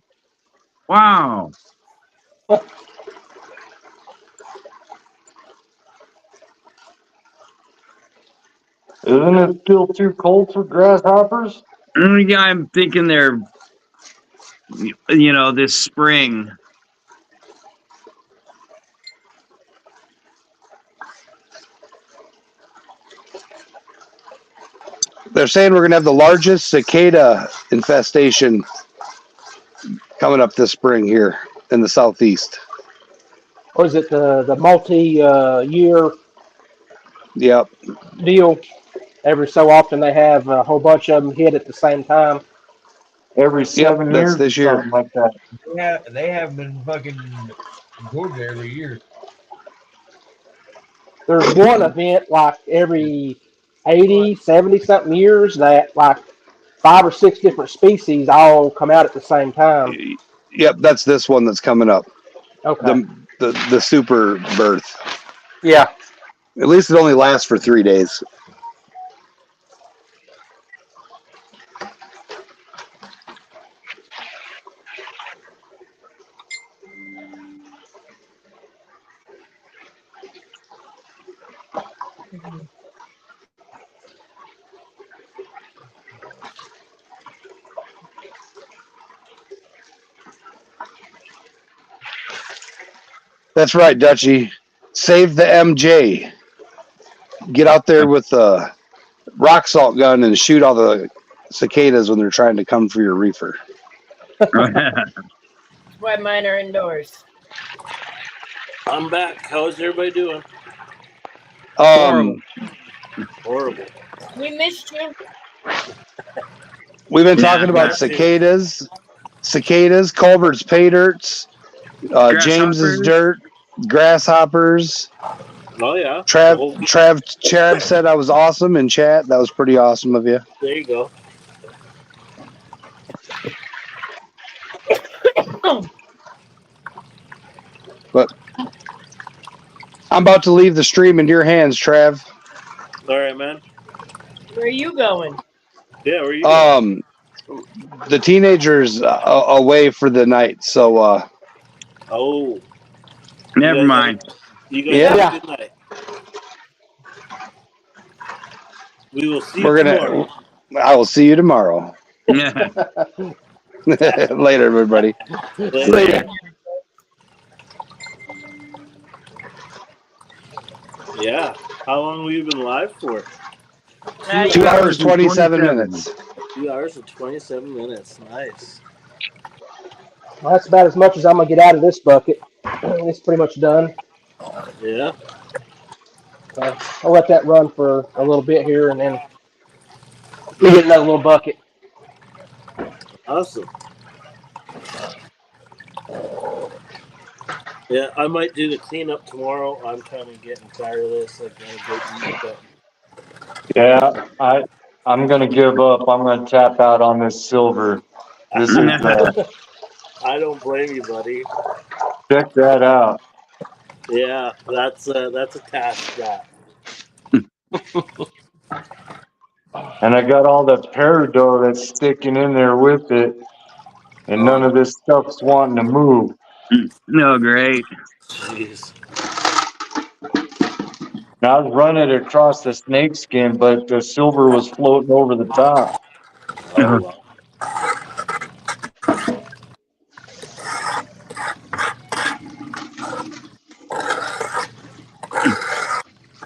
Wow. Isn't it still too cold for grasshoppers? Yeah, I'm thinking they're, this spring. They're saying we're going to have the largest cicada infestation coming up this spring here in the southeast. Or is it the multi-year Yep. deal? Every so often they have a whole bunch of them hit at the same time. Every Yep. 7 That's years, this year. something like that. Yeah, they have been fucking Georgia every year. There's one event like every 80, 70 something years that like 5 or 6 different species all come out at the same time. Yep. That's this one that's coming up. Okay. The super birth. Yeah. At least it only lasts for 3 days. That's right, Dutchie. Save the MJ. Get out there with a rock salt gun and shoot all the cicadas when they're trying to come for your reefer. That's why mine are indoors. I'm back. How's everybody doing? Horrible. Horrible. We missed you. We've been Yeah, talking about cicadas, Culver's pay dirts, James's grasshoppers. dirt, grasshoppers. Oh yeah. Trav said I was awesome in chat. That was pretty awesome of you. There you go. But I'm about to leave the stream in your hands, Trav. All right, man. Where are you going? Yeah, where are you going? The teenagers away for the night, so Oh. Never mind. You guys have a good night. We will see you tomorrow. I will see you tomorrow. Later, everybody. Later. Yeah. How long have you been live for? 2 hours, 27 minutes. 2 hours and 27 minutes. Nice. Well, that's about as much as I'm gonna get out of this bucket. It's pretty much done. Yeah. So I'll let that run for a little bit here, and then we get another little bucket. Awesome. Yeah, I might do the cleanup tomorrow. I'm kind of getting tired of this. I gotta go eat, but Yeah, I'm gonna give up. I'm gonna tap out on this silver. This is I don't blame you, buddy. check that out. Yeah, that's a task. That. And I got all the peridot that's sticking in there with it, and none of this stuff's wanting to move. No, great. Jeez. Now I was running it across the snake skin, but the silver was floating over the top. Oh, well.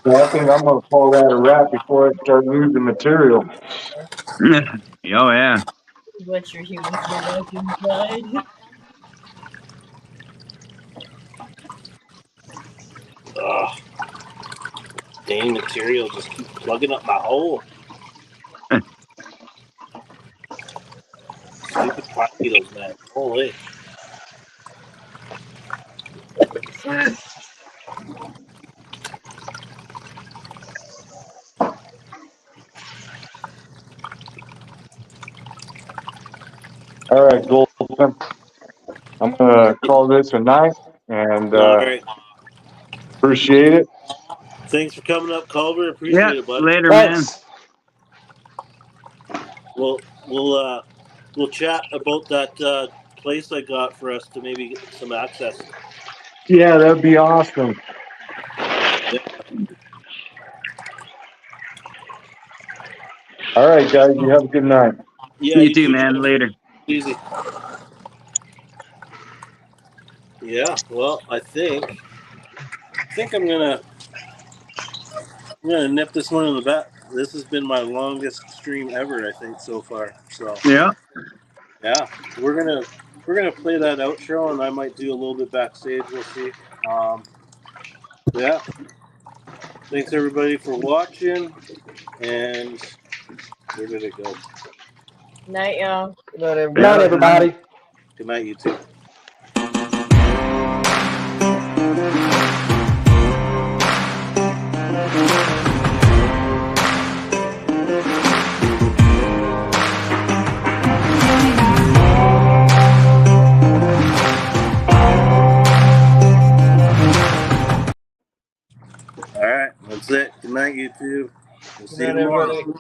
So I think I'm gonna call that a wrap before I start losing material. Oh yeah. What's your human like inside? Ugh. Dang material just keeps plugging up my hole. Stupid torpedoes, man. Holy. All right, Goldman. I'm gonna call this a night, and All right. appreciate it. Thanks for coming up, Culver. Appreciate it, buddy. Later, Thanks. man. We'll chat about that place I got for us to maybe get some access. Yeah, that'd be awesome. Yeah. All right, guys. You have a good night. Yeah, You too, man. Later. Easy. Yeah. Well, I think I'm gonna nip this one in the back. This has been my longest stream ever, I think, so far. So Yeah. yeah, we're gonna play that outro, and I might do a little bit backstage. We'll see. Yeah. Thanks everybody for watching, and where did it go? Night, y'all. Good night, everybody. Good night, you two. All right, that's it. Good night, YouTube. We'll see you tomorrow.